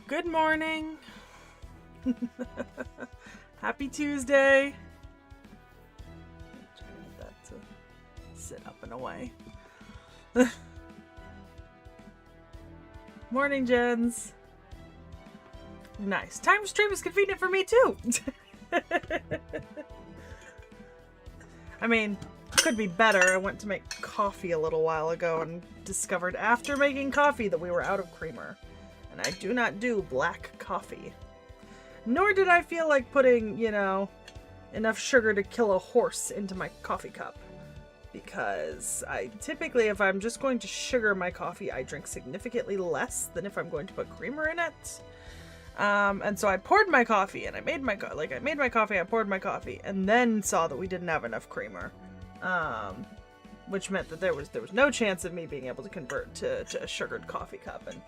Good morning. Happy Tuesday. Try to get that to sit up and away. Morning, Jens. Nice. Time stream is convenient for me too. I mean, could be better. I went to make coffee a little while ago and discovered after making coffee that we were out of creamer. And I do not do black coffee. Nor did I feel like putting, you know, enough sugar to kill a horse into my coffee cup. Because I typically, if I'm just going to sugar my coffee, I drink significantly less than if I'm going to put creamer in it. And so I poured my coffee, and I made my coffee, I poured my coffee, and then saw that we didn't have enough creamer. Which meant that there was no chance of me being able to convert to a sugared coffee cup. And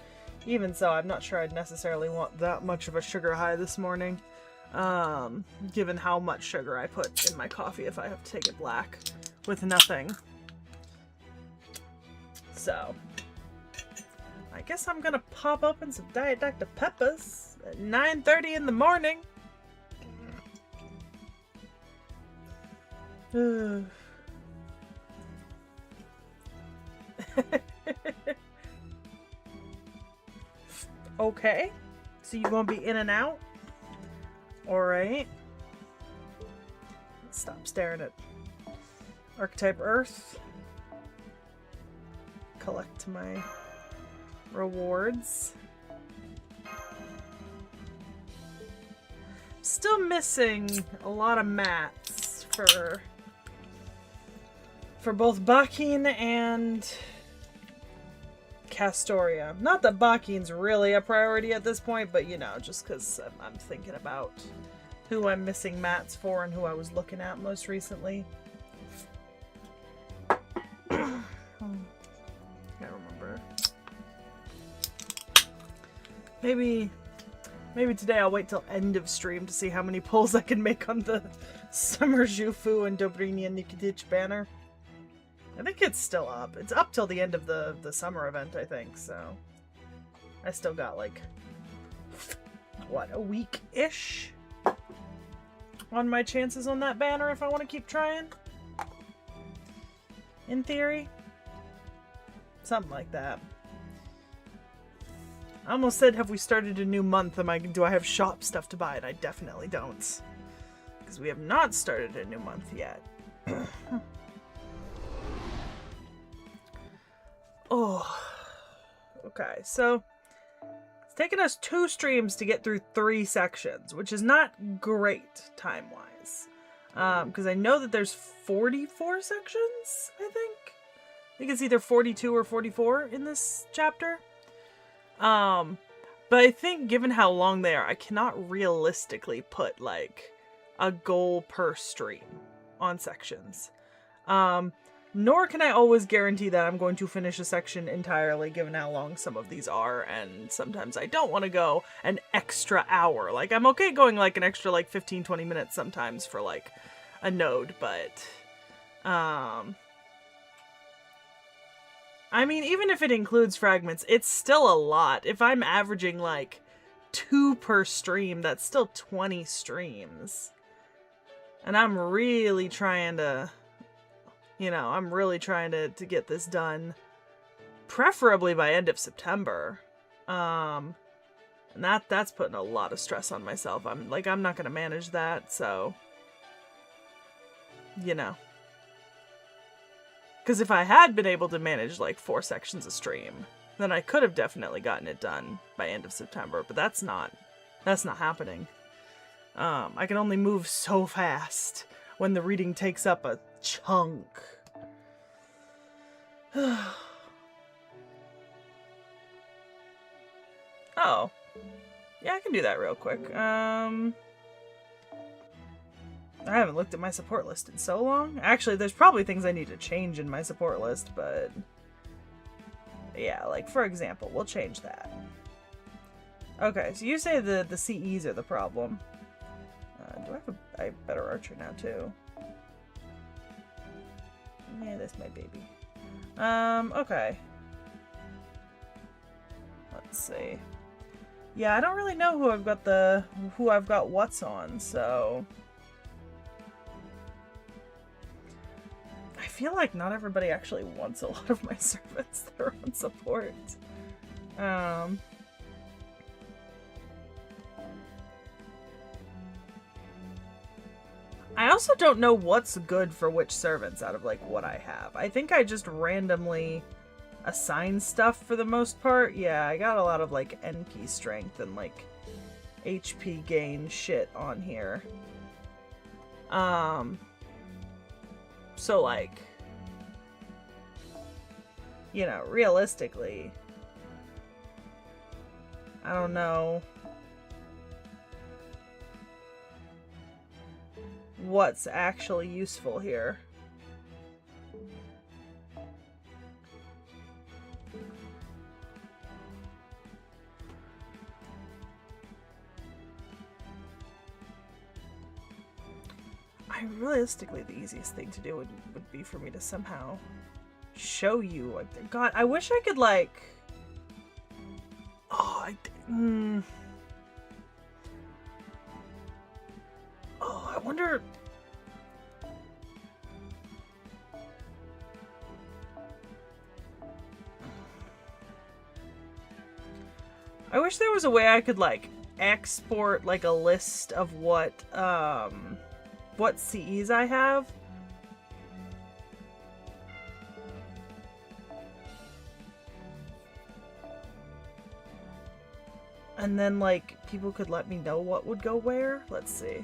even so, I'm not sure I'd necessarily want that much of a sugar high this morning. Given how much sugar I put in my coffee if I have to take it black with nothing. So, I guess I'm gonna pop open some Diet Dr. Peppers at 9:30 in the morning. Okay, so you won't be in and out? Alright. Stop staring at Archetype Earth. Collect my rewards. Still missing a lot of mats for both Bakin and Castoria. Not that Bakin's really a priority at this point, but you know, just because I'm thinking about who I'm missing mats for and who I was looking at most recently. Can't remember. Maybe today I'll wait till end of stream to see how many pulls I can make on the Summer Jufu and Dobrynia Nikitich banner. I think it's still up. It's up till the end of the summer event, I think, so I still got like, what, a week-ish on my chances on that banner if I want to keep trying. In theory. Something like that. I almost said, have we started a new month? Do I have shop stuff to buy? And I definitely don't. Because we have not started a new month yet. Oh. Okay, so it's taken us 2 streams to get through 3 sections, which is not great time-wise. Because I know that there's 44 sections, I think. I think it's either 42 or 44 in this chapter. But I think given how long they are, I cannot realistically put, like, a goal per stream on sections. Nor can I always guarantee that I'm going to finish a section entirely, given how long some of these are, and sometimes I don't want to go an extra hour. Like, I'm okay going, like, an extra, like, 15-20 minutes sometimes for, like, a node, but, I mean, even if it includes fragments, it's still a lot. If I'm averaging, like, 2 per stream, that's still 20 streams. And I'm really trying to, you know, I'm really trying to get this done, preferably by end of September. And that's putting a lot of stress on myself. I'm not going to manage that, so, you know. Because if I had been able to manage, like, 4 sections a stream, then I could have definitely gotten it done by end of September, but that's not happening. I can only move so fast when the reading takes up a chunk. Oh. Yeah, I can do that real quick. I haven't looked at my support list in so long. Actually, there's probably things I need to change in my support list, but yeah, like, for example, we'll change that. Okay, so you say the CEs are the problem. Do I have a better archer now, too? Yeah, that's my baby. Okay. Let's see. Yeah, I don't really know who I've got what's on, so I feel like not everybody actually wants a lot of my servants that are on support. I also don't know what's good for which servants out of like what I have. I think I just randomly assign stuff for the most part. Yeah, I got a lot of like NP strength and like HP gain shit on here. So like, you know, realistically, I don't know what's actually useful here. Realistically, the easiest thing to do would be for me to somehow show you. God, I wish I could like... Oh, Oh, I wonder... I wish there was a way I could like export like a list of what CEs I have. And then, like, people could let me know what would go where. Let's see.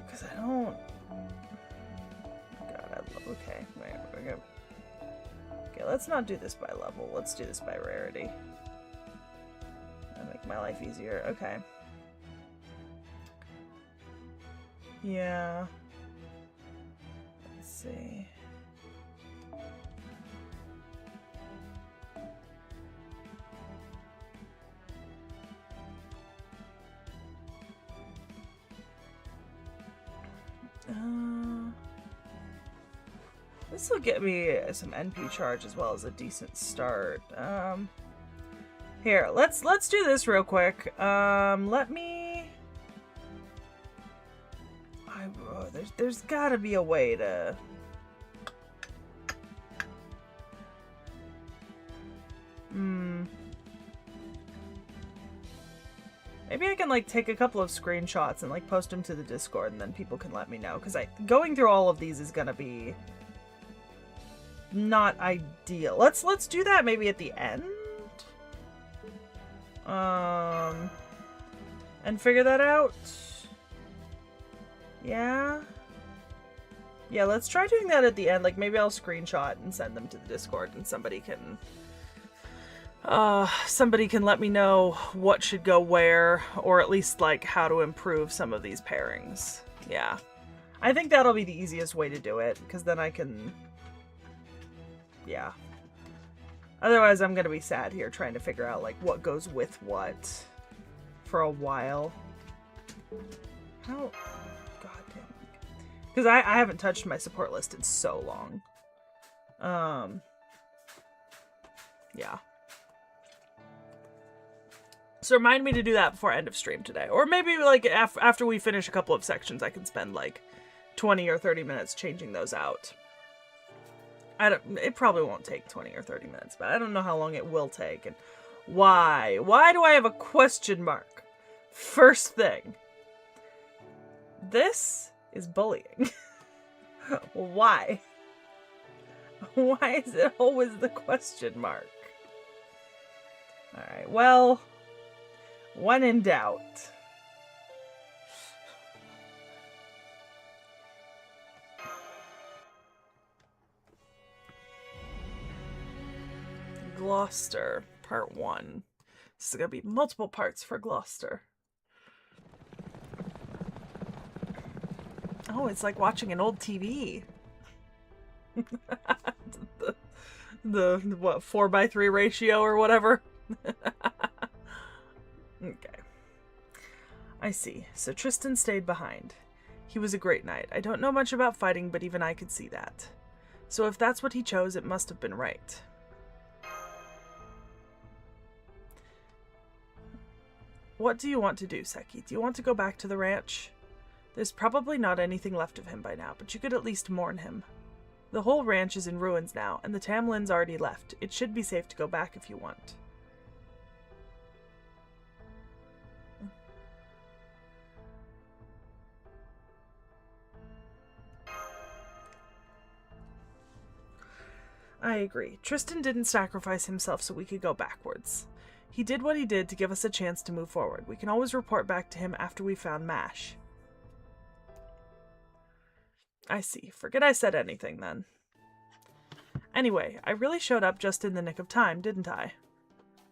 Because I don't... God, okay. Wait, we're gonna... Okay, let's not do this by level. Let's do this by rarity. That'll make my life easier. Okay. Yeah. Let's see. This will get me some NP charge as well as a decent start. Here, let's do this real quick. Let me. There's got to be a way to. Maybe I can like take a couple of screenshots and like post them to the Discord, and then people can let me know. Because going through all of these is gonna be not ideal. Let's do that maybe at the end. And figure that out. Yeah. Yeah, let's try doing that at the end. Like maybe I'll screenshot and send them to the Discord, and somebody can let me know what should go where, or at least like how to improve some of these pairings. Yeah. I think that'll be the easiest way to do it, because then I can... Yeah. Otherwise, I'm gonna be sad here trying to figure out like what goes with what for a while. How? God damn. Because I haven't touched my support list in so long. Yeah. So remind me to do that before end of stream today. Or maybe like after we finish a couple of sections, I can spend like 20 or 30 minutes changing those out. It probably won't take 20 or 30 minutes, but I don't know how long it will take. And why? Why do I have a question mark? First thing. This is bullying. Why? Why is it always the question mark? Alright, well, when in doubt. Gloucester, part 1. This is going to be multiple parts for Gloucester. Oh, it's like watching an old TV. the what, 4:3 ratio or whatever? Okay. I see. So Tristan stayed behind. He was a great knight. I don't know much about fighting, but even I could see that. So if that's what he chose, it must have been right. What do you want to do, Seki? Do you want to go back to the ranch? There's probably not anything left of him by now, but you could at least mourn him. The whole ranch is in ruins now, and the Tamlin's already left. It should be safe to go back if you want. I agree. Tristan didn't sacrifice himself so we could go backwards. He did what he did to give us a chance to move forward. We can always report back to him after we found Mash. I see. Forget I said anything then. Anyway, I really showed up just in the nick of time, didn't I?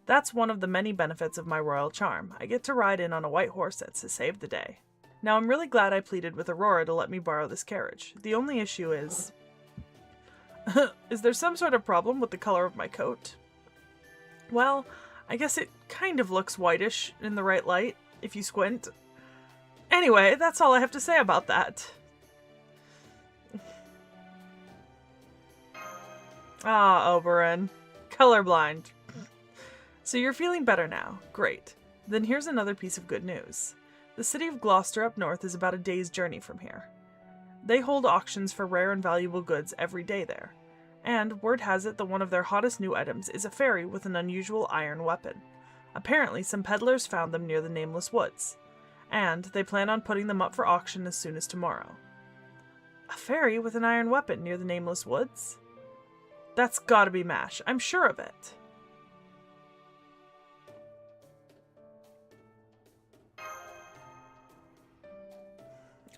That's one of the many benefits of my royal charm. I get to ride in on a white horse that's to save the day. Now I'm really glad I pleaded with Aurora to let me borrow this carriage. The only issue is... is there some sort of problem with the color of my coat? Well, I guess it kind of looks whitish in the right light, if you squint. Anyway, that's all I have to say about that. Ah, Oberon. Colorblind. So you're feeling better now. Great. Then here's another piece of good news. The city of Gloucester up north is about a day's journey from here. They hold auctions for rare and valuable goods every day there. And word has it that one of their hottest new items is a fairy with an unusual iron weapon. Apparently, some peddlers found them near the Nameless Woods. And they plan on putting them up for auction as soon as tomorrow. A fairy with an iron weapon near the Nameless Woods? That's gotta be Mash. I'm sure of it.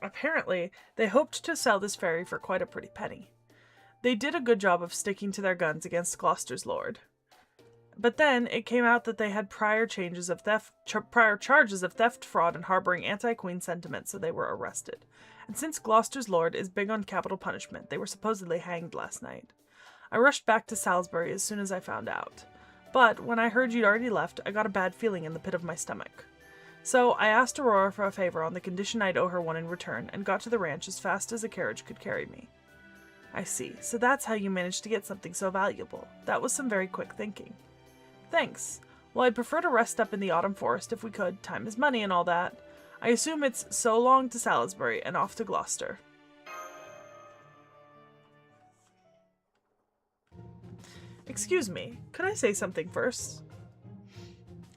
Apparently, they hoped to sell this fairy for quite a pretty penny. They did a good job of sticking to their guns against Gloucester's lord. But then, it came out that they had prior charges of theft, fraud, and harboring anti-queen sentiments, so they were arrested. And since Gloucester's lord is big on capital punishment, they were supposedly hanged last night. I rushed back to Salisbury as soon as I found out. But when I heard you'd already left, I got a bad feeling in the pit of my stomach. So I asked Aurora for a favor on the condition I'd owe her one in return, and got to the ranch as fast as a carriage could carry me. I see. So that's how you managed to get something so valuable. That was some very quick thinking. Thanks. Well, I'd prefer to rest up in the autumn forest if we could. Time is money and all that. I assume it's so long to Salisbury and off to Gloucester. Excuse me, could I say something first?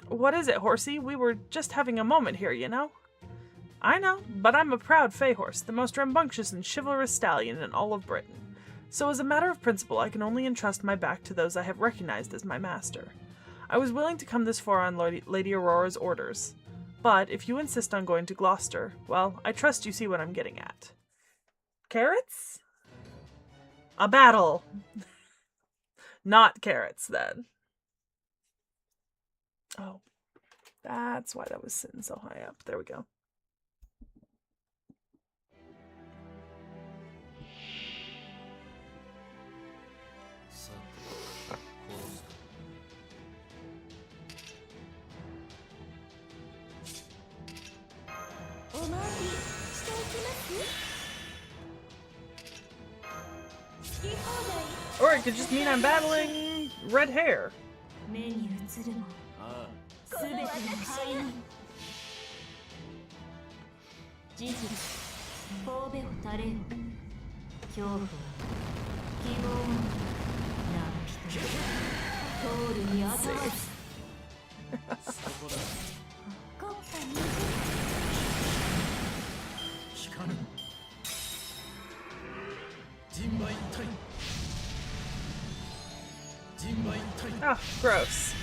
What is it, horsey? We were just having a moment here, you know? I know, but I'm a proud Fae horse, the most rambunctious and chivalrous stallion in all of Britain. So as a matter of principle, I can only entrust my back to those I have recognized as my master. I was willing to come this far on Lady Aurora's orders, but if you insist on going to Gloucester, well, I trust you see what I'm getting at. Carrots? A battle! Not carrots, then. Oh, that's why that was sitting so high up. There we go. Or it could just mean I'm battling red hair. Oh, gross.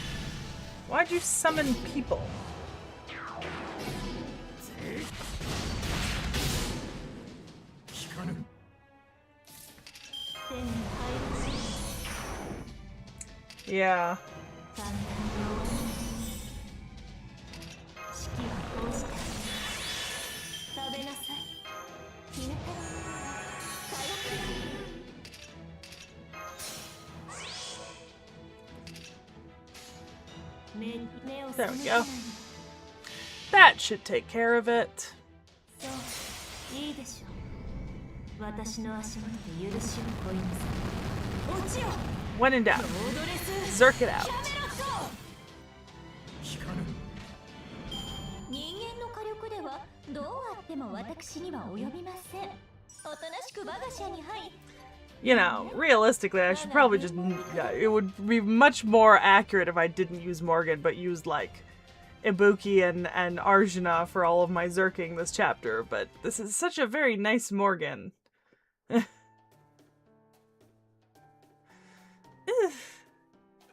Why'd you summon people? Yeah. There we go. That should take care of it. When in doubt, zerk it out. You know, realistically, I should probably just... Yeah, it would be much more accurate if I didn't use Morgan, but used, like, Ibuki and Arjuna for all of my zerking this chapter. But this is such a very nice Morgan.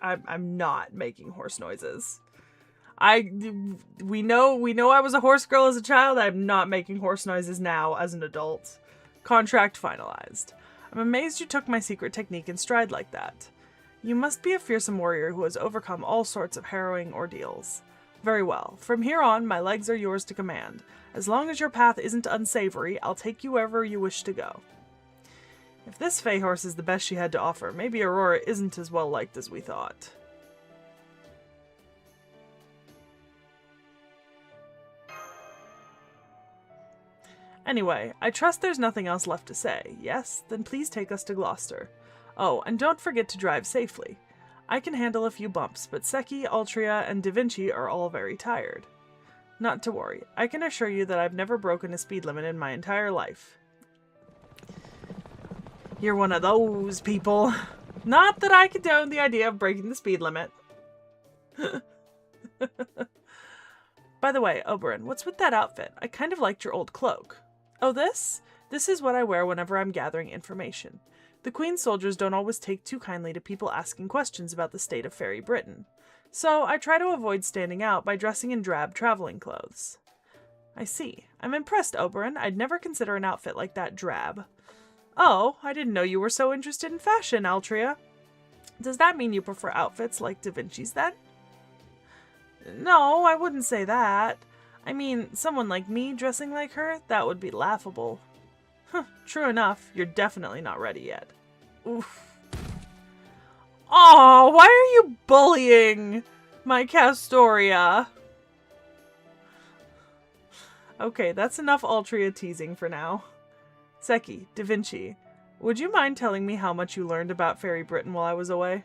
I'm not making horse noises. We know I was a horse girl as a child. I'm not making horse noises now as an adult. Contract finalized. I'm amazed you took my secret technique in stride like that. You must be a fearsome warrior who has overcome all sorts of harrowing ordeals. Very well. From here on, my legs are yours to command. As long as your path isn't unsavory, I'll take you wherever you wish to go. If this Fae horse is the best she had to offer, maybe Aurora isn't as well liked as we thought. Anyway, I trust there's nothing else left to say. Yes? Then please take us to Gloucester. Oh, and don't forget to drive safely. I can handle a few bumps, but Seki, Altria, and Da Vinci are all very tired. Not to worry. I can assure you that I've never broken a speed limit in my entire life. You're one of those people. Not that I condone the idea of breaking the speed limit. By the way, Oberon, what's with that outfit? I kind of liked your old cloak. Oh, this? This is what I wear whenever I'm gathering information. The Queen's soldiers don't always take too kindly to people asking questions about the state of Fairy Britain. So I try to avoid standing out by dressing in drab traveling clothes. I see. I'm impressed, Oberon. I'd never consider an outfit like that drab. Oh, I didn't know you were so interested in fashion, Altria. Does that mean you prefer outfits like Da Vinci's then? No, I wouldn't say that. I mean, someone like me dressing like her, that would be laughable. Huh, true enough, you're definitely not ready yet. Oof. Aw, why are you bullying my Castoria? Okay, that's enough Altria teasing for now. Seki, Da Vinci, would you mind telling me how much you learned about Fairy Britain while I was away?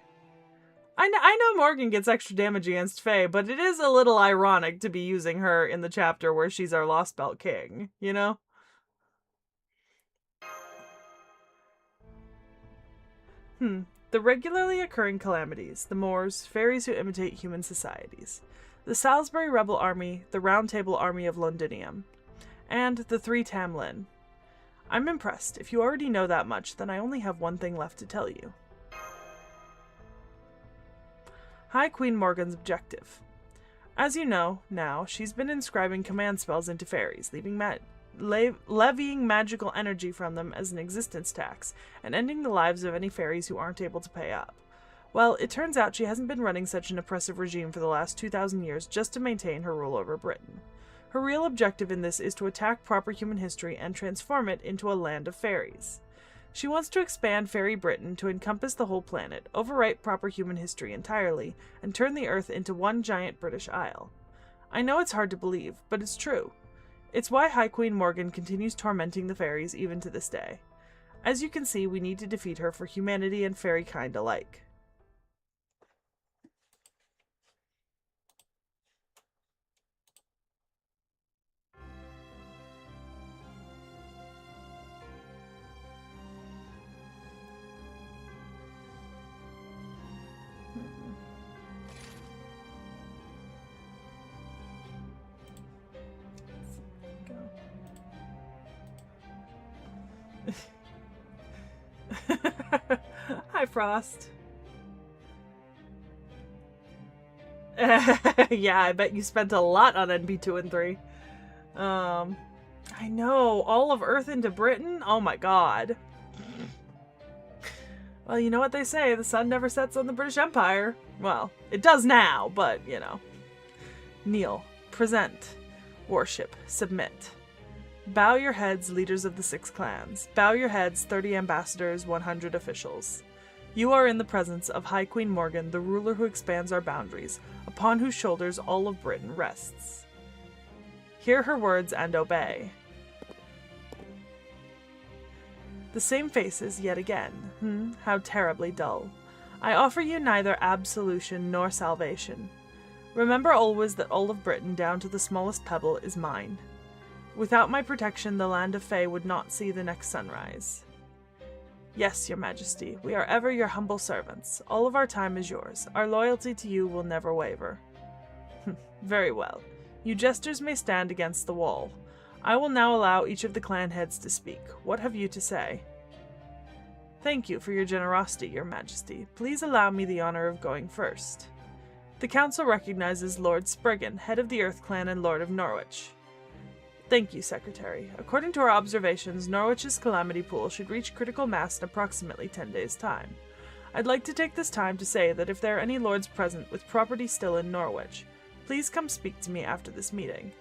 I know Morgan gets extra damage against Fae, but it is a little ironic to be using her in the chapter where she's our Lost Belt King, you know? The regularly occurring calamities, the Moors, fairies who imitate human societies, the Salisbury rebel army, the Round Table army of Londinium, and the 3 Tamlin. I'm impressed. If you already know that much, then I only have one thing left to tell you. High Queen Morgan's objective. As you know, now, she's been inscribing command spells into fairies, levying magical energy from them as an existence tax, and ending the lives of any fairies who aren't able to pay up. Well, it turns out she hasn't been running such an oppressive regime for the last 2,000 years just to maintain her rule over Britain. Her real objective in this is to attack proper human history and transform it into a land of fairies. She wants to expand Fairy Britain to encompass the whole planet, overwrite proper human history entirely, and turn the Earth into one giant British Isle. I know it's hard to believe, but it's true. It's why High Queen Morgan continues tormenting the fairies even to this day. As you can see, we need to defeat her for humanity and fairy kind alike. Hi, Frost. Yeah, I bet you spent a lot on NB2 and 3. I know, all of Earth into Britain? Oh my god. Well, you know what they say, the sun never sets on the British Empire. Well, it does now, but, you know. Kneel, present, worship, submit. Bow your heads, leaders of the 6 clans. Bow your heads, 30 ambassadors, 100 officials. You are in the presence of High Queen Morgan, the ruler who expands our boundaries, upon whose shoulders all of Britain rests. Hear her words and obey. The same faces yet again. How terribly dull. I offer you neither absolution nor salvation. Remember always that all of Britain, down to the smallest pebble, is mine. Without my protection, the land of Fae would not see the next sunrise. Yes, your majesty, we are ever your humble servants. All of our time is yours. Our loyalty to you will never waver. Very well. You jesters may stand against the wall. I will now allow each of the clan heads to speak. What have you to say? Thank you for your generosity, your majesty. Please allow me the honor of going first. The council recognizes Lord Spriggan, head of the Earth Clan and Lord of Norwich. Thank you, Secretary. According to our observations, Norwich's calamity pool should reach critical mass in approximately 10 days' time. I'd like to take this time to say that if there are any lords present with property still in Norwich, please come speak to me after this meeting.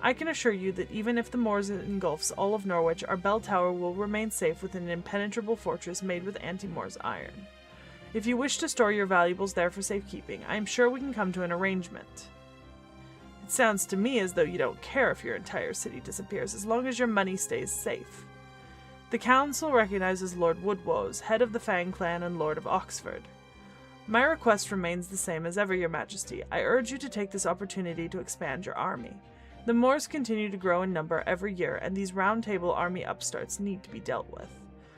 I can assure you that even if the moors engulfs all of Norwich, our bell tower will remain safe within an impenetrable fortress made with anti-Moors iron. If you wish to store your valuables there for safekeeping, I am sure we can come to an arrangement. It sounds to me as though you don't care if your entire city disappears, as long as your money stays safe. The council recognizes Lord Woodwoes, head of the Fang clan and Lord of Oxford. My request remains the same as ever, your majesty. I urge you to take this opportunity to expand your army. The Moors continue to grow in number every year, and these Round Table army upstarts need to be dealt with.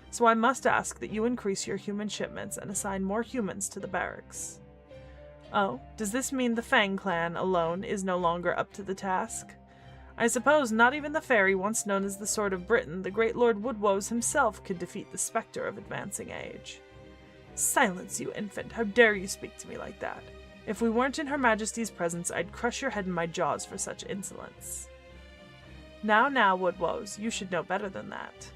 So I must ask that you increase your human shipments and assign more humans to the barracks. Oh, does this mean the Fang clan alone is no longer up to the task? I suppose not even the fairy once known as the Sword of Britain, the great Lord Woodwoes himself, could defeat the spectre of advancing age. Silence, you infant! How dare you speak to me like that? If we weren't in Her Majesty's presence, I'd crush your head in my jaws for such insolence. Now, Woodwoes, you should know better than that.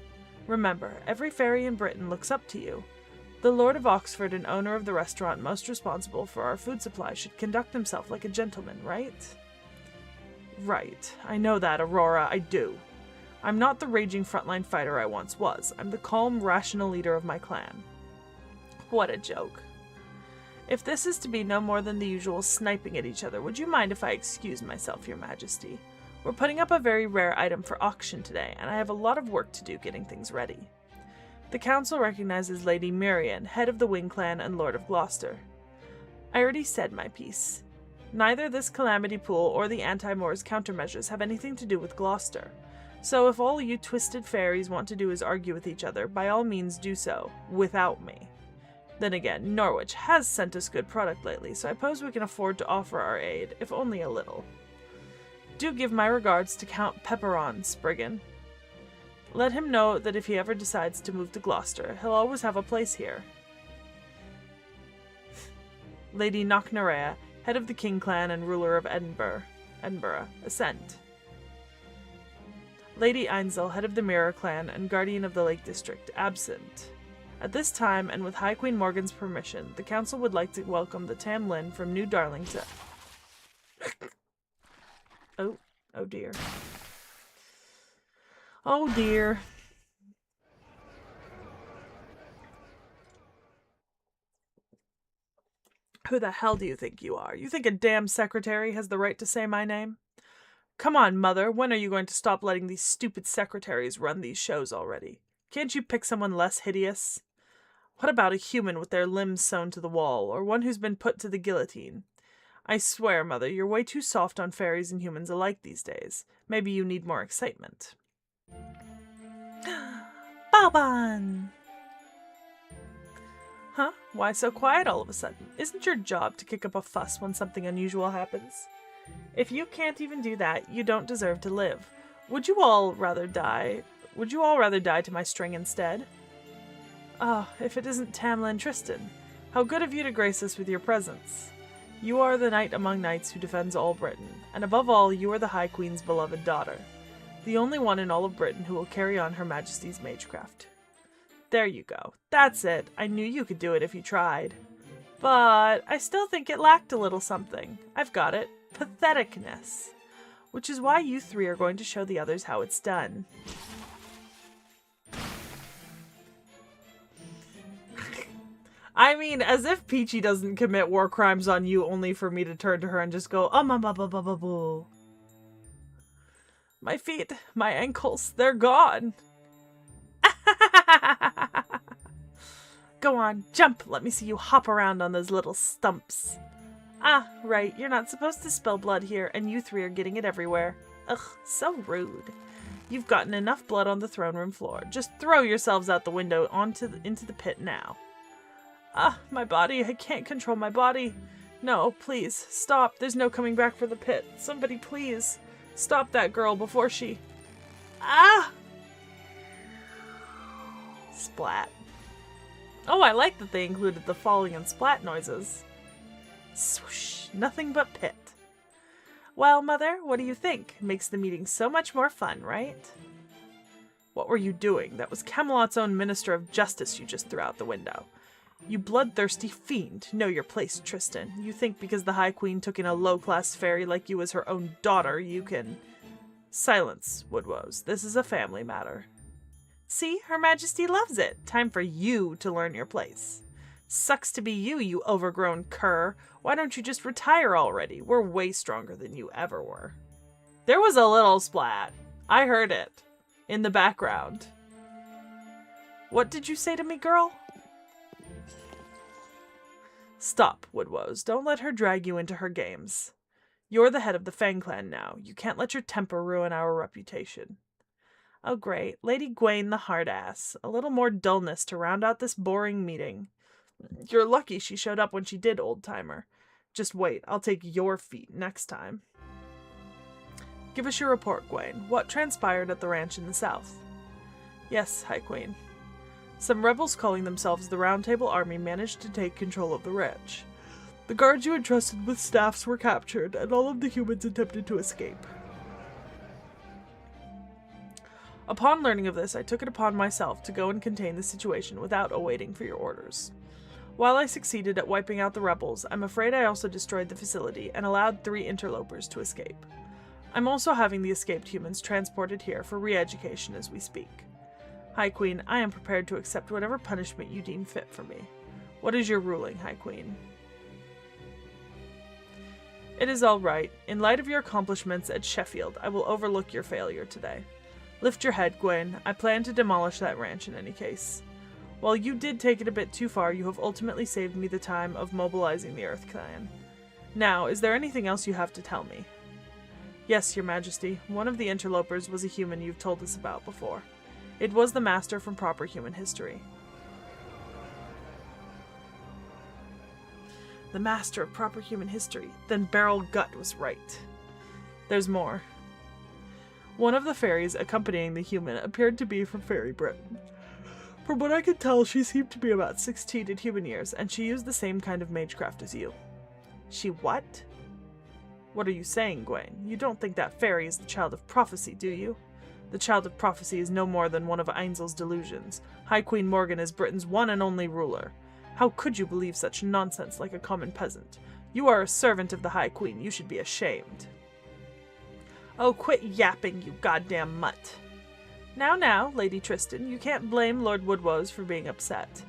Remember, every fairy in Britain looks up to you. The Lord of Oxford and owner of the restaurant most responsible for our food supply should conduct himself like a gentleman, right? Right. I know that, Aurora, I do. I'm not the raging frontline fighter I once was. I'm the calm, rational leader of my clan. What a joke. If this is to be no more than the usual sniping at each other, would you mind if I excuse myself, your majesty? We're putting up a very rare item for auction today, and I have a lot of work to do getting things ready. The council recognizes Lady Mirian, head of the Wing clan and Lord of Gloucester. I already said my piece. Neither this calamity pool or the anti-Moors countermeasures have anything to do with Gloucester. So if all you twisted fairies want to do is argue with each other, by all means do so, without me. Then again, Norwich has sent us good product lately, so I suppose we can afford to offer our aid, if only a little. Do give my regards to Count Pepperon, Spriggan. Let him know that if he ever decides to move to Gloucester, he'll always have a place here. Lady Knocknarea, head of the King clan and ruler of Edinburgh, assent. Lady Einzel, head of the Mirror clan and guardian of the Lake District, absent. At this time, and with High Queen Morgan's permission, the council would like to welcome the Tam Lin from New Darlington. Oh dear. Oh dear. Who the hell do you think you are? You think a damn secretary has the right to say my name? Come on, Mother, when are you going to stop letting these stupid secretaries run these shows already? Can't you pick someone less hideous? What about a human with their limbs sewn to the wall, or one who's been put to the guillotine? I swear, Mother, you're way too soft on fairies and humans alike these days. Maybe you need more excitement. Balban! Huh? Why so quiet all of a sudden? Isn't your job to kick up a fuss when something unusual happens? If you can't even do that, you don't deserve to live. Would you all rather die to my string instead? Ah, if it isn't Tamlin Tristan. How good of you to grace us with your presence. You are the knight among knights who defends all Britain, and above all, you are the High Queen's beloved daughter. The only one in all of Britain who will carry on Her Majesty's magecraft. There you go. That's it. I knew you could do it if you tried. But I still think it lacked a little something. I've got it. Patheticness. Which is why you three are going to show the others how it's done. I mean, as if Peachy doesn't commit war crimes on you only for me to turn to her and just go, my feet, my ankles, they're gone. Go on, jump! Let me see you hop around on those little stumps. Ah, right, you're not supposed to spill blood here, and you three are getting it everywhere. Ugh, so rude. You've gotten enough blood on the throne room floor. Just throw yourselves out the window into the pit now. Ah, my body. I can't control my body. No, please, stop. There's no coming back for the pit. Somebody please stop that girl before she... Ah! Splat. Oh, I like that they included the falling and splat noises. Swoosh. Nothing but pit. Well, Mother, what do you think? Makes the meeting so much more fun, right? What were you doing? That was Camelot's own Minister of Justice you just threw out the window. You bloodthirsty fiend. Know your place, Tristan. You think because the High Queen took in a low-class fairy like you as her own daughter, you can... Silence, Woodwoes. This is a family matter. See? Her Majesty loves it. Time for you to learn your place. Sucks to be you, you overgrown cur. Why don't you just retire already? We're way stronger than you ever were. There was a little splat. I heard it. In the background. What did you say to me, girl? Stop, Woodwoes. Don't let her drag you into her games. You're the head of the Fang clan now. You can't let your temper ruin our reputation. Oh, great. Lady Gwaine the hard-ass. A little more dullness to round out this boring meeting. You're lucky she showed up when she did, old-timer. Just wait. I'll take your feet next time. Give us your report, Gwaine. What transpired at the ranch in the south? Yes, High Queen. Some rebels calling themselves the Round Table Army managed to take control of the ranch. The guards you entrusted with staffs were captured, and all of the humans attempted to escape. Upon learning of this, I took it upon myself to go and contain the situation without awaiting for your orders. While I succeeded at wiping out the rebels, I'm afraid I also destroyed the facility and allowed 3 interlopers to escape. I'm also having the escaped humans transported here for re-education as we speak. High Queen, I am prepared to accept whatever punishment you deem fit for me. What is your ruling, High Queen? It is all right. In light of your accomplishments at Sheffield, I will overlook your failure today. Lift your head, Gwen. I plan to demolish that ranch in any case. While you did take it a bit too far, you have ultimately saved me the time of mobilizing the Earth Clan. Now, is there anything else you have to tell me? Yes, Your Majesty. One of the interlopers was a human you've told us about before. It was the Master from proper human history. The Master of proper human history. Then Beryl Gut was right. There's more. One of the fairies accompanying the human appeared to be from Fairy Britain. From what I could tell, she seemed to be about 16 in human years, and she used the same kind of magecraft as you. She what? What are you saying, Gwaine? You don't think that fairy is the child of prophecy, do you? The child of prophecy is no more than one of Ainzel's delusions. High Queen Morgan is Britain's one and only ruler. How could you believe such nonsense like a common peasant? You are a servant of the High Queen. You should be ashamed. Oh, quit yapping, you goddamn mutt. Now, Lady Tristan, you can't blame Lord Woodwoes for being upset.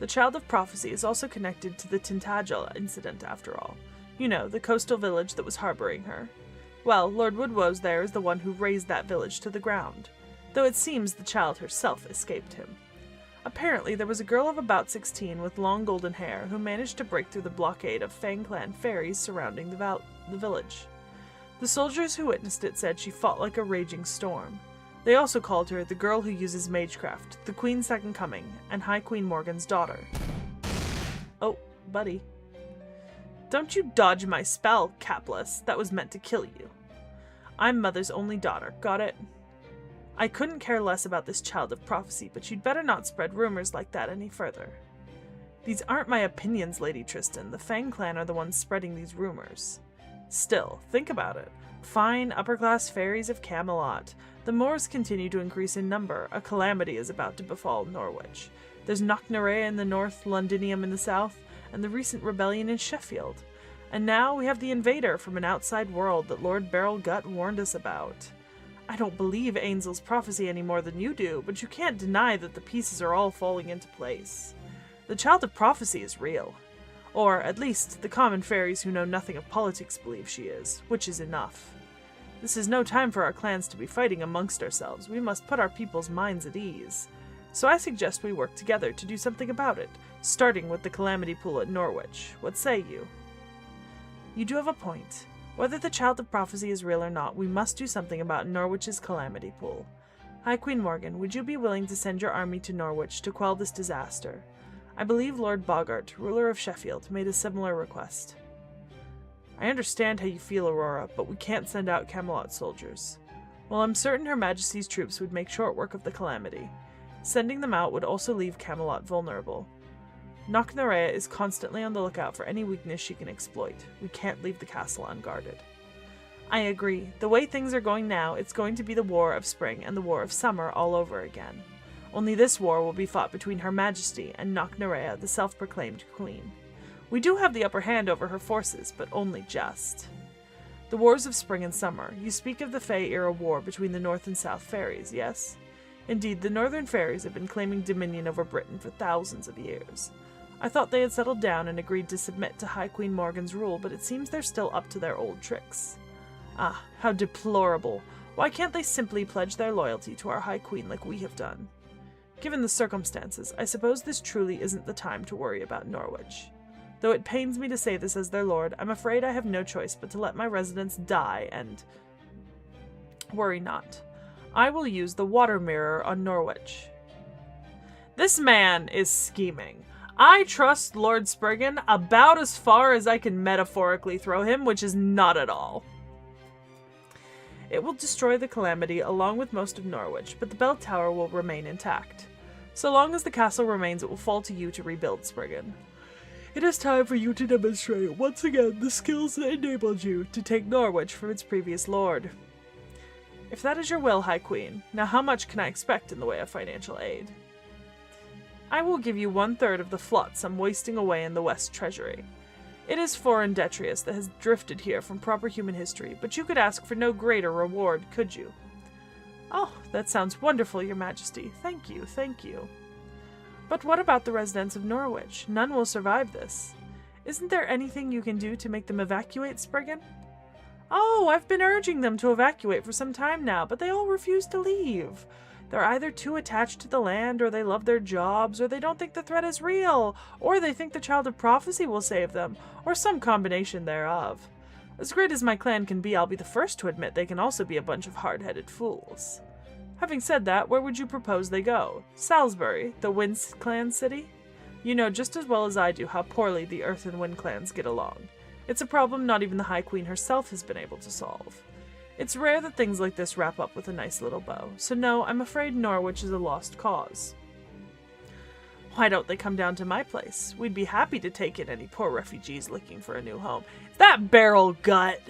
The child of prophecy is also connected to the Tintagel incident, after all. You know, the coastal village that was harboring her. Well, Lord Woodwoes there is the one who razed that village to the ground, though it seems the child herself escaped him. Apparently, there was a girl of about 16 with long golden hair who managed to break through the blockade of Fang Clan fairies surrounding the village. The soldiers who witnessed it said she fought like a raging storm. They also called her the girl who uses magecraft, the Queen's second coming, and High Queen Morgan's daughter. Oh, buddy. Don't you dodge my spell, capless. That was meant to kill you. I'm Mother's only daughter, got it? I couldn't care less about this child of prophecy, but you'd better not spread rumors like that any further. These aren't my opinions, Lady Tristan. The Fang Clan are the ones spreading these rumors. Still, think about it. Fine, upper-class fairies of Camelot. The Moors continue to increase in number. A calamity is about to befall Norwich. There's Knocknarea in the north, Londinium in the south, and the recent rebellion in Sheffield. And now we have the invader from an outside world that Lord Beryl Gut warned us about. I don't believe Ainzel's prophecy any more than you do, but you can't deny that the pieces are all falling into place. The child of prophecy is real. Or, at least, the common fairies who know nothing of politics believe she is, which is enough. This is no time for our clans to be fighting amongst ourselves. We must put our people's minds at ease. So I suggest we work together to do something about it, starting with the calamity pool at Norwich. What say you? You do have a point. Whether the Child of Prophecy is real or not, we must do something about Norwich's calamity pool. High Queen Morgan, would you be willing to send your army to Norwich to quell this disaster? I believe Lord Boggart, ruler of Sheffield, made a similar request. I understand how you feel, Aurora, but we can't send out Camelot soldiers. While I'm certain Her Majesty's troops would make short work of the calamity, sending them out would also leave Camelot vulnerable. Knocknarea is constantly on the lookout for any weakness she can exploit. We can't leave the castle unguarded. I agree. The way things are going now, it's going to be the War of Spring and the War of Summer all over again. Only this war will be fought between Her Majesty and Knocknarea, the self-proclaimed queen. We do have the upper hand over her forces, but only just. The Wars of Spring and Summer. You speak of the Fae-era war between the North and South Fairies, yes? Indeed, the Northern Fairies have been claiming dominion over Britain for thousands of years. I thought they had settled down and agreed to submit to High Queen Morgan's rule, but it seems they're still up to their old tricks. Ah, how deplorable. Why can't they simply pledge their loyalty to our High Queen like we have done? Given the circumstances, I suppose this truly isn't the time to worry about Norwich. Though it pains me to say this as their lord, I'm afraid I have no choice but to let my residents die and... Worry not. I will use the water mirror on Norwich. This man is scheming. I trust Lord Spriggan about as far as I can metaphorically throw him, which is not at all. It will destroy the calamity along with most of Norwich, but the bell tower will remain intact. So long as the castle remains, it will fall to you to rebuild, Spriggan. It is time for you to demonstrate once again the skills that enabled you to take Norwich from its previous lord. If that is your will, High Queen, now how much can I expect in the way of financial aid? I will give you 1/3 of the flots I'm wasting away in the West Treasury. It is foreign detritus that has drifted here from proper human history, but you could ask for no greater reward, could you? Oh, that sounds wonderful, Your Majesty. Thank you, thank you. But what about the residents of Norwich? None will survive this. Isn't there anything you can do to make them evacuate, Spriggan? Oh, I've been urging them to evacuate for some time now, but they all refuse to leave. They're either too attached to the land, or they love their jobs, or they don't think the threat is real, or they think the Child of Prophecy will save them, or some combination thereof. As great as my clan can be, I'll be the first to admit they can also be a bunch of hard-headed fools. Having said that, where would you propose they go? Salisbury, the Wind Clan city? You know just as well as I do how poorly the Earth and Wind clans get along. It's a problem not even the High Queen herself has been able to solve. It's rare that things like this wrap up with a nice little bow, so no, I'm afraid Norwich is a lost cause. Why don't they come down to my place? We'd be happy to take in any poor refugees looking for a new home. That barrel gut!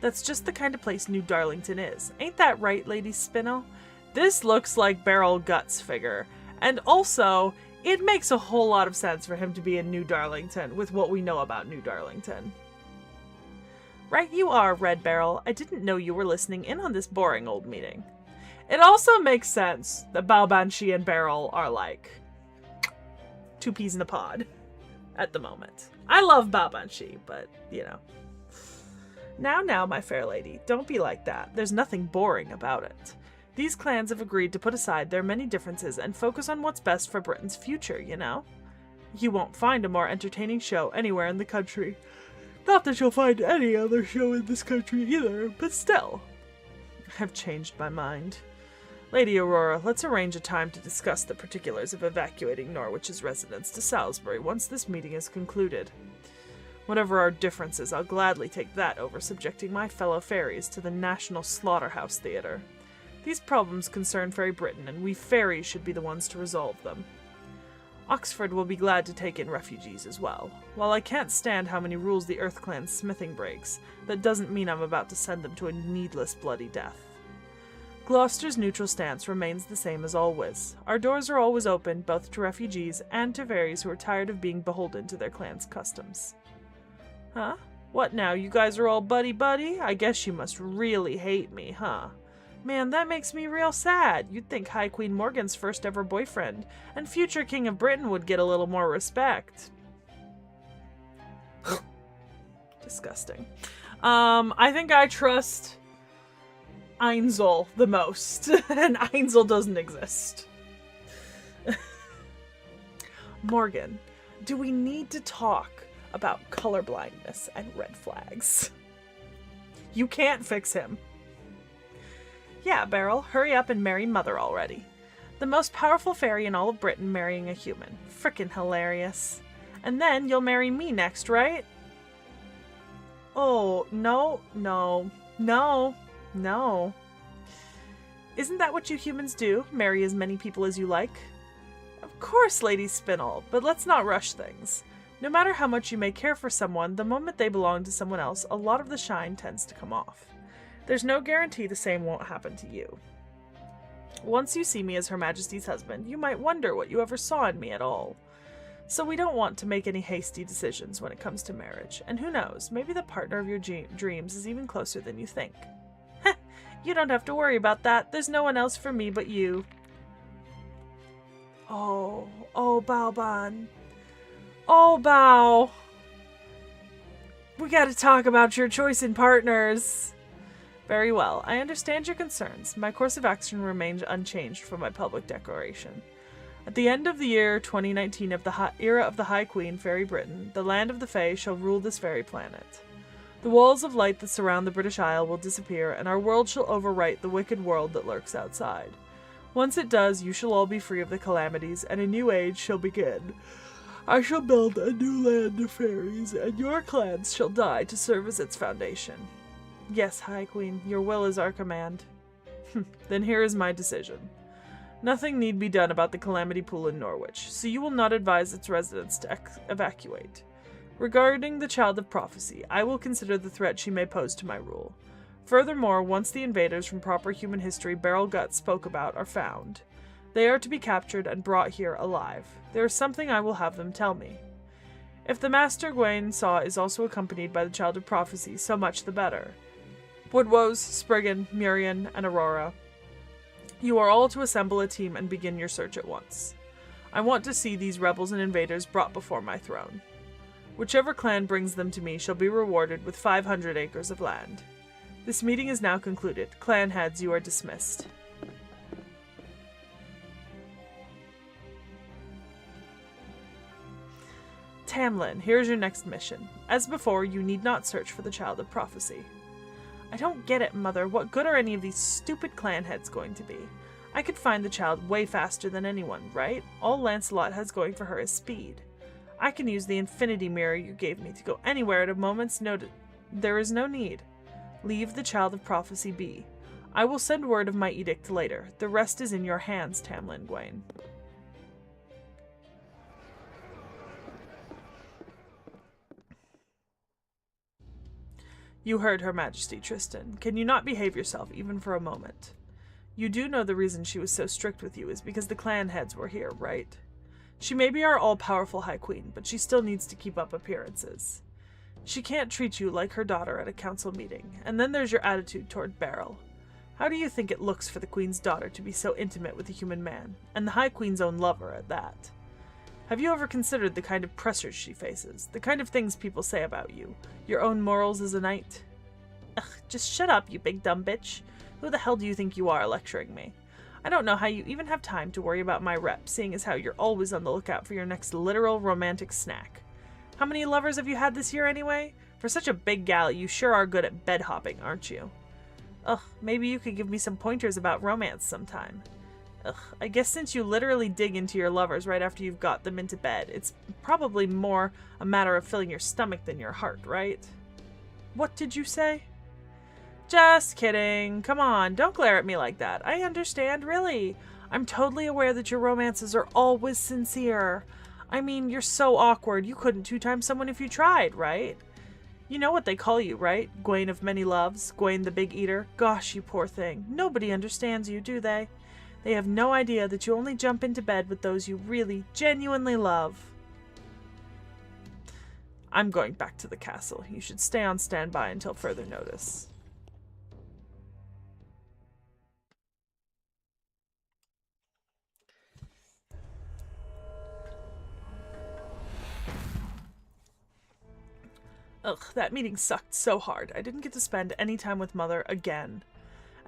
That's just the kind of place New Darlington is. Ain't that right, Lady Spinel? This looks like Beryl Gut's figure. And also, it makes a whole lot of sense for him to be in New Darlington with what we know about New Darlington. Right you are, Red Barrel. I didn't know you were listening in on this boring old meeting. It also makes sense that Bao Banshee and Beryl are like 2 peas in a pod at the moment. I love Bao Banshee, but, you know. Now, my fair lady, don't be like that. There's nothing boring about it. These clans have agreed to put aside their many differences and focus on what's best for Britain's future, you know? You won't find a more entertaining show anywhere in the country. Not that you'll find any other show in this country either, but still. I've changed my mind. Lady Aurora, let's arrange a time to discuss the particulars of evacuating Norwich's residents to Salisbury once this meeting is concluded. Whatever our differences, I'll gladly take that over subjecting my fellow fairies to the National Slaughterhouse Theatre. These problems concern Fairy Britain, and we fairies should be the ones to resolve them. Oxford will be glad to take in refugees as well. While I can't stand how many rules the Earth Clan's smithing breaks, that doesn't mean I'm about to send them to a needless bloody death. Gloucester's neutral stance remains the same as always. Our doors are always open, both to refugees and to fairies who are tired of being beholden to their clan's customs. Huh? What now, you guys are all buddy-buddy? I guess you must really hate me, huh? Man, that makes me real sad. You'd think High Queen Morgan's first ever boyfriend and future King of Britain would get a little more respect. Disgusting. I think I trust Einzel the most, and Einzel doesn't exist. Morgan, do we need to talk about colorblindness and red flags? You can't fix him. Yeah, Beryl, hurry up and marry Mother already. The most powerful fairy in all of Britain marrying a human. Frickin' hilarious. And then you'll marry me next, right? Oh, no, no, no, no. Isn't that what you humans do? Marry as many people as you like? Of course, Lady Spinel, but let's not rush things. No matter how much you may care for someone, the moment they belong to someone else, a lot of the shine tends to come off. There's no guarantee the same won't happen to you. Once you see me as Her Majesty's husband, you might wonder what you ever saw in me at all. So we don't want to make any hasty decisions when it comes to marriage, and who knows, maybe the partner of your dreams is even closer than you think. Heh, you don't have to worry about that. There's no one else for me but you. Oh, Baoban. Oh, Bao. We gotta talk about your choice in partners. Very well. I understand your concerns. My course of action remains unchanged from my public declaration. At the end of the year 2019 of the era of the High Queen, Fairy Britain, the land of the Fae shall rule this fairy planet. The walls of light that surround the British Isle will disappear, and our world shall overwrite the wicked world that lurks outside. Once it does, you shall all be free of the calamities, and a new age shall begin. I shall build a new land of fairies, and your clans shall die to serve as its foundation. Yes, High Queen, your will is our command. Then here is my decision. Nothing need be done about the Calamity Pool in Norwich, so you will not advise its residents to evacuate. Regarding the Child of Prophecy, I will consider the threat she may pose to my rule. Furthermore, once the invaders from proper human history Beryl Gut spoke about are found, they are to be captured and brought here alive. There is something I will have them tell me. If the Master Gwaine saw is also accompanied by the Child of Prophecy, so much the better. Woodwose, Spriggan, Murian, and Aurora, you are all to assemble a team and begin your search at once. I want to see these rebels and invaders brought before my throne. Whichever clan brings them to me shall be rewarded with 500 acres of land. This meeting is now concluded. Clan heads, you are dismissed. Tamlin, here is your next mission. As before, you need not search for the Child of Prophecy. I don't get it, Mother. What good are any of these stupid clan heads going to be? I could find the child way faster than anyone, right? All Lancelot has going for her is speed. I can use the infinity mirror you gave me to go anywhere at a moment's notice. There is no need. Leave the Child of Prophecy be. I will send word of my edict later. The rest is in your hands, Tamlin Gwaine. You heard Her Majesty, Tristan. Can you not behave yourself even for a moment? You do know the reason she was so strict with you is because the clan heads were here, right? She may be our all-powerful High Queen, but she still needs to keep up appearances. She can't treat you like her daughter at a council meeting, and then there's your attitude toward Beryl. How do you think it looks for the Queen's daughter to be so intimate with a human man, and the High Queen's own lover at that? Have you ever considered the kind of pressures she faces, the kind of things people say about you, your own morals as a knight? Ugh, just shut up, you big dumb bitch. Who the hell do you think you are lecturing me? I don't know how you even have time to worry about my rep, seeing as how you're always on the lookout for your next literal romantic snack. How many lovers have you had this year anyway? For such a big gal, you sure are good at bed hopping, aren't you? Ugh, maybe you could give me some pointers about romance sometime. Ugh, I guess since you literally dig into your lovers right after you've got them into bed, it's probably more a matter of filling your stomach than your heart, right? What did you say? Just kidding. Come on, don't glare at me like that. I understand, really. I'm totally aware that your romances are always sincere. I mean, you're so awkward, you couldn't two-time someone if you tried, right? You know what they call you, right? Gwaine of many loves, Gwaine the big eater. Gosh, you poor thing. Nobody understands you, do they? They have no idea that you only jump into bed with those you really, genuinely love. I'm going back to the castle. You should stay on standby until further notice. Ugh, that meeting sucked so hard. I didn't get to spend any time with Mother again.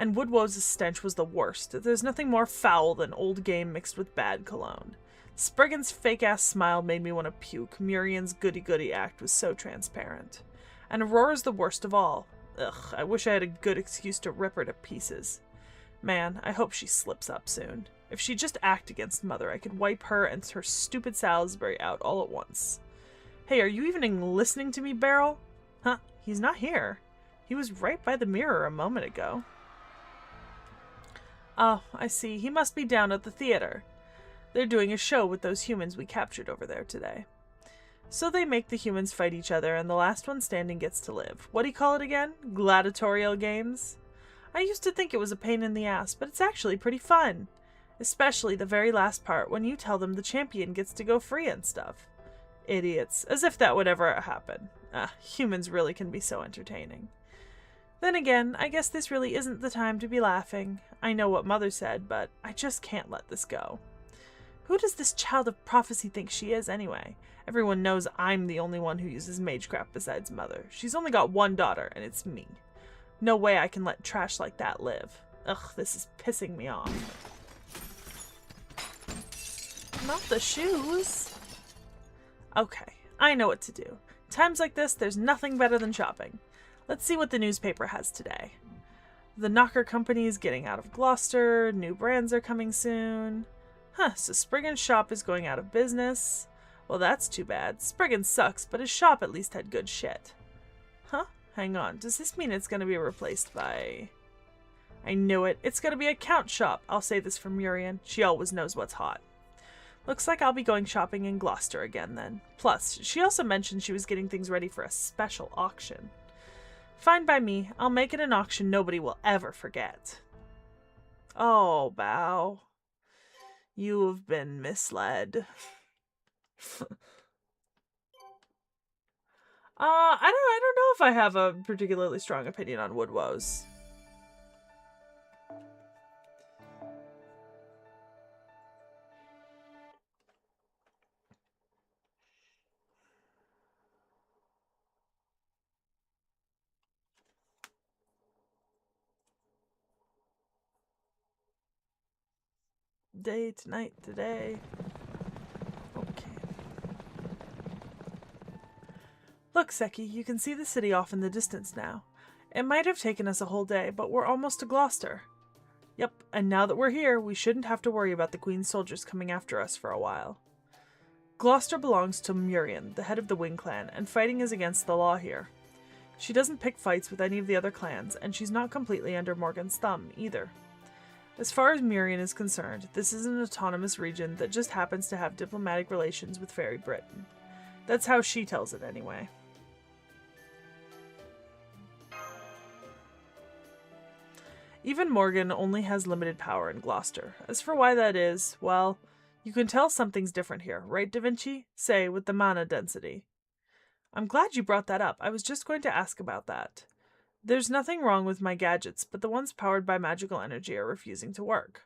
And Woodwoe's stench was the worst. There's nothing more foul than old game mixed with bad cologne. Spriggan's fake-ass smile made me want to puke. Muriel's goody-goody act was so transparent. And Aurora's the worst of all. Ugh, I wish I had a good excuse to rip her to pieces. Man, I hope she slips up soon. If she'd just act against Mother, I could wipe her and her stupid Salisbury out all at once. Hey, are you even listening to me, Beryl? Huh, he's not here. He was right by the mirror a moment ago. Oh, I see. He must be down at the theater. They're doing a show with those humans we captured over there today. So they make the humans fight each other, and the last one standing gets to live. What do you call it again? Gladiatorial games? I used to think it was a pain in the ass, but it's actually pretty fun. Especially the very last part, when you tell them the champion gets to go free and stuff. Idiots. As if that would ever happen. Humans really can be so entertaining. Then again, I guess this really isn't the time to be laughing. I know what Mother said, but I just can't let this go. Who does this child of prophecy think she is, anyway? Everyone knows I'm the only one who uses magecraft besides Mother. She's only got one daughter, and it's me. No way I can let trash like that live. Ugh, this is pissing me off. Not the shoes. Okay, I know what to do. Times like this, there's nothing better than shopping. Let's see what the newspaper has today. The Knocker Company is getting out of Gloucester. New brands are coming soon. Huh, so Spriggan's shop is going out of business. Well, that's too bad. Spriggan sucks, but his shop at least had good shit. Huh? Hang on. Does this mean it's going to be replaced by... I knew it. It's going to be a count shop. I'll say this for Muriel. She always knows what's hot. Looks like I'll be going shopping in Gloucester again then. Plus, she also mentioned she was getting things ready for a special auction. Fine by me. I'll make it an auction nobody will ever forget. Oh, Bow. You have been misled. I don't know if I have a particularly strong opinion on Woodwoes. Day to night today. Okay. Look, Seki, you can see the city off in the distance now. It might have taken us a whole day, but we're almost to Gloucester. Yep, and now that we're here, we shouldn't have to worry about the Queen's soldiers coming after us for a while. Gloucester belongs to Muriel, the head of the Wing clan, and fighting is against the law here. She doesn't pick fights with any of the other clans, and she's not completely under Morgan's thumb, either. As far as Muriel is concerned, this is an autonomous region that just happens to have diplomatic relations with Fairy Britain. That's how she tells it anyway. Even Morgan only has limited power in Gloucester. As for why that is, well, you can tell something's different here, right, Da Vinci? Say, with the mana density. I'm glad you brought that up. I was just going to ask about that. There's nothing wrong with my gadgets, but the ones powered by magical energy are refusing to work.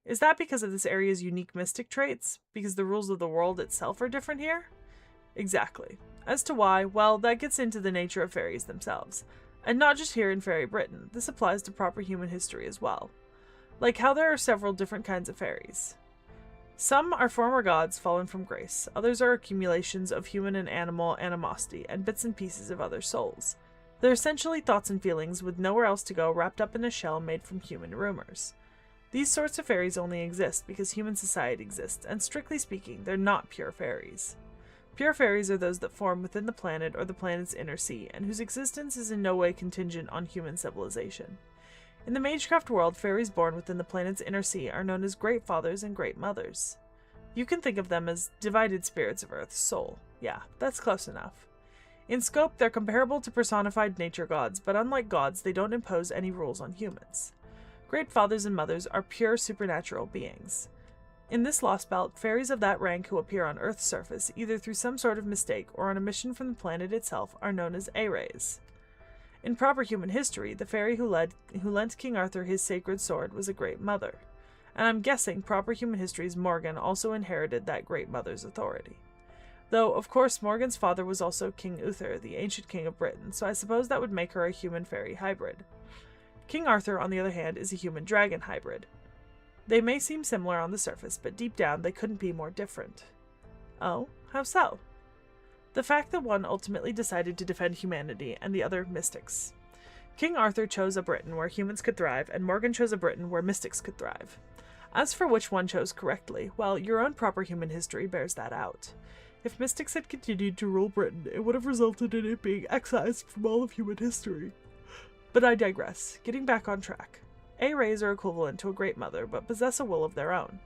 Is that because of this area's unique mystic traits? Because the rules of the world itself are different here? Exactly. As to why, well, that gets into the nature of fairies themselves. And not just here in Fairy Britain, this applies to proper human history as well. Like how there are several different kinds of fairies. Some are former gods fallen from grace, others are accumulations of human and animal animosity, and bits and pieces of other souls. They're essentially thoughts and feelings with nowhere else to go, wrapped up in a shell made from human rumors. These sorts of fairies only exist because human society exists, and strictly speaking, they're not pure fairies. Pure fairies are those that form within the planet or the planet's inner sea, and whose existence is in no way contingent on human civilization. In the Magecraft world, fairies born within the planet's inner sea are known as Great Fathers and Great Mothers. You can think of them as divided spirits of Earth's soul. Yeah, that's close enough. In scope, they're comparable to personified nature gods, but unlike gods, they don't impose any rules on humans. Great Fathers and Mothers are pure supernatural beings. In this Lost Belt, fairies of that rank who appear on Earth's surface, either through some sort of mistake or on a mission from the planet itself, are known as Ares. In proper human history, the fairy who lent King Arthur his sacred sword was a Great Mother. And I'm guessing proper human history's Morgan also inherited that Great Mother's authority. Though, of course, Morgan's father was also King Uther, the ancient king of Britain, so I suppose that would make her a human-fairy hybrid. King Arthur, on the other hand, is a human-dragon hybrid. They may seem similar on the surface, but deep down they couldn't be more different. Oh, how so? The fact that one ultimately decided to defend humanity and the other mystics. King Arthur chose a Britain where humans could thrive, and Morgan chose a Britain where mystics could thrive. As for which one chose correctly, well, your own proper human history bears that out. If mystics had continued to rule Britain, it would have resulted in it being excised from all of human history. But I digress. Getting back on track. A-rays are equivalent to a Great Mother, but possess a will of their own.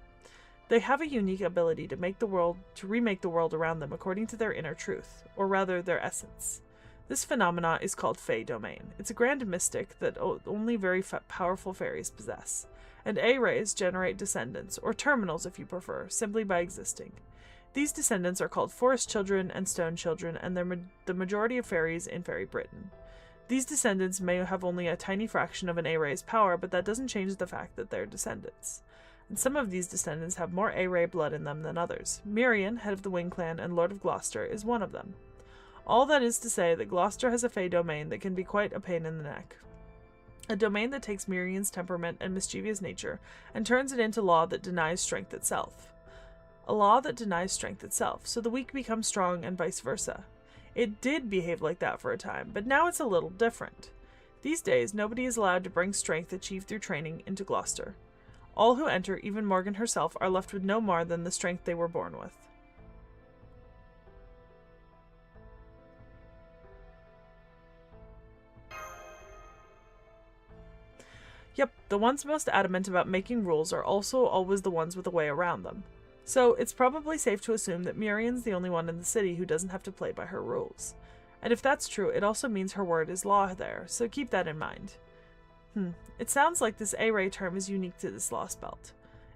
They have a unique ability to remake the world around them according to their inner truth, or rather their essence. This phenomena is called Fae Domain. It's a grand mystic that only very powerful fairies possess, and A-rays generate descendants, or terminals if you prefer, simply by existing. These descendants are called Forest Children and Stone Children, and they're the majority of fairies in Fairy Britain. These descendants may have only a tiny fraction of an A-ray's power, but that doesn't change the fact that they're descendants. And some of these descendants have more A-ray blood in them than others. Mirian, head of the Wing Clan and Lord of Gloucester, is one of them. All that is to say that Gloucester has a Fae domain that can be quite a pain in the neck. A domain that takes Mirian's temperament and mischievous nature and turns it into law that denies strength itself. A law that denies strength itself, so the weak become strong and vice versa. It did behave like that for a time, but now it's a little different. These days, nobody is allowed to bring strength achieved through training into Gloucester. All who enter, even Morgan herself, are left with no more than the strength they were born with. Yep, the ones most adamant about making rules are also always the ones with a way around them. So it's probably safe to assume that Mirian's the only one in the city who doesn't have to play by her rules. And if that's true, it also means her word is law there, so keep that in mind. It sounds like this A-ray term is unique to this Lost Belt.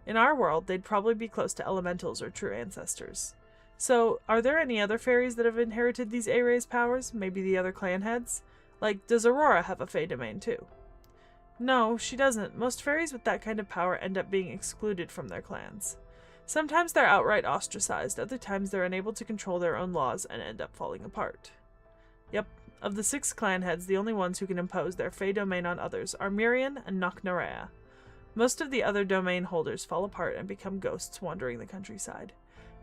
In our world, they'd probably be close to elementals or true ancestors. So, are there any other fairies that have inherited these A-ray's powers? Maybe the other clan heads? Like, does Aurora have a Fae domain too? No, she doesn't. Most fairies with that kind of power end up being excluded from their clans. Sometimes they're outright ostracized, other times they're unable to control their own laws and end up falling apart. Yep, of the 6 clan heads, the only ones who can impose their Fae domain on others are Mirian and Knocknarea. Most of the other domain holders fall apart and become ghosts wandering the countryside.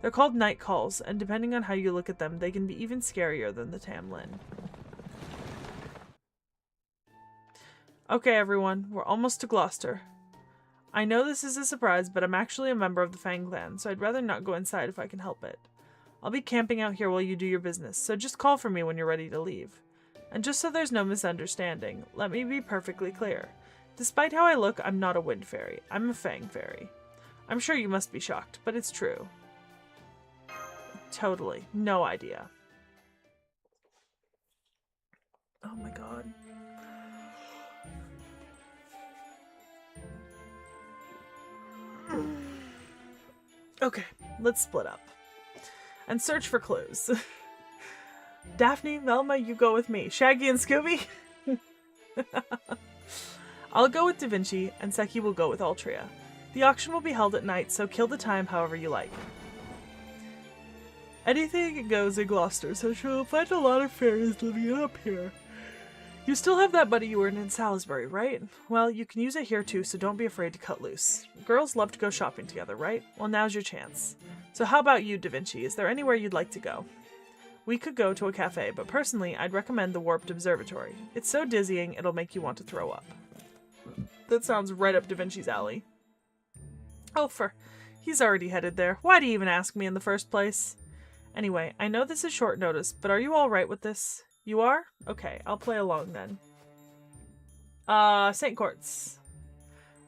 They're called night calls, and depending on how you look at them, they can be even scarier than the Tamlin. Okay everyone, we're almost to Gloucester. I know this is a surprise, but I'm actually a member of the Fang clan, so I'd rather not go inside if I can help it. I'll be camping out here while you do your business, so just call for me when you're ready to leave. And just so there's no misunderstanding, let me be perfectly clear. Despite how I look, I'm not a wind fairy. I'm a Fang fairy. I'm sure you must be shocked, but it's true. Totally. No idea. Oh my god. Okay, let's split up. And search for clues. Daphne, Velma, you go with me. Shaggy and Scooby? I'll go with Da Vinci, and Seki will go with Altria. The auction will be held at night, so kill the time however you like. Anything goes in Gloucester, so she'll find a lot of fairies living up here. You still have that buddy you earned in Salisbury, right? Well, you can use it here too, so don't be afraid to cut loose. Girls love to go shopping together, right? Well, now's your chance. So how about you, Da Vinci? Is there anywhere you'd like to go? We could go to a cafe, but personally, I'd recommend the Warped Observatory. It's so dizzying, it'll make you want to throw up. That sounds right up Da Vinci's alley. Oh, he's already headed there. Why'd he even ask me in the first place? Anyway, I know this is short notice, but are you alright with this? You are? Okay, I'll play along then. St. Courts.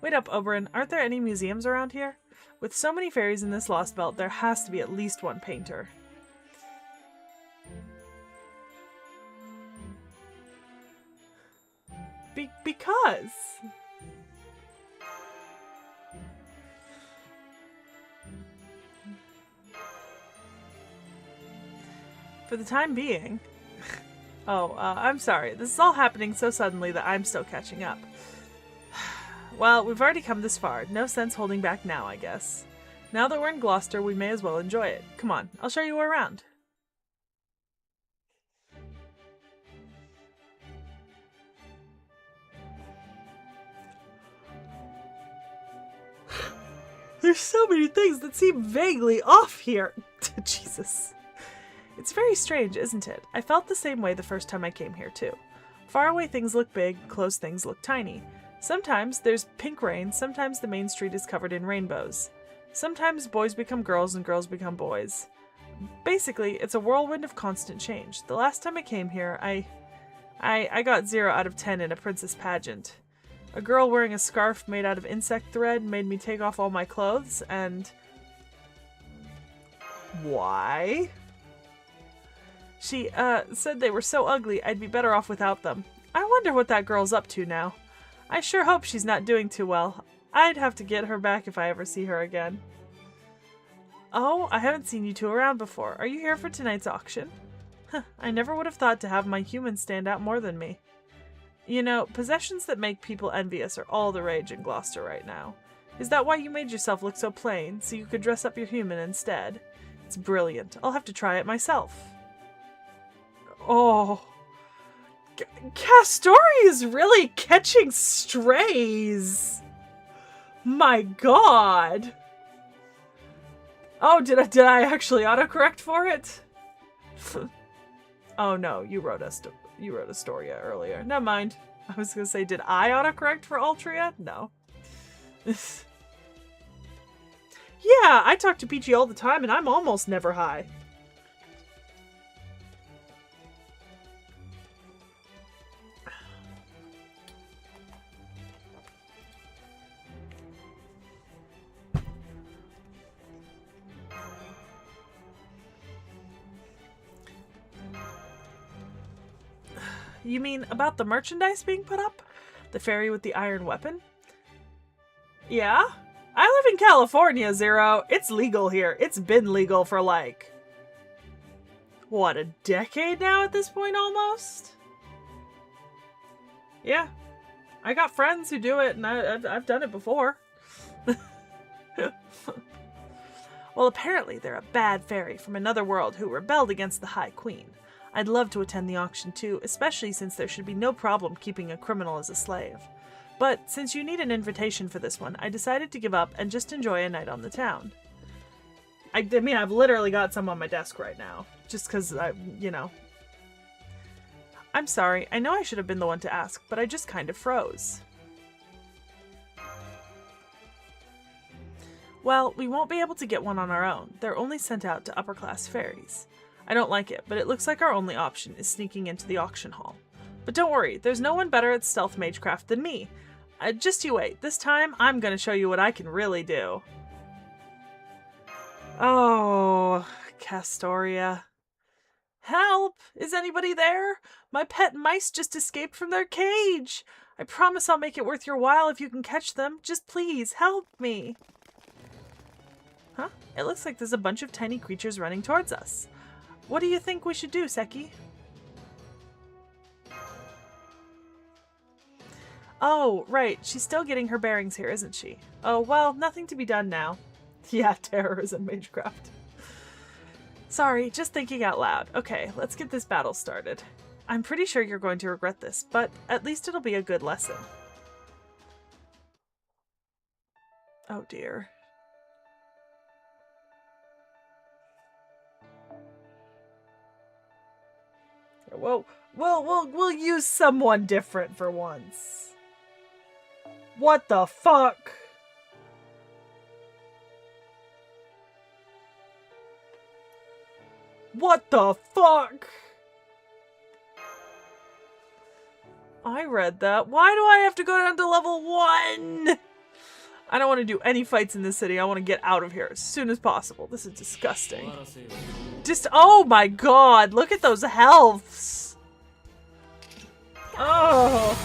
Wait up, Oberyn. Aren't there any museums around here? With so many fairies in this Lost Belt, there has to be at least one painter. Because... For the time being... I'm sorry. This is all happening so suddenly that I'm still catching up. Well, we've already come this far. No sense holding back now, I guess. Now that we're in Gloucester, we may as well enjoy it. Come on, I'll show you around. There's so many things that seem vaguely off here. Jesus. It's very strange, isn't it? I felt the same way the first time I came here, too. Far away things look big, close things look tiny. Sometimes there's pink rain, sometimes the main street is covered in rainbows. Sometimes boys become girls and girls become boys. Basically, it's a whirlwind of constant change. The last time I came here, I got 0 out of 10 in a princess pageant. A girl wearing a scarf made out of insect thread made me take off all my clothes, and... Why? She, said they were so ugly I'd be better off without them. I wonder what that girl's up to now. I sure hope she's not doing too well. I'd have to get her back if I ever see her again. Oh, I haven't seen you two around before. Are you here for tonight's auction? Huh, I never would have thought to have my humans stand out more than me. You know, possessions that make people envious are all the rage in Gloucester right now. Is that why you made yourself look so plain, so you could dress up your human instead? It's brilliant. I'll have to try it myself. Oh. Castoria is really catching strays. My god. Oh, did I actually autocorrect for it? Oh no, you wrote Astoria earlier. Never mind. I was gonna say, did I autocorrect for Altria? No. Yeah, I talk to Peachy all the time and I'm almost never high. You mean about the merchandise being put up? The fairy with the iron weapon? Yeah? I live in California, Zero. It's legal here. It's been legal for like... what, a decade now at this point almost? Yeah. I got friends who do it and I've done it before. Well, apparently they're a bad fairy from another world who rebelled against the High Queen. I'd love to attend the auction too, especially since there should be no problem keeping a criminal as a slave. But since you need an invitation for this one, I decided to give up and just enjoy a night on the town. I mean, I've literally got some on my desk right now. Just because, you know. I'm sorry, I know I should have been the one to ask, but I just kind of froze. Well, we won't be able to get one on our own. They're only sent out to upper-class fairies. I don't like it, but it looks like our only option is sneaking into the auction hall. But don't worry, there's no one better at stealth magecraft than me. Just you wait. This time, I'm gonna show you what I can really do. Oh, Castoria. Help! Is anybody there? My pet mice just escaped from their cage. I promise I'll make it worth your while if you can catch them. Just please, help me. Huh? It looks like there's a bunch of tiny creatures running towards us. What do you think we should do, Seki? Oh, right. She's still getting her bearings here, isn't she? Oh, well, nothing to be done now. Yeah, terrorism, magecraft. Sorry, just thinking out loud. Okay, let's get this battle started. I'm pretty sure you're going to regret this, but at least it'll be a good lesson. Oh dear. Well, we'll use someone different for once. What the fuck? What the fuck? I read that. Why do I have to go down to level 1? I don't want to do any fights in this city. I want to get out of here as soon as possible. This is disgusting. Just, oh my god, look at those healths. Oh.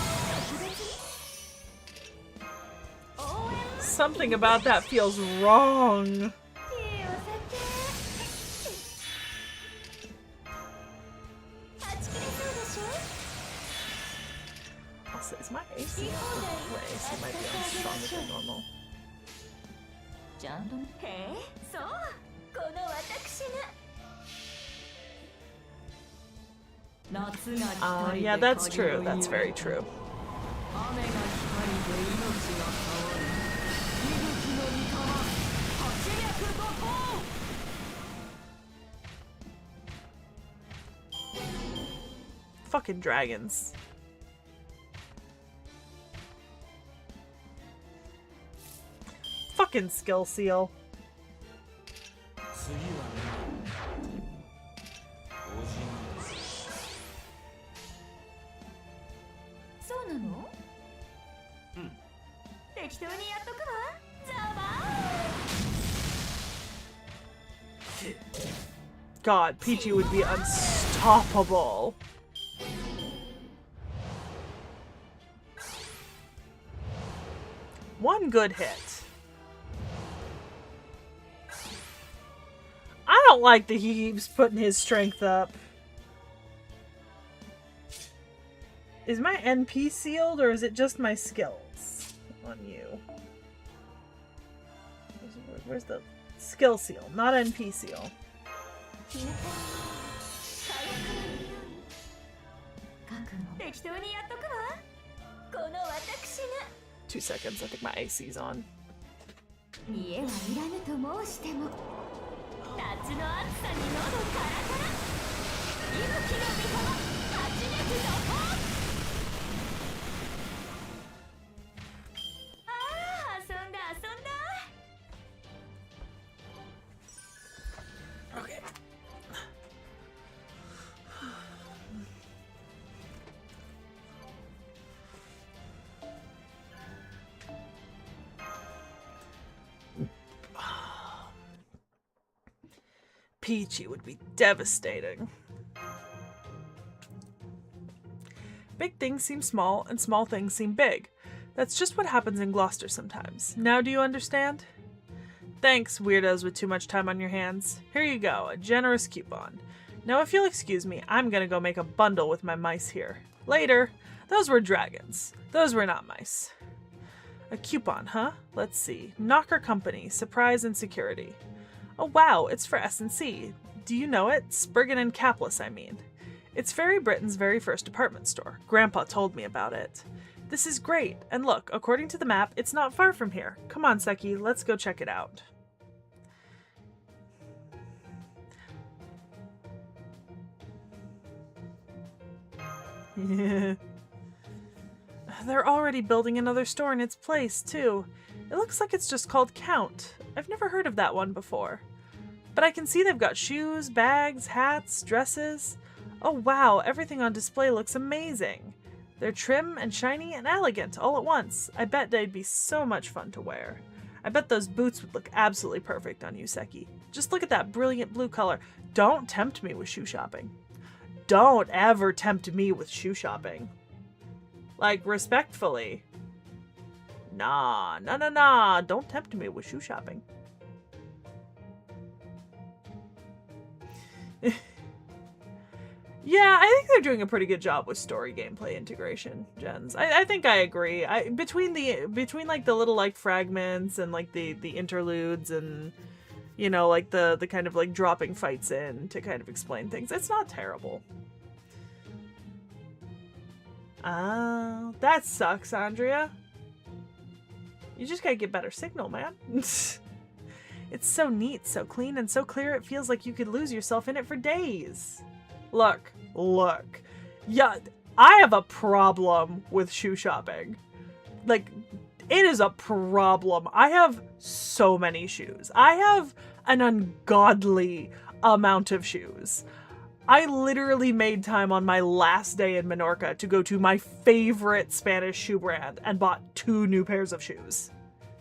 Something about that feels wrong. Also, is my AC? My AC might be on stronger than normal. Yeah, that's true. That's very true. Fucking dragons. Fucking skill seal. God, Peachy would be unstoppable. One good hit. I don't like that he keeps putting his strength up. Is my NP sealed or is it just my skills on you? Where's the skill seal? Not NP seal. 2 seconds, I think my AC's on. Okay. Peachy would be devastating. Big things seem small, and small things seem big. That's just what happens in Gloucester sometimes. Now do you understand? Thanks, weirdos with too much time on your hands. Here you go, a generous coupon. Now if you'll excuse me, I'm gonna go make a bundle with my mice here. Later. Those were dragons. Those were not mice. A coupon, huh? Let's see. Knocker Company, Surprise and Security. Oh wow, it's for S&C. Do you know it? Spriggan and Capless, I mean. It's Fairy Britain's very first department store. Grandpa told me about it. This is great, and look, according to the map, it's not far from here. Come on, Seki, let's go check it out. They're already building another store in its place, too. It looks like it's just called Count. I've never heard of that one before. But I can see they've got shoes, bags, hats, dresses. Oh wow, everything on display looks amazing. They're trim and shiny and elegant all at once. I bet they'd be so much fun to wear. I bet those boots would look absolutely perfect on you, Seki. Just look at that brilliant blue color. Don't tempt me with shoe shopping. Don't ever tempt me with shoe shopping. Like, respectfully. Nah, don't tempt me with shoe shopping. Yeah, I think they're doing a pretty good job with story gameplay integration, Jens. I think I agree. Between like the little like fragments and like the interludes and you know like the kind of like dropping fights in to kind of explain things, it's not terrible. That sucks, Andrea. You just gotta get better signal, man. It's so neat, so clean, and so clear it feels like you could lose yourself in it for days. Look. Yeah, I have a problem with shoe shopping. Like, it is a problem. I have so many shoes. I have an ungodly amount of shoes. I literally made time on my last day in Menorca to go to my favorite Spanish shoe brand and bought 2 new pairs of shoes.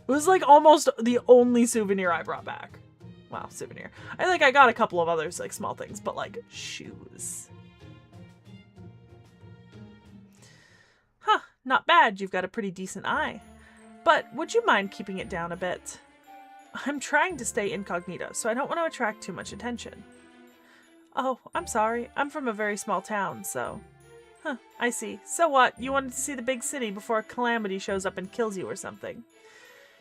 It was like almost the only souvenir I brought back. Wow, souvenir. I think I got a couple of others, like small things, but like shoes. Huh, not bad. You've got a pretty decent eye. But would you mind keeping it down a bit? I'm trying to stay incognito, so I don't want to attract too much attention. Oh, I'm sorry. I'm from a very small town, so... Huh, I see. So what? You wanted to see the big city before a calamity shows up and kills you or something.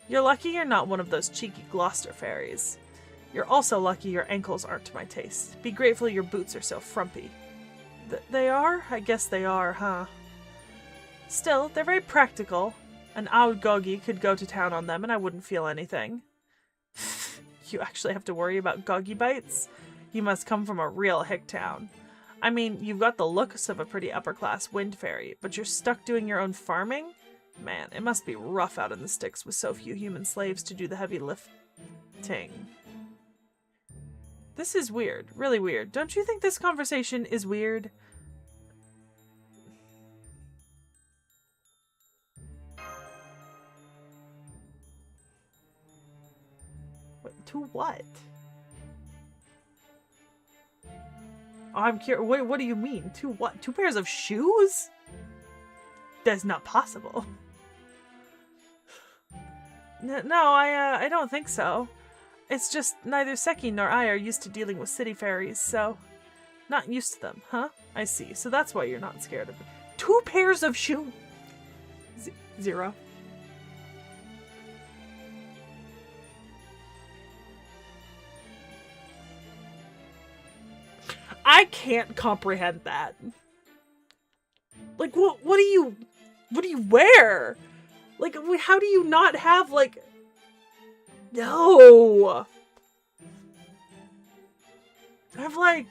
You're lucky you're not one of those cheeky Gloucester fairies. You're also lucky your ankles aren't to my taste. Be grateful your boots are so frumpy. They are? I guess they are, huh? Still, they're very practical. An oud Goggy could go to town on them and I wouldn't feel anything. You actually have to worry about Goggy bites? You must come from a real hick town. I mean, you've got the looks of a pretty upper-class wind fairy, but you're stuck doing your own farming? Man, it must be rough out in the sticks with so few human slaves to do the heavy lifting. This is weird. Really weird. Don't you think this conversation is weird? To what? Oh, I'm curious. What do you mean? To what? 2 pairs of shoes? That's not possible. No, I don't think so. It's just neither Seki nor I are used to dealing with city fairies, so not used to them, huh? I see. So that's why you're not scared of it. 2 pairs of shoes. 0. I can't comprehend that. Like, what do you wear? Like, how do you not have, like... No! I have, like...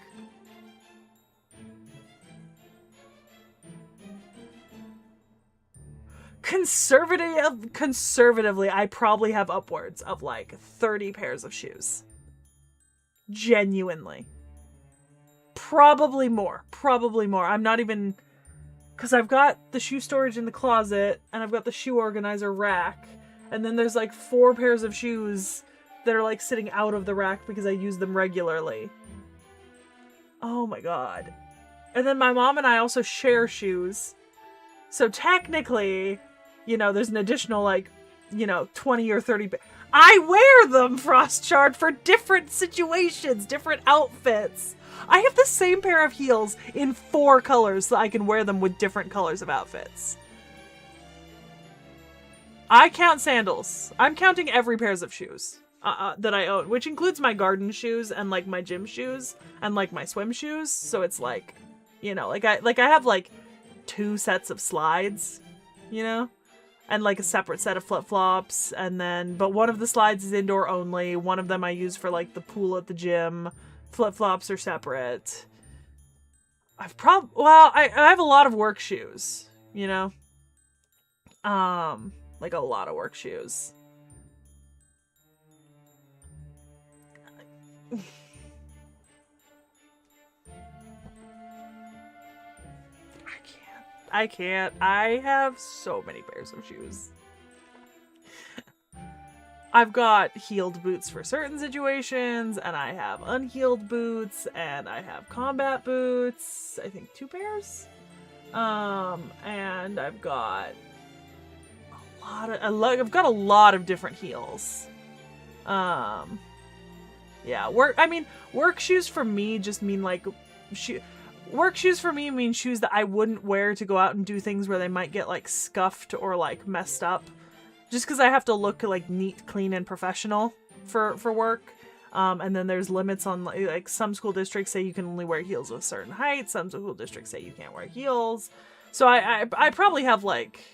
Conservatively, I probably have upwards of, like, 30 pairs of shoes. Genuinely. Probably more. Probably more. I'm not even... Because I've got the shoe storage in the closet, and I've got the shoe organizer rack, and then there's like 4 pairs of shoes that are like sitting out of the rack because I use them regularly. Oh my god. And then my mom and I also share shoes. So technically, you know, there's an additional like, you know, 20 or 30... I wear them, Frostshard, for different situations, different outfits. I have the same pair of heels in 4 colors so I can wear them with different colors of outfits. I count sandals. I'm counting every pairs of shoes that I own, which includes my garden shoes and like my gym shoes and like my swim shoes. So it's like, you know, like I have like 2 sets of slides, you know, and like a separate set of flip-flops, and then but one of the slides is indoor only. One of them I use for like the pool at the gym. Flip-flops are separate. I have a lot of work shoes, you know? Like a lot of work shoes. I can't. I have so many pairs of shoes. I've got heeled boots for certain situations, and I have unheeled boots, and I have combat boots. I think 2 pairs. And I've got I've got a lot of different heels. Yeah, work shoes for me just mean like work shoes for me mean shoes that I wouldn't wear to go out and do things where they might get like scuffed or like messed up. Just because I have to look like neat, clean, and professional for work. And then there's limits on like some school districts say you can only wear heels of a certain height. Some school districts say you can't wear heels. So I probably have like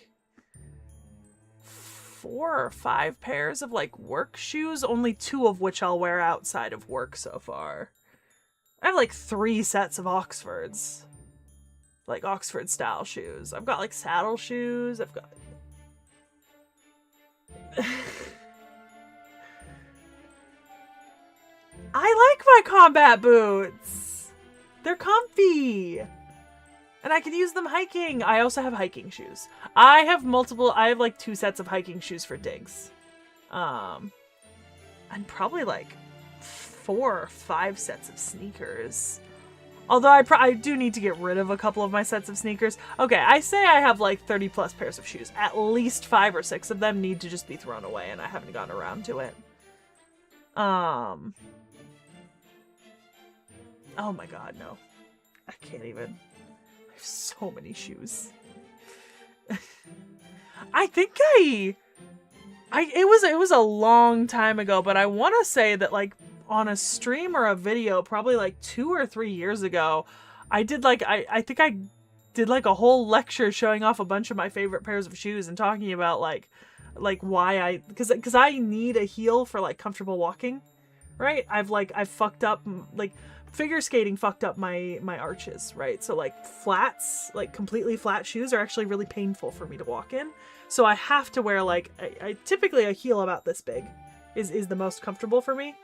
4 or 5 pairs of like work shoes, only 2 of which I'll wear outside of work so far. I have like 3 sets of Oxfords. Like Oxford style shoes. I've got like saddle shoes. I've got... I like my combat boots. They're comfy. And I can use them hiking. I also have hiking shoes. I have like 2 sets of hiking shoes for digs. And probably like 4 or 5 sets of sneakers. Although I do need to get rid of a couple of my sets of sneakers. Okay, I say I have like 30 plus pairs of shoes. At least 5 or 6 of them need to just be thrown away, and I haven't gotten around to it. Oh my god, no. I can't even. I have so many shoes. I think it was a long time ago, but I want to say that like on a stream or a video, probably like 2 or 3 years ago, I did like, I think I did like a whole lecture showing off a bunch of my favorite pairs of shoes and talking about like why because I need a heel for like comfortable walking. right? I've fucked up, like, figure skating fucked up my arches, right? So like flats, like completely flat shoes are actually really painful for me to walk in. So I have to wear like, I typically a heel about this big is the most comfortable for me.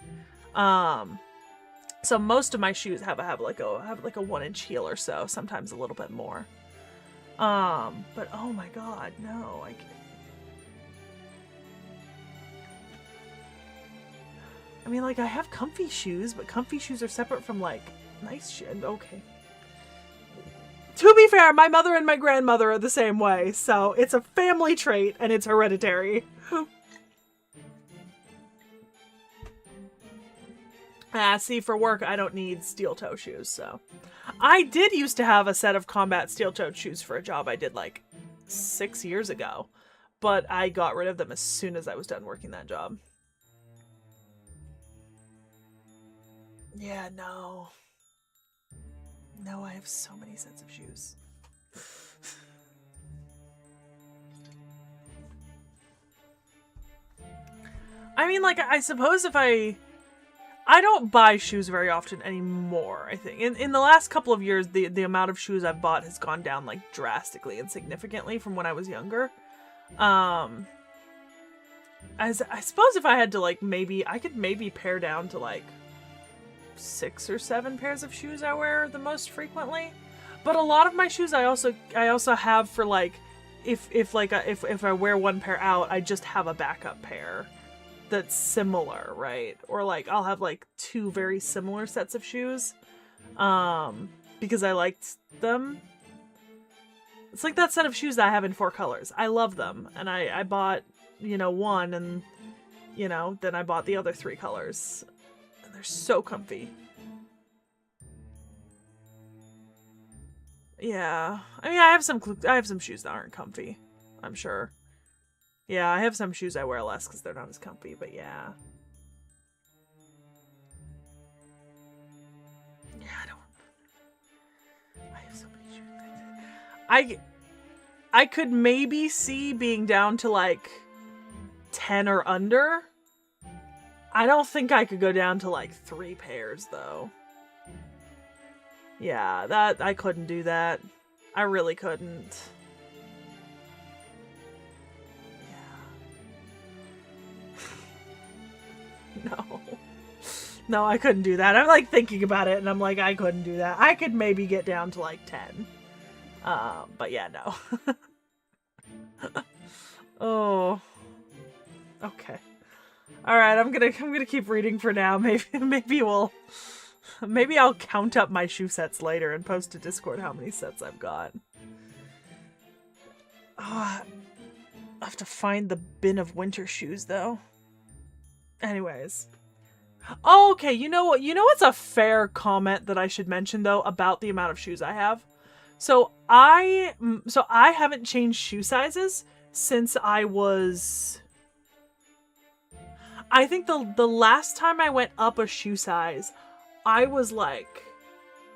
So most of my shoes have like a 1-inch heel or so, sometimes a little bit more. But oh my god, no, I mean, like, I have comfy shoes, but comfy shoes are separate from, like, nice shoes. Okay. To be fair, my mother and my grandmother are the same way, so it's a family trait, and it's hereditary. See, for work, I don't need steel-toe shoes, so. I did used to have a set of combat steel-toed shoes for a job I did, like, 6 years ago, but I got rid of them as soon as I was done working that job. Yeah, no. No, I have so many sets of shoes. I mean, like, I suppose if I don't buy shoes very often anymore, I think. In the last couple of years, the amount of shoes I've bought has gone down, like, drastically and significantly from when I was younger. I suppose if I had to, like, I could maybe pare down to, like, 6 or 7 pairs of shoes I wear the most frequently, but a lot of my shoes I also have for like if I wear one pair out, I just have a backup pair that's similar, right? Or like I'll have like 2 very similar sets of shoes because I liked them. It's like that set of shoes that I have in 4 colors. I love them, and I bought, you know, one, and you know, then I bought the other 3 colors. They're so comfy. Yeah. I mean, I have some shoes that aren't comfy, I'm sure. Yeah, I have some shoes I wear less because they're not as comfy, but yeah. Yeah, I have so many shoes. I could maybe see being down to like 10 or under. I don't think I could go down to like 3 pairs though. Yeah, I couldn't do that. I really couldn't. Yeah. No. No, I couldn't do that. I'm like thinking about it and I'm like, I couldn't do that. I could maybe get down to like 10. But yeah, no. Oh. Okay. All right, I'm gonna keep reading for now. Maybe I'll count up my shoe sets later and post to Discord how many sets I've got. Oh, I have to find the bin of winter shoes though. Anyways. Oh, okay, you know what? You know what's a fair comment that I should mention though about the amount of shoes I have? So I haven't changed shoe sizes since I was, I think the last time I went up a shoe size, I was like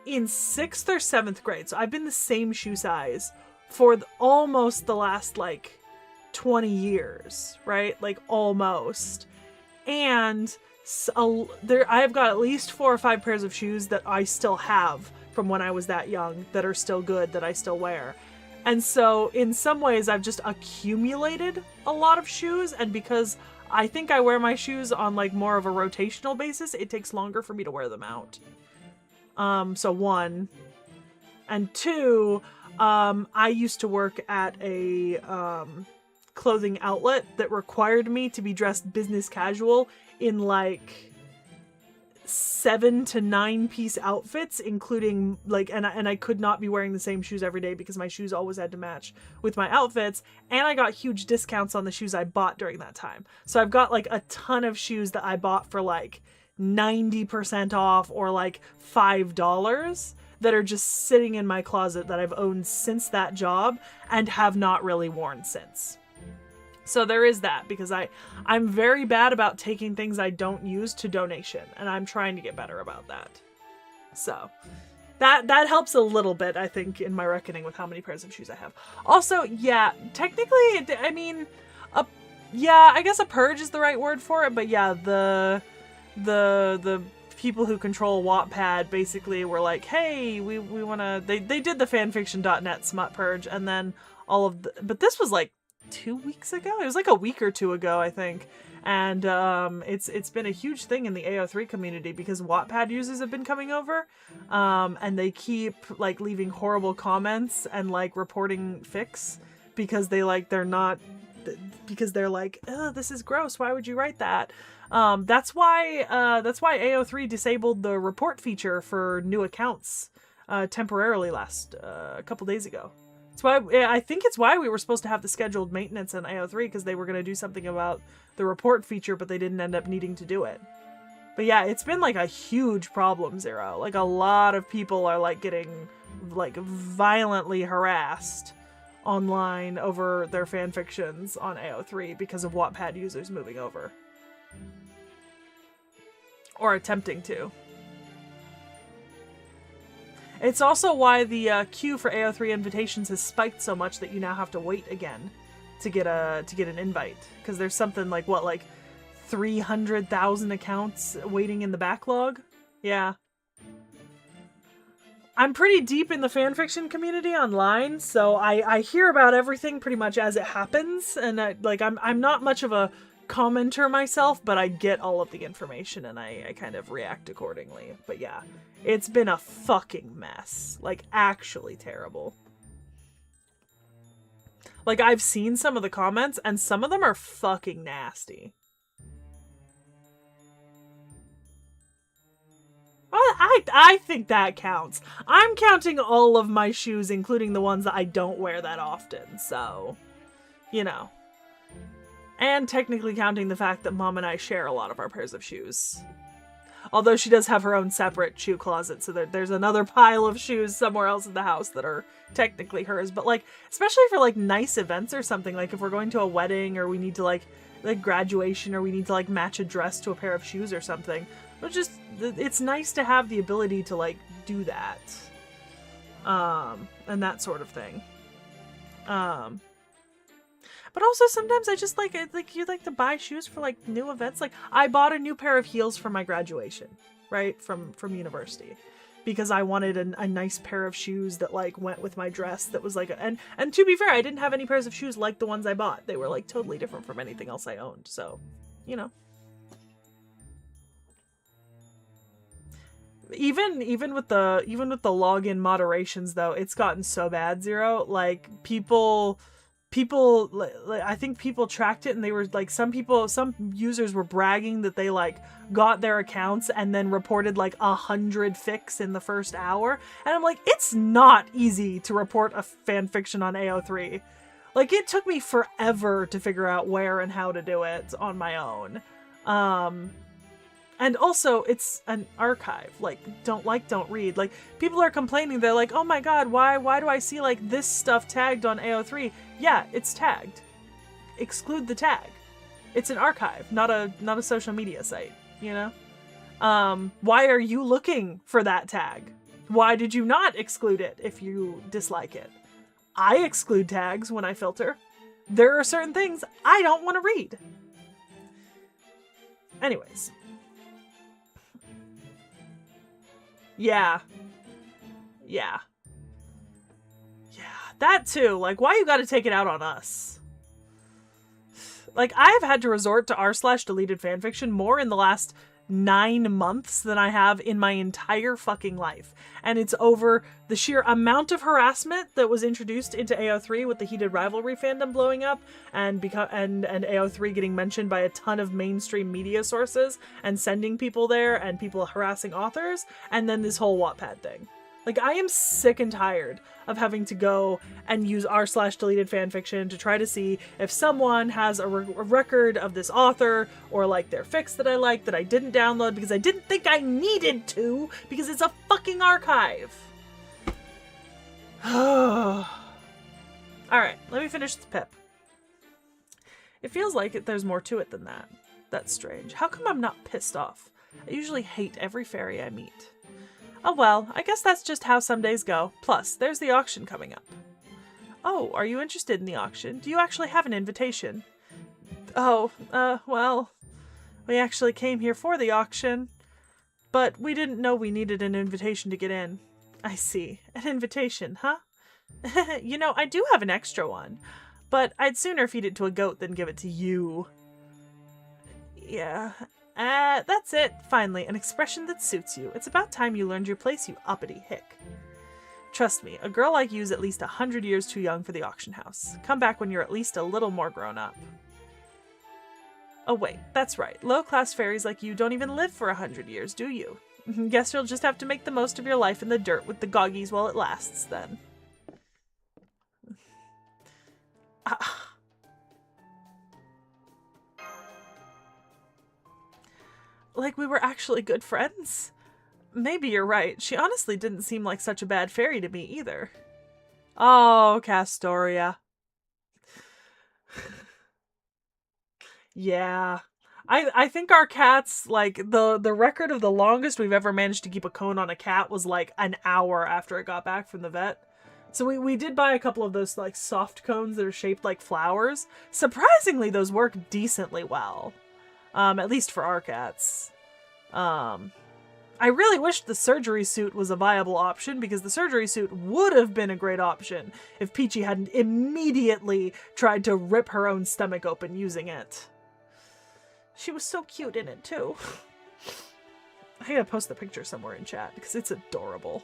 in 6th or 7th grade. So I've been the same shoe size for almost the last like 20 years, right? Like almost. And so I've got at least 4 or 5 pairs of shoes that I still have from when I was that young that are still good, that I still wear. And so in some ways I've just accumulated a lot of shoes, and because I think I wear my shoes on like more of a rotational basis, it takes longer for me to wear them out. So 1. And 2, I used to work at a clothing outlet that required me to be dressed business casual in like 7 to 9 piece outfits, including like, and I could not be wearing the same shoes every day because my shoes always had to match with my outfits, and I got huge discounts on the shoes I bought during that time. So I've got like a ton of shoes that I bought for like 90% off or like $5 that are just sitting in my closet that I've owned since that job and have not really worn since. So there is that, because I'm very bad about taking things I don't use to donation, and I'm trying to get better about that. So that helps a little bit, I think, in my reckoning with how many pairs of shoes I have. Also, yeah, technically, I mean, yeah, I guess a purge is the right word for it, but yeah, the the people who control Wattpad basically were like, hey, we want to, they did the fanfiction.net smut purge, and then all of the, but this was like 2 weeks ago? It was like a week or two ago, I think. And it's been a huge thing in the AO3 community because Wattpad users have been coming over, and they keep like leaving horrible comments and like reporting fics because they're like, oh, this is gross. Why would you write that? That's why AO3 disabled the report feature for new accounts temporarily a couple days ago. That's why I think it's why we were supposed to have the scheduled maintenance in AO3, because they were going to do something about the report feature, but they didn't end up needing to do it. But yeah, it's been like a huge problem, Zero. Like a lot of people are like getting like violently harassed online over their fanfictions on AO3 because of Wattpad users moving over. Or attempting to. It's also why the queue for AO3 invitations has spiked so much that you now have to wait again to get an invite, because there's something like, what, like 300,000 accounts waiting in the backlog? Yeah. I'm pretty deep in the fanfiction community online, so I hear about everything pretty much as it happens, and I'm not much of a commenter myself, but I get all of the information and I kind of react accordingly. But yeah, it's been a fucking mess. Like, actually terrible. Like, I've seen some of the comments and some of them are fucking nasty. Well, I think that counts. I'm counting all of my shoes, including the ones that I don't wear that often, so, you know. And technically counting the fact that Mom and I share a lot of our pairs of shoes. Although she does have her own separate shoe closet, so there's another pile of shoes somewhere else in the house that are technically hers. But like, especially for like nice events or something, like if we're going to a wedding or we need to like graduation, or we need to like match a dress to a pair of shoes or something, it's nice to have the ability to like do that. And that sort of thing. But also sometimes I just like you like to buy shoes for like new events. Like I bought a new pair of heels for my graduation, right? From university, because I wanted a nice pair of shoes that like went with my dress that was like, and to be fair, I didn't have any pairs of shoes like the ones I bought. They were like totally different from anything else I owned. So, you know. Even with the login moderations though, it's gotten so bad, Zero. Like people, I think people tracked it and they were like, some users were bragging that they like got their accounts and then reported like 100 fics in the first hour. And I'm like, it's not easy to report a fanfiction on AO3. Like, it took me forever to figure out where and how to do it on my own. And also, it's an archive. Like, don't read. Like, people are complaining. They're like, oh my god, why do I see, like, this stuff tagged on AO3? Yeah, it's tagged. Exclude the tag. It's an archive, not a social media site, you know? Why are you looking for that tag? Why did you not exclude it if you dislike it? I exclude tags when I filter. There are certain things I don't want to read. Anyways. Yeah. That too. Like, why you gotta take it out on us? Like, I've had to resort to r/deleted fanfiction more in the last 9 months than I have in my entire fucking life. And it's over the sheer amount of harassment that was introduced into AO3 with the Heated Rivalry fandom blowing up and AO3 getting mentioned by a ton of mainstream media sources and sending people there and people harassing authors, and then this whole Wattpad thing. Like, I am sick and tired of having to go and use r/deleted fanfiction to try to see if someone has a record of this author or like their fics that I like that I didn't download because I didn't think I needed to because it's a fucking archive. Alright, let me finish the pip. It feels like there's more to it than that. That's strange. How come I'm not pissed off? I usually hate every fairy I meet. Oh well, I guess that's just how some days go. Plus, there's the auction coming up. Oh, are you interested in the auction? Do you actually have an invitation? Oh, well, We actually came here for the auction, but we didn't know we needed an invitation to get in. I see. An invitation, huh? You know, I do have an extra one, but I'd sooner feed it to a goat than give it to you. Yeah. That's it. Finally, an expression that suits you. It's about time you learned your place, you uppity hick. Trust me, a girl like you's at least 100 years too young for the auction house. Come back when you're at least a little more grown up. Oh wait, that's right. Low-class fairies like you don't even live for 100 years, do you? Guess you'll just have to make the most of your life in the dirt with the goggies while it lasts, then. Like we were actually good friends? Maybe you're right. She honestly didn't seem like such a bad fairy to me either. Oh, Castoria. Yeah. I think our cats, like, the record of the longest we've ever managed to keep a cone on a cat was like an hour after it got back from the vet. So we did buy a couple of those like soft cones that are shaped like flowers. Surprisingly, those work decently well. At least for our cats. I really wish the surgery suit was a viable option, because the surgery suit would have been a great option if Peachy hadn't immediately tried to rip her own stomach open using it. She was so cute in it, too. I gotta post the picture somewhere in chat, because it's adorable.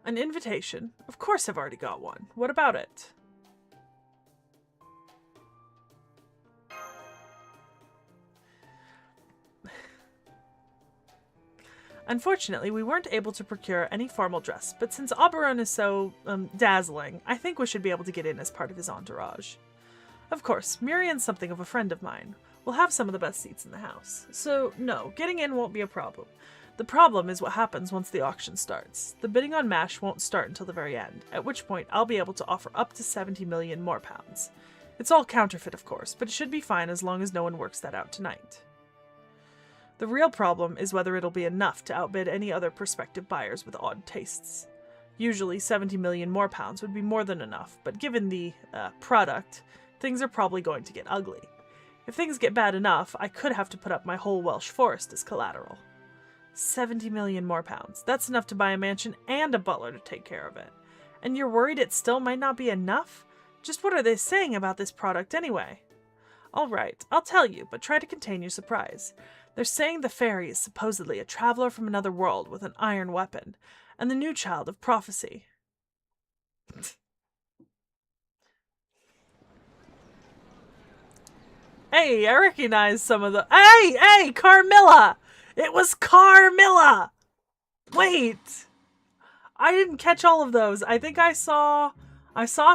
An invitation? Of course I've already got one. What about it? Unfortunately, we weren't able to procure any formal dress, but since Oberon is so, dazzling, I think we should be able to get in as part of his entourage. Of course, Miriam's something of a friend of mine. We'll have some of the best seats in the house. So, no, getting in won't be a problem. The problem is what happens once the auction starts. The bidding on MASH won't start until the very end, at which point I'll be able to offer up to 70 million more pounds. It's all counterfeit, of course, but it should be fine as long as no one works that out tonight. The real problem is whether it'll be enough to outbid any other prospective buyers with odd tastes. Usually 70 million more pounds would be more than enough, but given the product, things are probably going to get ugly. If things get bad enough, I could have to put up my whole Welsh forest as collateral. 70 million more pounds. That's enough to buy a mansion and a butler to take care of it. And you're worried it still might not be enough? Just what are they saying about this product anyway? Alright, I'll tell you, but try to contain your surprise. They're saying the fairy is supposedly a traveler from another world with an iron weapon, and the new child of prophecy. Hey, I recognize some of the— Hey, Carmilla! It was Carmilla! Wait! I didn't catch all of those. I think I saw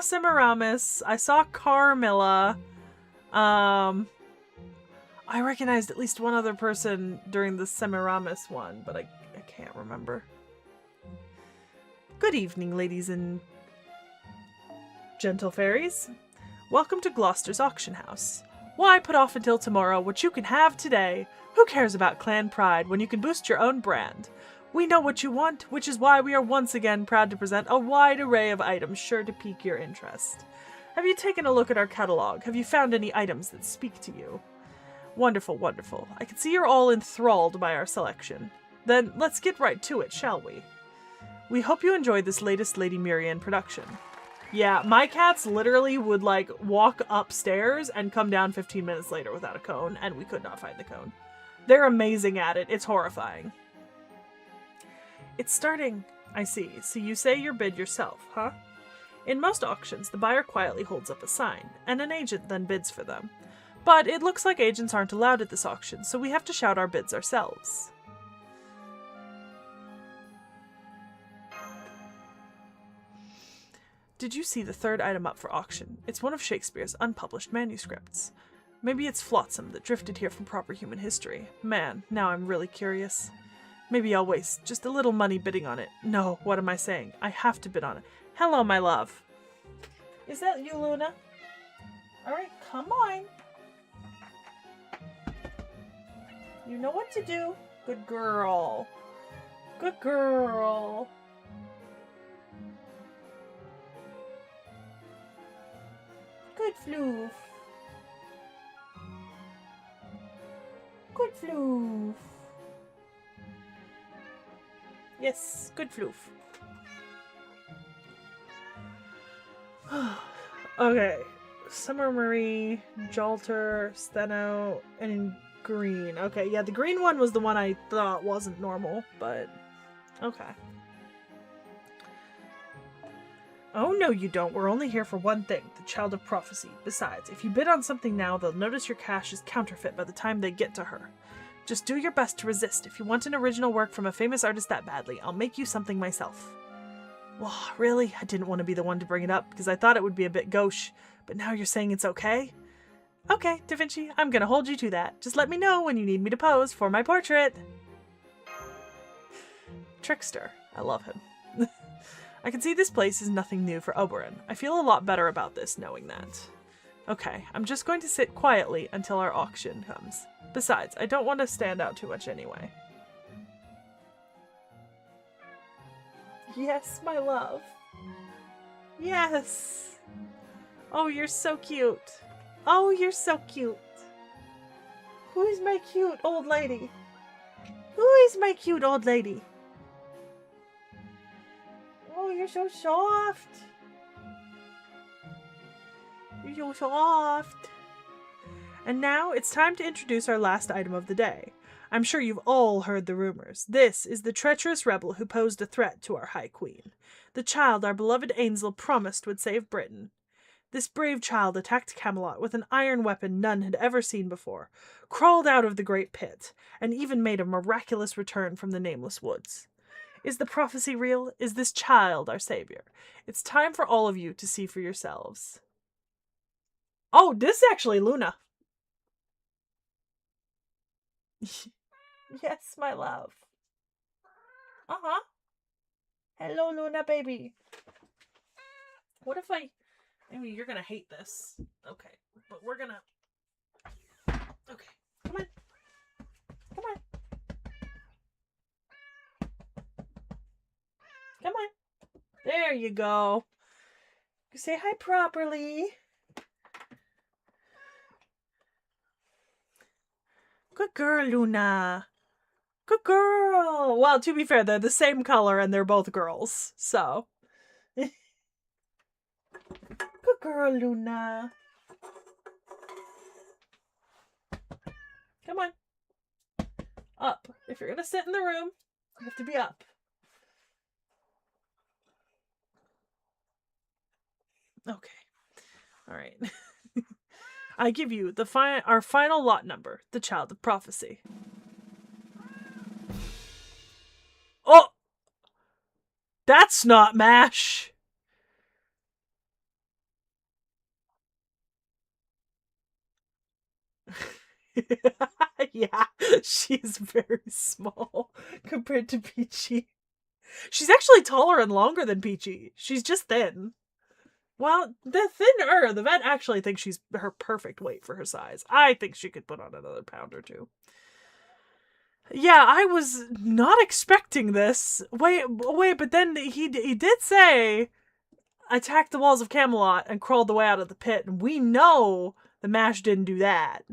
Semiramis. I saw Carmilla. I recognized at least one other person during the Semiramis one, but I can't remember. Good evening, ladies and gentle fairies. Welcome to Gloucester's auction house. Why put off until tomorrow what you can have today? Who cares about clan pride when you can boost your own brand? We know what you want, which is why we are once again proud to present a wide array of items sure to pique your interest. Have you taken a look at our catalog? Have you found any items that speak to you? Wonderful, wonderful. I can see you're all enthralled by our selection. Then let's get right to it, shall we? We hope you enjoyed this latest Lady Miriam production. Yeah, my cats literally would, like, walk upstairs and come down 15 minutes later without a cone, and we could not find the cone. They're amazing at it. It's horrifying. It's starting. I see. So you say your bid yourself, huh? In most auctions, the buyer quietly holds up a sign, and an agent then bids for them. But it looks like agents aren't allowed at this auction, so we have to shout our bids ourselves. Did you see the third item up for auction? It's one of Shakespeare's unpublished manuscripts. Maybe it's Flotsam that drifted here from proper human history. Man, now I'm really curious. Maybe I'll waste just a little money bidding on it. No, what am I saying? I have to bid on it. Hello, my love. Is that you, Luna? Alright, come on. You know what to do. Good girl. Good girl. floof. Good floof. Yes, good floof. Okay. Summer Marie, Jalter, Steno, and green. Okay, yeah, the green one was the one I thought wasn't normal, but okay. Oh, no, you don't. We're only here for one thing, the Child of Prophecy. Besides, if you bid on something now, they'll notice your cash is counterfeit by the time they get to her. Just do your best to resist. If you want an original work from a famous artist that badly, I'll make you something myself. Well, really? I didn't want to be the one to bring it up, because I thought it would be a bit gauche. But now you're saying it's okay? Okay, Da Vinci, I'm gonna hold you to that. Just let me know when you need me to pose for my portrait. Trickster. I love him. I can see this place is nothing new for Oberon. I feel a lot better about this, knowing that. Okay, I'm just going to sit quietly until our auction comes. Besides, I don't want to stand out too much anyway. Yes, my love. Yes! Oh, you're so cute. Oh, you're so cute. Who is my cute old lady? Who is my cute old lady? Oh, you're so soft. You're so soft. And now it's time to introduce our last item of the day. I'm sure you've all heard the rumors. This is the treacherous rebel who posed a threat to our High Queen. The child our beloved Ainsel promised would save Britain. This brave child attacked Camelot with an iron weapon none had ever seen before, crawled out of the great pit, and even made a miraculous return from the nameless woods. Is the prophecy real? Is this child our savior? It's time for all of you to see for yourselves. Oh, this is actually Luna. Yes, my love. Uh-huh. Hello, Luna, baby. What if I mean, you're gonna hate this. Okay, but we're gonna... Okay, come on. Come on. Come on. There you go. Say hi properly. Good girl, Luna. Good girl. Well, to be fair, they're the same color and they're both girls, so... Good girl, Luna. Come on. Up. If you're gonna sit in the room, you have to be up. Okay. All right. I give you our final lot number, the Child of Prophecy. Oh! That's not MASH! Yeah, she's very small compared to Peachy. She's actually taller and longer than Peachy. She's just thin. Well, the thinner, the vet actually thinks she's her perfect weight for her size. I think she could put on another pound or two. Yeah, I was not expecting this. Wait, but then he did say attack the walls of Camelot and crawled the way out of the pit, and we know the MASH didn't do that.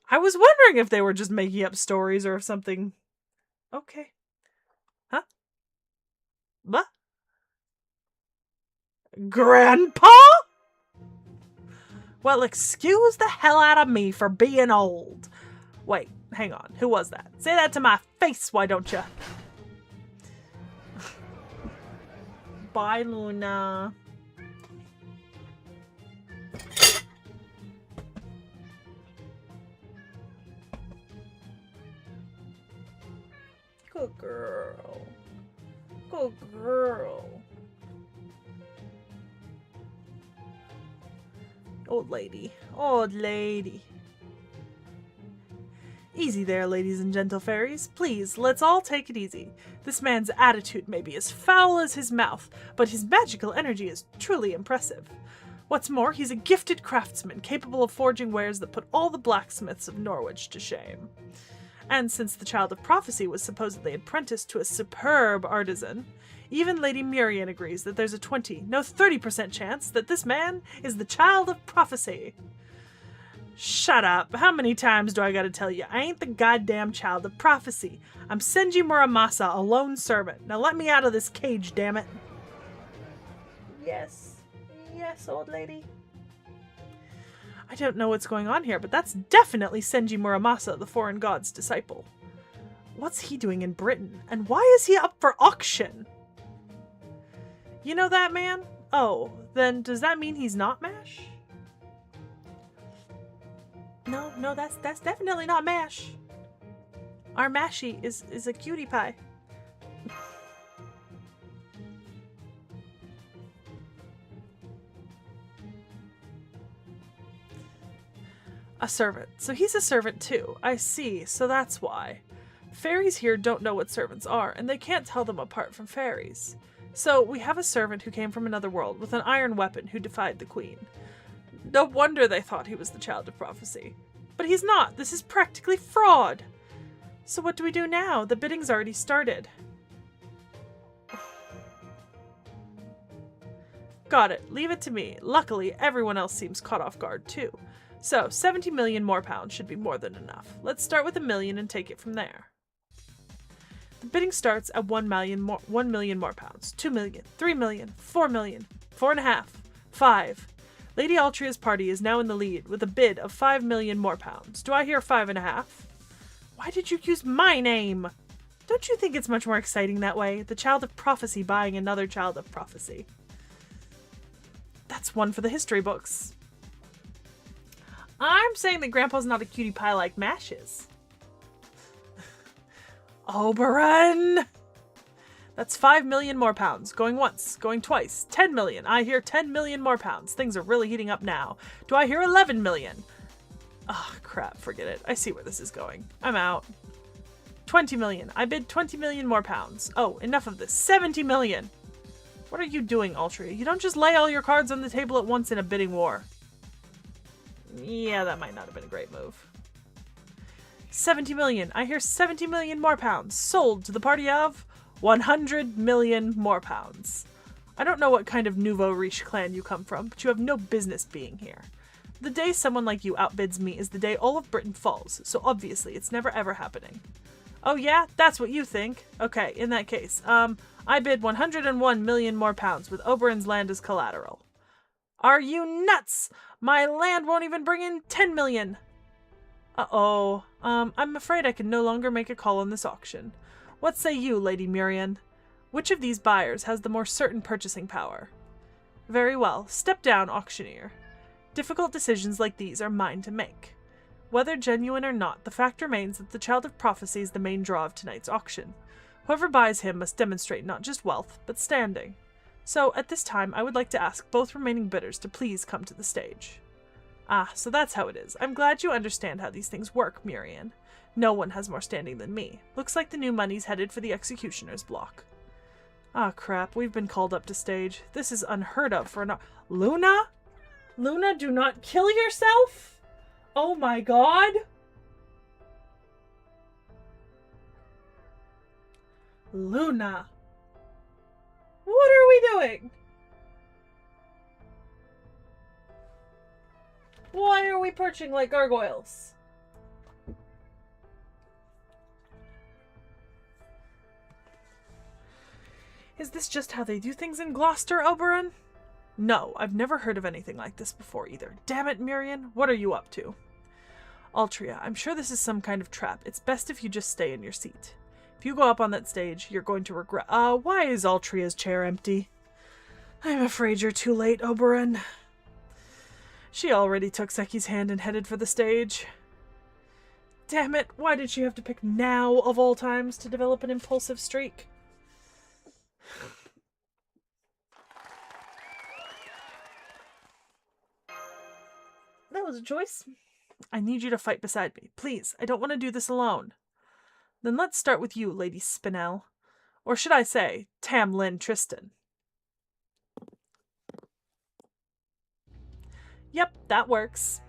I was wondering if they were just making up stories or if something... Okay. Huh? What? Grandpa? Well, excuse the hell out of me for being old. Wait, hang on. Who was that? Say that to my face, why don't you? Bye, Luna. Good girl. Good girl. Old lady. Old lady. Easy there, ladies and gentle fairies. Please, let's all take it easy. This man's attitude may be as foul as his mouth, but his magical energy is truly impressive. What's more, he's a gifted craftsman, capable of forging wares that put all the blacksmiths of Norwich to shame. And since the Child of Prophecy was supposedly apprenticed to a superb artisan, Even Lady Murian agrees that there's a 20, no 30% chance that this man is the child of prophecy. Shut up. How many times do I gotta tell you? I ain't the goddamn child of prophecy. I'm Senji Muramasa, a lone servant. Now let me out of this cage, damn it. Yes. Yes, old lady. I don't know what's going on here, but that's definitely Senji Muramasa, the foreign god's disciple. What's he doing in Britain? And why is he up for auction? You know that man? Oh, then does that mean he's not MASH? No, that's definitely not MASH. Our Mashie is a cutie pie. A servant. So he's a servant too. I see, so that's why. Fairies here don't know what servants are, and they can't tell them apart from fairies. So we have a servant who came from another world with an iron weapon who defied the queen. No wonder they thought he was the child of prophecy. But he's not. This is practically fraud. So what do we do now? The bidding's already started. Got it. Leave it to me. Luckily, everyone else seems caught off guard too. So, 70 million more pounds should be more than enough. Let's start with $1 million and take it from there. The bidding starts at 1 million more pounds. 2 million, 3 million, 4 million, 4.5, 5. Lady Altria's party is now in the lead with a bid of 5 million more pounds. Do I hear 5.5? Why did you use my name? Don't you think it's much more exciting that way? The child of prophecy buying another child of prophecy. That's one for the history books. I'm saying that Grandpa's not a cutie pie like MASH is. Oberon! That's 5 million more pounds. Going once, going twice. 10 million. I hear 10 million more pounds. Things are really heating up now. Do I hear 11 million? Oh, crap. Forget it. I see where this is going. I'm out. 20 million. I bid 20 million more pounds. Oh, enough of this. 70 million. What are you doing, Altria? You don't just lay all your cards on the table at once in a bidding war. Yeah, that might not have been a great move. 70 million. I hear 70 million more pounds. Sold to the party of 100 million more pounds. I don't know what kind of nouveau riche clan you come from, but you have no business being here. The day someone like you outbids me is the day all of Britain falls, so obviously it's never ever happening. Oh yeah? That's what you think? Okay, in that case, I bid 101 million more pounds with Oberon's land as collateral. Are you nuts? My land won't even bring in 10 million. Uh-oh. I'm afraid I can no longer make a call on this auction. What say you, Lady Murian? Which of these buyers has the more certain purchasing power? Very well. Step down, auctioneer. Difficult decisions like these are mine to make. Whether genuine or not, the fact remains that the Child of Prophecy is the main draw of tonight's auction. Whoever buys him must demonstrate not just wealth, but standing. So, at this time, I would like to ask both remaining bidders to please come to the stage. Ah, so that's how it is. I'm glad you understand how these things work, Murian. No one has more standing than me. Looks like the new money's headed for the executioner's block. Ah, crap. We've been called up to stage. This is unheard of for an... Luna? Luna, do not kill yourself? Oh my god. Luna. What are we doing? Why are we perching like gargoyles? Is this just how they do things in Gloucester, Oberon? No, I've never heard of anything like this before either. Damn it, Murian, what are you up to? Altria, I'm sure this is some kind of trap. It's best if you just stay in your seat. If you go up on that stage, you're going to regret— why is Altria's chair empty? I'm afraid you're too late, Oberon. She already took Seki's hand and headed for the stage. Damn it, why did she have to pick now of all times to develop an impulsive streak? That was a choice. I need you to fight beside me. Please, I don't want to do this alone. Then let's start with you, Lady Spinel. Or should I say, Tam Lynn Tristan. Yep, that works.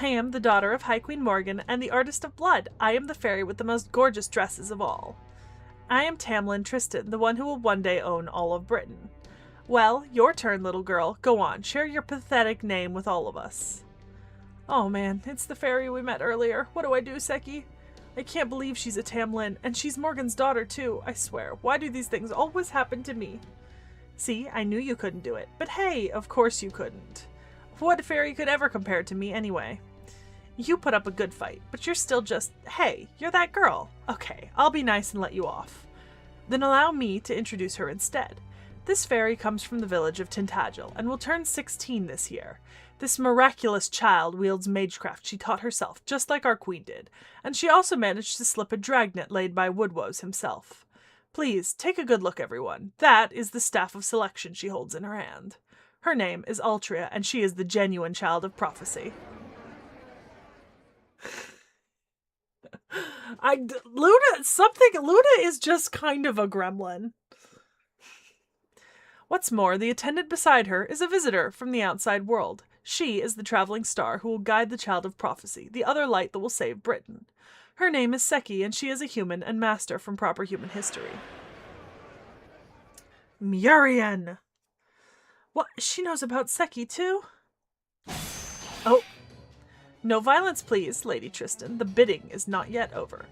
I am the daughter of High Queen Morgan and the artist of blood. I am the fairy with the most gorgeous dresses of all. I am Tamlin Tristan, the one who will one day own all of Britain. Well, your turn, little girl. Go on, share your pathetic name with all of us. Oh man, it's the fairy we met earlier. What do I do, Seki? I can't believe she's a Tamlin, and she's Morgan's daughter too, I swear. Why do these things always happen to me? See, I knew you couldn't do it. But hey, of course you couldn't. What fairy could ever compare to me anyway? You put up a good fight, but you're still just, hey, you're that girl. Okay, I'll be nice and let you off. Then allow me to introduce her instead. This fairy comes from the village of T.H.E and will turn 16 this year. This miraculous child wields magecraft she taught herself, just like our queen did, and she also managed to slip a dragnet laid by Woodwoes himself. Please, take a good look, everyone. That is the staff of selection she holds in her hand. Her name is Altria, and she is the genuine child of prophecy. Luna is just kind of a gremlin. What's more, the attendant beside her is a visitor from the outside world. She is the traveling star who will guide the child of prophecy, the other light that will save Britain. Her name is Seki, and she is a human and master from proper human history. Murian! What? She knows about Seki, too? Oh. No violence, please, Lady Tristan. The bidding is not yet over.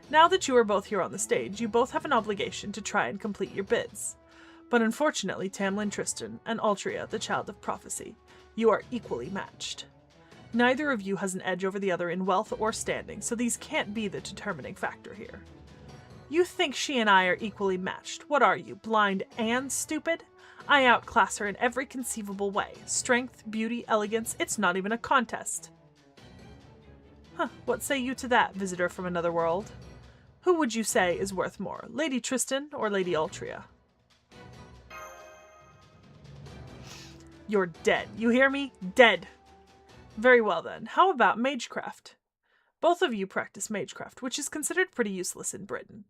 Now that you are both here on the stage, you both have an obligation to try and complete your bids. But unfortunately, Tamlin Tristan and Altria, the child of prophecy, you are equally matched. Neither of you has an edge over the other in wealth or standing, so these can't be the determining factor here. You think she and I are equally matched. What are you, blind and stupid? I outclass her in every conceivable way. Strength, beauty, elegance, it's not even a contest. Huh, what say you to that, visitor from another world? Who would you say is worth more, Lady Tristan or Lady Altria? You're dead. You hear me? Dead. Very well then. How about magecraft? Both of you practice magecraft, which is considered pretty useless in Britain.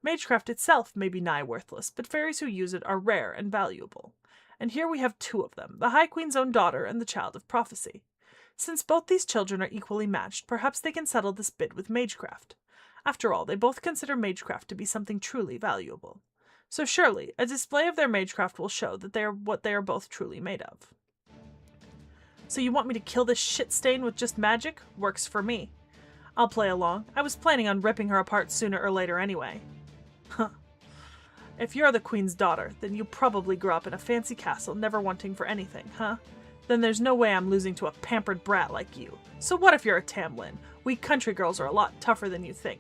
Magecraft itself may be nigh worthless, but fairies who use it are rare and valuable. And here we have two of them, the High Queen's own daughter and the child of prophecy. Since both these children are equally matched, perhaps they can settle this bid with magecraft. After all, they both consider magecraft to be something truly valuable. So surely, a display of their magecraft will show that they are what they are both truly made of. So you want me to kill this shit stain with just magic? Works for me. I'll play along. I was planning on ripping her apart sooner or later anyway. Huh. If you're the queen's daughter, then you probably grew up in a fancy castle, never wanting for anything, huh? Then there's no way I'm losing to a pampered brat like you. So what if you're a Tamlin? We country girls are a lot tougher than you think.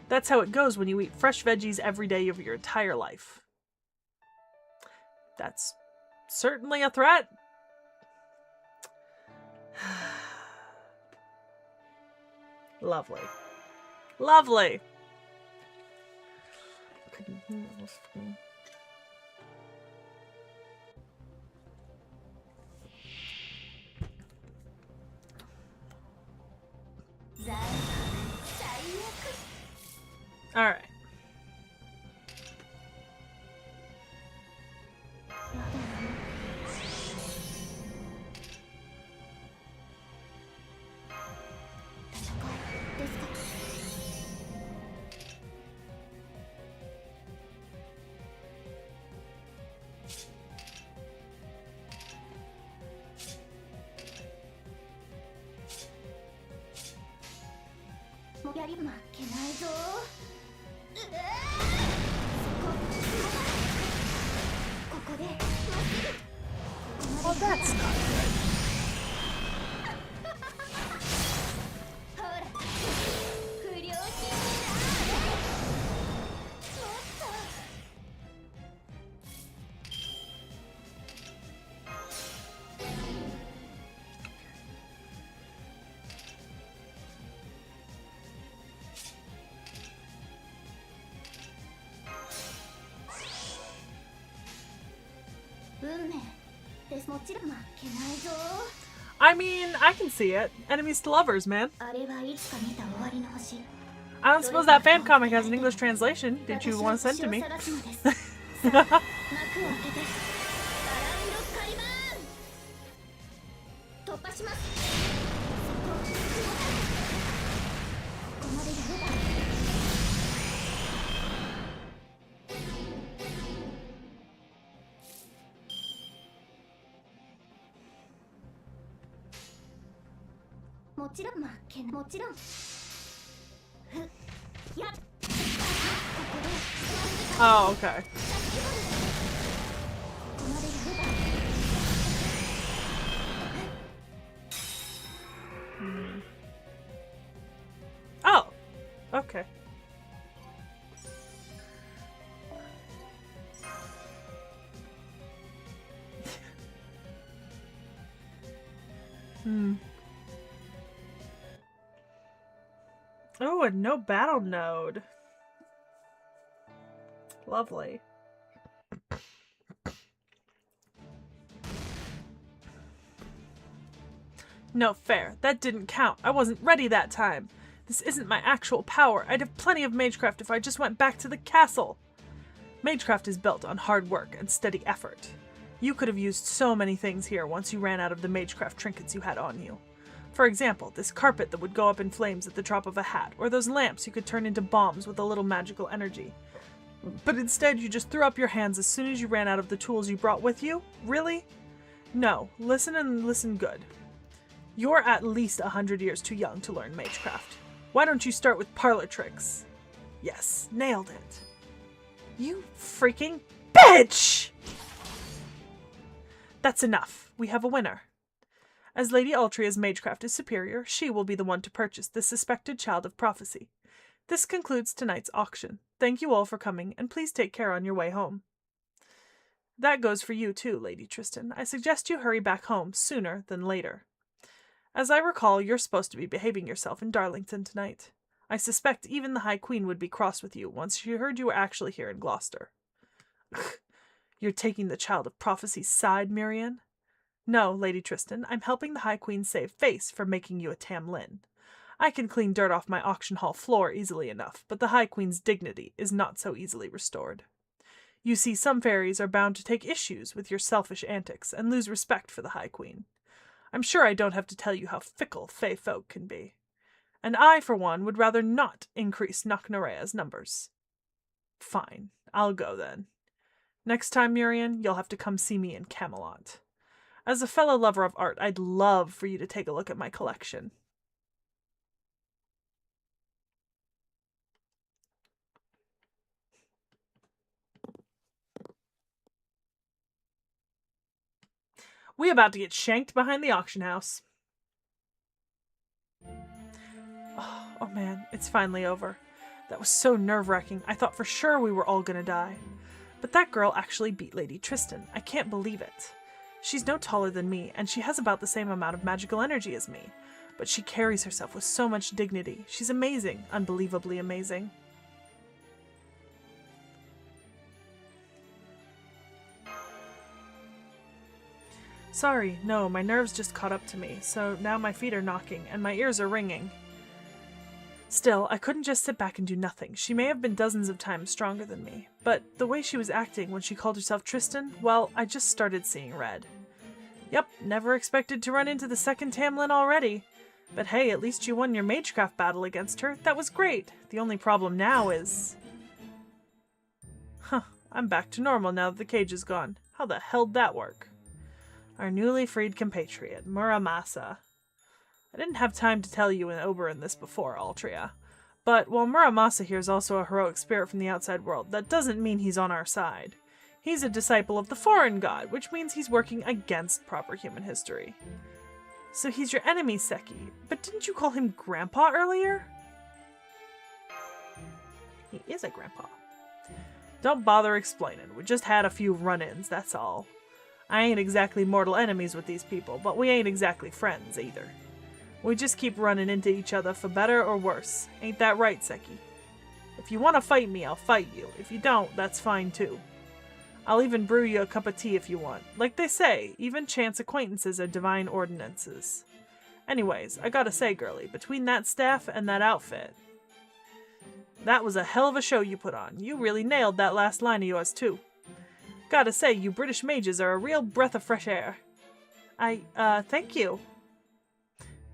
That's how it goes when you eat fresh veggies every day of your entire life. That's certainly a threat. Lovely. Lovely. All right. Well, that's not good. I mean, I can see it. Enemies to lovers, man. I don't suppose that fan comic has an English translation. Did you want to send to me? Oh, okay. Oh, okay. Oh, and no battle node. Lovely. No fair. That didn't count. I wasn't ready that time. This isn't my actual power. I'd have plenty of magecraft if I just went back to the castle. Magecraft is built on hard work and steady effort. You could have used so many things here once you ran out of the magecraft trinkets you had on you. For example, this carpet that would go up in flames at the drop of a hat, or those lamps you could turn into bombs with a little magical energy. But instead you just threw up your hands as soon as you ran out of the tools you brought with you? Really? No, listen and listen good. You're at least 100 years too young to learn magecraft. Why don't you start with parlor tricks? Yes, nailed it. You freaking bitch! That's enough. We have a winner. As Lady Altria's magecraft is superior, she will be the one to purchase the suspected child of prophecy. This concludes tonight's auction. Thank you all for coming, and please take care on your way home. That goes for you too, Lady Tristan. I suggest you hurry back home sooner than later. As I recall, you're supposed to be behaving yourself in Darlington tonight. I suspect even the High Queen would be cross with you once she heard you were actually here in Gloucester. You're taking the child of prophecy's side, Mirian? No, Lady Tristan, I'm helping the High Queen save face from making you a Tamlin. I can clean dirt off my auction hall floor easily enough, but the High Queen's dignity is not so easily restored. You see, some fairies are bound to take issues with your selfish antics and lose respect for the High Queen. I'm sure I don't have to tell you how fickle Fae folk can be. And I, for one, would rather not increase Knocknarea's numbers. Fine, I'll go then. Next time, Mirian, you'll have to come see me in Camelot. As a fellow lover of art, I'd love for you to take a look at my collection. We about to get shanked behind the auction house. Oh man, it's finally over. That was so nerve-wracking. I thought for sure we were all gonna die. But that girl actually beat Lady Tristan. I can't believe it. She's no taller than me, and she has about the same amount of magical energy as me. But she carries herself with so much dignity. She's amazing, unbelievably amazing. Sorry, no, my nerves just caught up to me, so now my feet are knocking, and my ears are ringing. Still, I couldn't just sit back and do nothing. She may have been dozens of times stronger than me, but the way she was acting when she called herself Tristan, well, I just started seeing red. Yep, never expected to run into the second Tamlin already. But hey, at least you won your magecraft battle against her. That was great. The only problem now is... I'm back to normal now that the cage is gone. How the hell'd that work? Our newly freed compatriot, Muramasa. I didn't have time to tell you in Oberon this before, Altria. But while Muramasa here is also a heroic spirit from the outside world, that doesn't mean he's on our side. He's a disciple of the foreign god, which means he's working against proper human history. So he's your enemy, Seki. But didn't you call him Grandpa earlier? He is a grandpa. Don't bother explaining. We just had a few run-ins, that's all. I ain't exactly mortal enemies with these people, but we ain't exactly friends either. We just keep running into each other for better or worse. Ain't that right, Seki? If you want to fight me, I'll fight you. If you don't, that's fine too. I'll even brew you a cup of tea if you want. Like they say, even chance acquaintances are divine ordinances. Anyways, I gotta say, girlie, between that staff and that outfit, that was a hell of a show you put on. You really nailed that last line of yours too. Gotta say, you British mages are a real breath of fresh air. Thank you.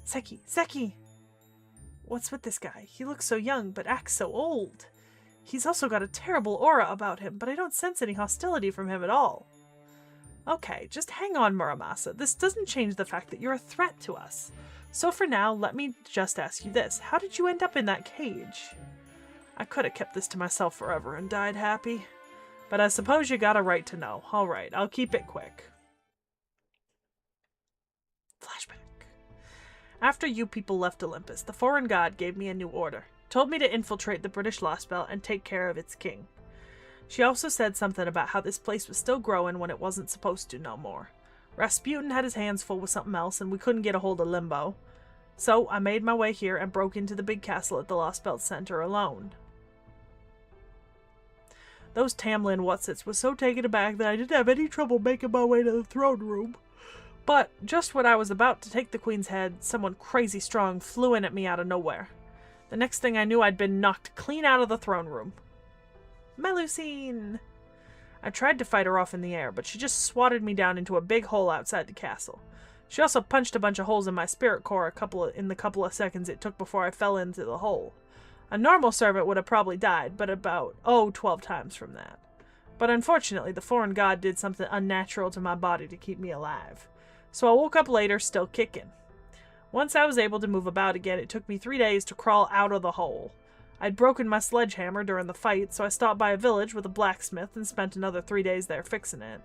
Seki! What's with this guy? He looks so young, but acts so old. He's also got a terrible aura about him, but I don't sense any hostility from him at all. Okay, just hang on, Muramasa. This doesn't change the fact that you're a threat to us. So for now, let me just ask you this. How did you end up in that cage? I could have kept this to myself forever and died happy. But I suppose you got a right to know. Alright, I'll keep it quick. Flashback. After you people left Olympus, the foreign god gave me a new order. Told me to infiltrate the British Lost Belt and take care of its king. She also said something about how this place was still growing when it wasn't supposed to no more. Rasputin had his hands full with something else and we couldn't get a hold of Limbo. So I made my way here and broke into the big castle at the Lost Belt Center alone. Those Tamlin Whatsits was so taken aback that I didn't have any trouble making my way to the throne room. But just when I was about to take the queen's head, someone crazy strong flew in at me out of nowhere. The next thing I knew, I'd been knocked clean out of the throne room. Melusine! I tried to fight her off in the air, but she just swatted me down into a big hole outside the castle. She also punched a bunch of holes in my spirit core in the couple of seconds it took before I fell into the hole. A normal servant would have probably died, but about, 12 times from that. But unfortunately, the foreign god did something unnatural to my body to keep me alive. So I woke up later, still kicking. Once I was able to move about again, it took me 3 days to crawl out of the hole. I'd broken my sledgehammer during the fight, so I stopped by a village with a blacksmith and spent another 3 days there fixing it.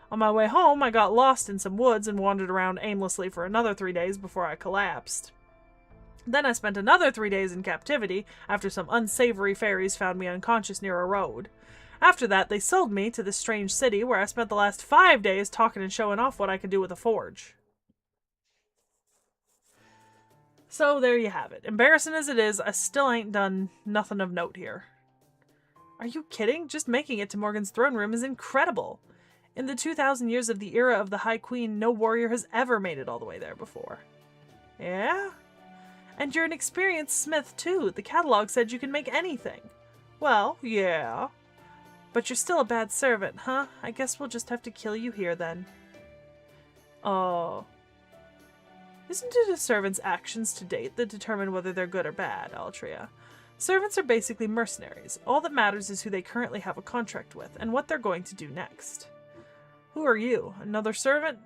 On my way home, I got lost in some woods and wandered around aimlessly for another 3 days before I collapsed. Then I spent another 3 days in captivity after some unsavory fairies found me unconscious near a road. After that, they sold me to this strange city where I spent the last 5 days talking and showing off what I could do with a forge. So there you have it. Embarrassing as it is, I still ain't done nothing of note here. Are you kidding? Just making it to Morgan's throne room is incredible. In the 2,000 years of the era of the High Queen, no warrior has ever made it all the way there before. Yeah? And you're an experienced smith, too. The catalog said you can make anything. Well, yeah. But you're still a bad servant, huh? I guess we'll just have to kill you here, then. Oh. Isn't it a servant's actions to date that determine whether they're good or bad, Altria? Servants are basically mercenaries. All that matters is who they currently have a contract with, and what they're going to do next. Who are you? Another servant?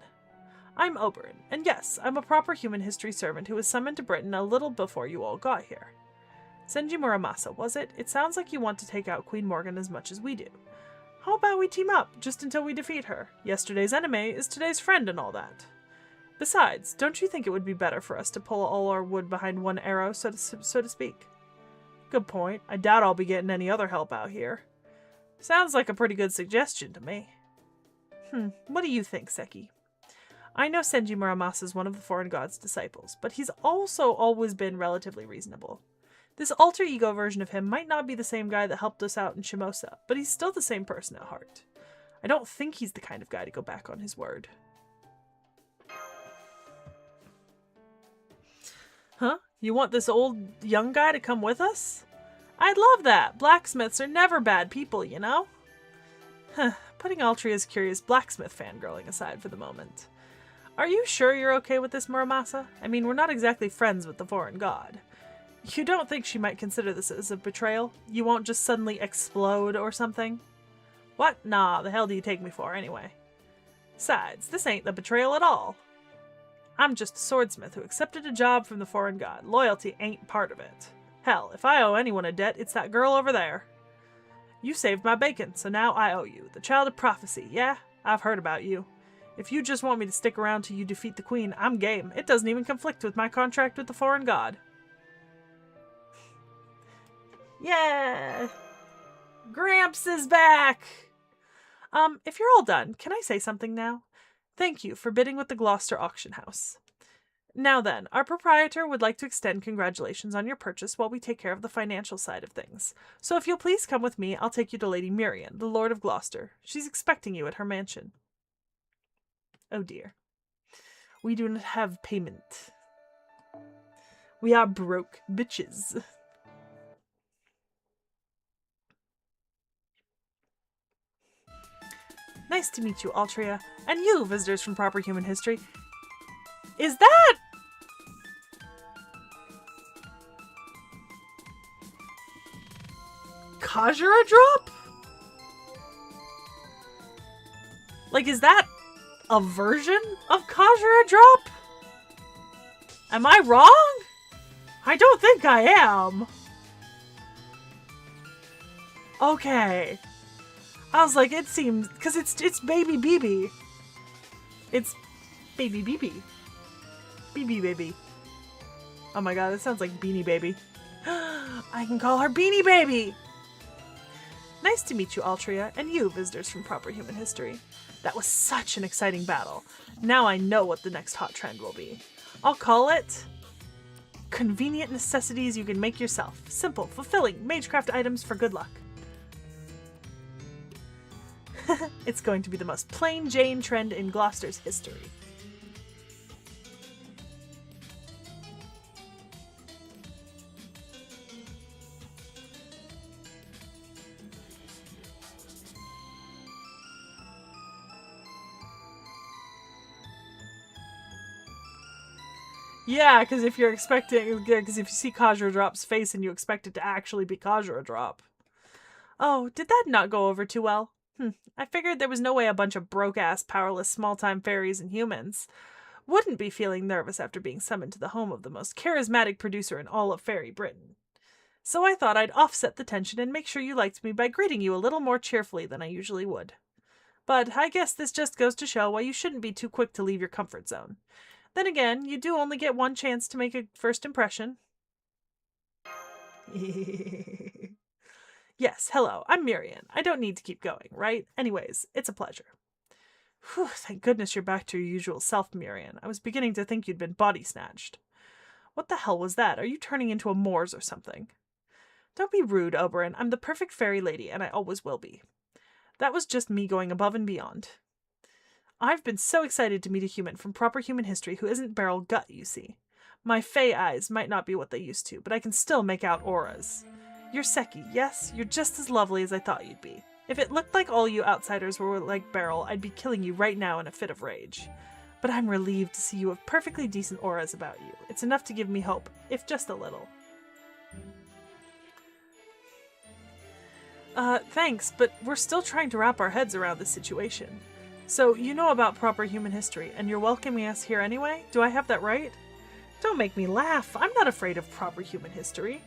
I'm Oberyn, and yes, I'm a proper human history servant who was summoned to Britain a little before you all got here. Senji Muramasa, was it? It sounds like you want to take out Queen Morgan as much as we do. How about we team up, just until we defeat her? Yesterday's enemy is today's friend and all that. Besides, don't you think it would be better for us to pull all our wood behind one arrow, so to speak? Good point. I doubt I'll be getting any other help out here. Sounds like a pretty good suggestion to me. What do you think, Seki? I know Senji Muramasa is one of the foreign god's disciples, but he's also always been relatively reasonable. This alter ego version of him might not be the same guy that helped us out in Shimosa, but he's still the same person at heart. I don't think he's the kind of guy to go back on his word. Huh? You want this old young guy to come with us? I'd love that. Blacksmiths are never bad people, you know? Putting Altria's curious blacksmith fangirling aside for the moment. Are you sure you're okay with this, Muramasa? I mean, we're not exactly friends with the foreign god. You don't think she might consider this as a betrayal? You won't just suddenly explode or something? What? Nah, the hell do you take me for, anyway? Besides, this ain't the betrayal at all. I'm just a swordsmith who accepted a job from the foreign god. Loyalty ain't part of it. Hell, if I owe anyone a debt, it's that girl over there. You saved my bacon, so now I owe you. The child of prophecy, yeah? I've heard about you. If you just want me to stick around till you defeat the queen, I'm game. It doesn't even conflict with my contract with the foreign god. Yeah! Gramps is back! If you're all done, can I say something now? Thank you for bidding with the Gloucester Auction House. Now then, our proprietor would like to extend congratulations on your purchase while we take care of the financial side of things. So if you'll please come with me, I'll take you to Lady Mirian, the Lord of Gloucester. She's expecting you at her mansion. Oh dear. We do not have payment. We are broke bitches. Nice to meet you, Altria. And you, visitors from Proper Human History. Is that... Kajura drop? Like, is that a version of Kajura drop? Am I wrong? I don't think I am. Okay. I was like, it seems, because it's baby BB. It's baby BB. BB baby. Oh my god, that sounds like Beanie Baby. I can call her Beanie Baby! Nice to meet you, Altria, and you, visitors from Proper Human History. That was such an exciting battle. Now I know what the next hot trend will be. I'll call it... Convenient necessities you can make yourself. Simple, fulfilling, magecraft items for good luck. It's going to be the most plain Jane trend in Gloucester's history. Yeah, because if you're expecting, because if you see Kajra Drop's face and you expect it to actually be Kajra Drop. Oh, did that not go over too well? I figured there was no way a bunch of broke-ass, powerless, small-time fairies and humans wouldn't be feeling nervous after being summoned to the home of the most charismatic producer in all of Fairy Britain. So I thought I'd offset the tension and make sure you liked me by greeting you a little more cheerfully than I usually would. But I guess this just goes to show why you shouldn't be too quick to leave your comfort zone. Then again, you do only get one chance to make a first impression. Yes, hello, I'm Mirian. I don't need to keep going, right? Anyways, it's a pleasure. Whew, thank goodness you're back to your usual self, Mirian. I was beginning to think you'd been body snatched. What the hell was that? Are you turning into a Moors or something? Don't be rude, Oberon. I'm the perfect fairy lady, and I always will be. That was just me going above and beyond. I've been so excited to meet a human from Proper Human History who isn't Beryl Gut, you see. My Fae eyes might not be what they used to, but I can still make out auras. You're Seki, yes? You're just as lovely as I thought you'd be. If it looked like all you outsiders were like Beryl, I'd be killing you right now in a fit of rage. But I'm relieved to see you have perfectly decent auras about you. It's enough to give me hope, if just a little. Thanks, but we're still trying to wrap our heads around this situation. So, you know about Proper Human History, and you're welcoming us here anyway? Do I have that right? Don't make me laugh. I'm not afraid of Proper Human History.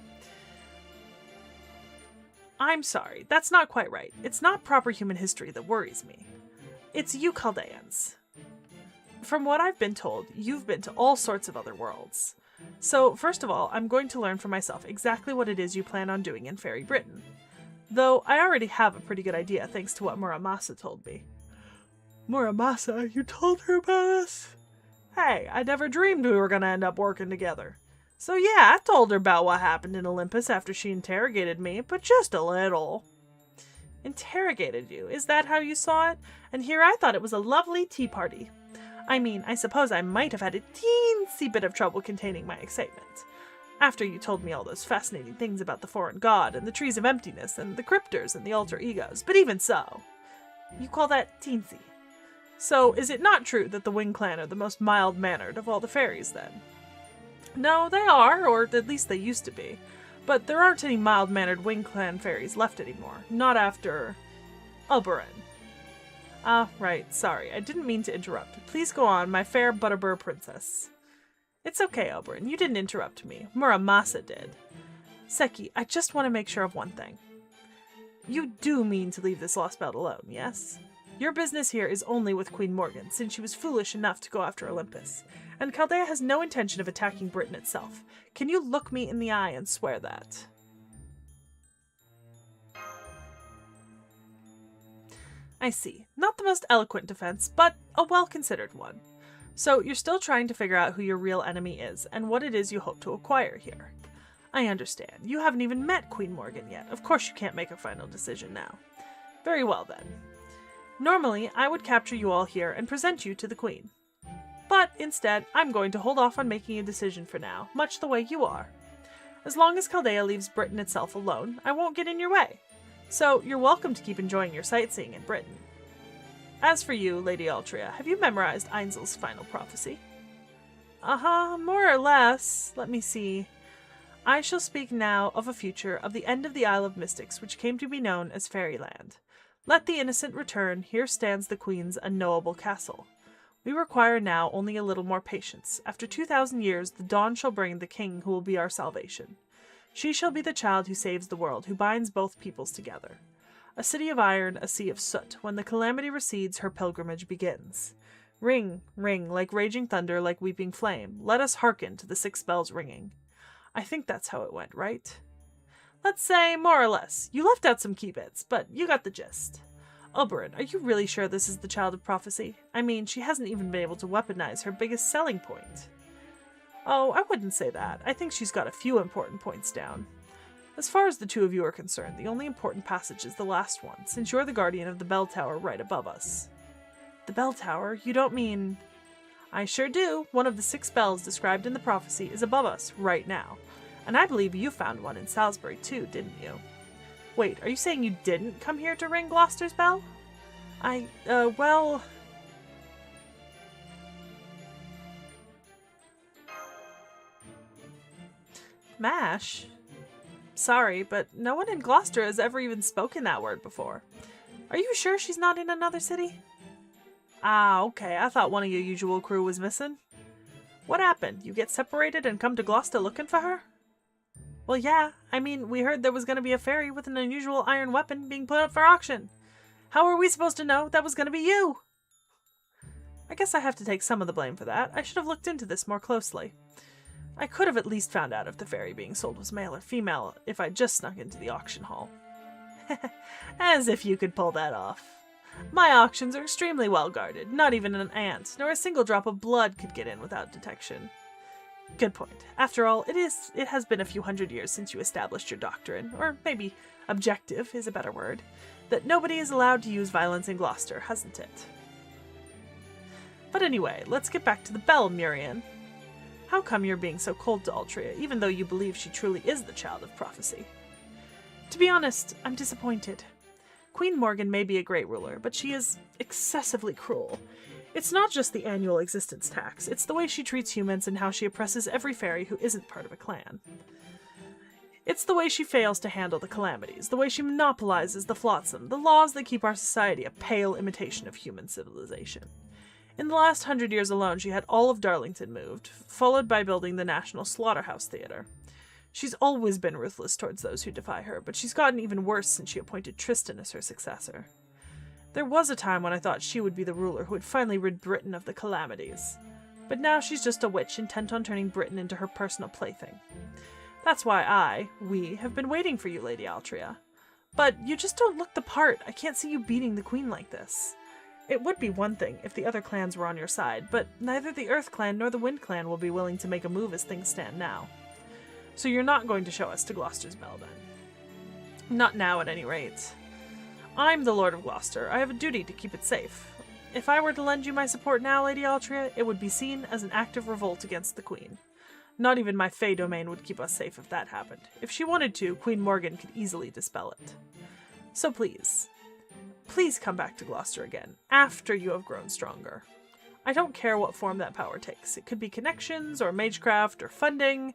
I'm sorry, that's not quite right. It's not Proper Human History that worries me. It's you Chaldeans. From what I've been told, you've been to all sorts of other worlds. So, first of all, I'm going to learn for myself exactly what it is you plan on doing in Fairy Britain. Though, I already have a pretty good idea thanks to what Muramasa told me. Muramasa, you told her about us? Hey, I never dreamed we were going to end up working together. So yeah, I told her about what happened in Olympus after she interrogated me, but just a little. Interrogated you? Is that how you saw it? And here I thought it was a lovely tea party. I mean, I suppose I might have had a teensy bit of trouble containing my excitement. After you told me all those fascinating things about the foreign god, and the trees of emptiness, and the cryptors, and the alter egos, but even so. You call that teensy? So, is it not true that the Wing Clan are the most mild-mannered of all the fairies, then? No, they are, or at least they used to be. But there aren't any mild-mannered Wing Clan fairies left anymore. Not after... Oberon. Ah, right, sorry. I didn't mean to interrupt. Please go on, my fair Butterbur princess. It's okay, Oberon. You didn't interrupt me. Muramasa did. Seki, I just want to make sure of one thing. You do mean to leave this lost belt alone, yes? Your business here is only with Queen Morgan, since she was foolish enough to go after Olympus. And Chaldea has no intention of attacking Britain itself. Can you look me in the eye and swear that? I see. Not the most eloquent defense, but a well-considered one. So you're still trying to figure out who your real enemy is, and what it is you hope to acquire here. I understand. You haven't even met Queen Morgan yet. Of course you can't make a final decision now. Very well then. Normally, I would capture you all here and present you to the Queen. But instead, I'm going to hold off on making a decision for now, much the way you are. As long as Chaldea leaves Britain itself alone, I won't get in your way. So you're welcome to keep enjoying your sightseeing in Britain. As for you, Lady Altria, have you memorized Ainzel's final prophecy? More or less. Let me see. I shall speak now of a future of the end of the Isle of Mystics, which came to be known as Fairyland. Let the innocent return, here stands the Queen's unknowable castle. We require now only a little more patience. After 2,000 years, the dawn shall bring the king who will be our salvation. She shall be the child who saves the world, who binds both peoples together. A city of iron, a sea of soot. When the calamity recedes, her pilgrimage begins. Ring, ring, like raging thunder, like weeping flame. Let us hearken to the 6 bells ringing. I think that's how it went, right? Let's say more or less. You left out some key bits, but you got the gist. Oberyn, are you really sure this is the child of prophecy? I mean, she hasn't even been able to weaponize her biggest selling point. Oh, I wouldn't say that. I think she's got a few important points down. As far as the 2 of you are concerned, the only important passage is the last one, since you're the guardian of the bell tower right above us. The bell tower? You don't mean... I sure do. One of the 6 bells described in the prophecy is above us right now. And I believe you found one in Salisbury too, didn't you? Wait, are you saying you didn't come here to ring Gloucester's bell? Well... Mash? Sorry, but no one in Gloucester has ever even spoken that word before. Are you sure she's not in another city? Ah, okay, I thought one of your usual crew was missing. What happened? You get separated and come to Gloucester looking for her? Well, yeah. I mean, we heard there was going to be a fairy with an unusual iron weapon being put up for auction. How were we supposed to know that was going to be you? I guess I have to take some of the blame for that. I should have looked into this more closely. I could have at least found out if the fairy being sold was male or female if I'd just snuck into the auction hall. As if you could pull that off. My auctions are extremely well guarded. Not even an ant, nor a single drop of blood could get in without detection. Good point. After all, it has been a few hundred years since you established your doctrine, or maybe objective is a better word, that nobody is allowed to use violence in Gloucester, hasn't it? But anyway, let's get back to the bell, Murian. How come you're being so cold to Altria, even though you believe she truly is the child of prophecy? To be honest, I'm disappointed. Queen Morgan may be a great ruler, but she is excessively cruel. It's not just the annual existence tax, it's the way she treats humans and how she oppresses every fairy who isn't part of a clan. It's the way she fails to handle the calamities, the way she monopolizes the flotsam, the laws that keep our society a pale imitation of human civilization. In the last 100 years alone, she had all of Darlington moved, followed by building the National Slaughterhouse Theater. She's always been ruthless towards those who defy her, but she's gotten even worse since she appointed Tristan as her successor. There was a time when I thought she would be the ruler who would finally rid Britain of the calamities. But now she's just a witch intent on turning Britain into her personal plaything. That's why we, have been waiting for you, Lady Altria. But you just don't look the part. I can't see you beating the Queen like this. It would be one thing if the other clans were on your side, but neither the Earth Clan nor the Wind Clan will be willing to make a move as things stand now. So you're not going to show us to Gloucester's bell, then? Not now, at any rate. I'm the Lord of Gloucester. I have a duty to keep it safe. If I were to lend you my support now, Lady Altria, it would be seen as an act of revolt against the Queen. Not even my Fae domain would keep us safe if that happened. If she wanted to, Queen Morgan could easily dispel it. So please come back to Gloucester again, after you have grown stronger. I don't care what form that power takes. It could be connections, or magecraft, or funding.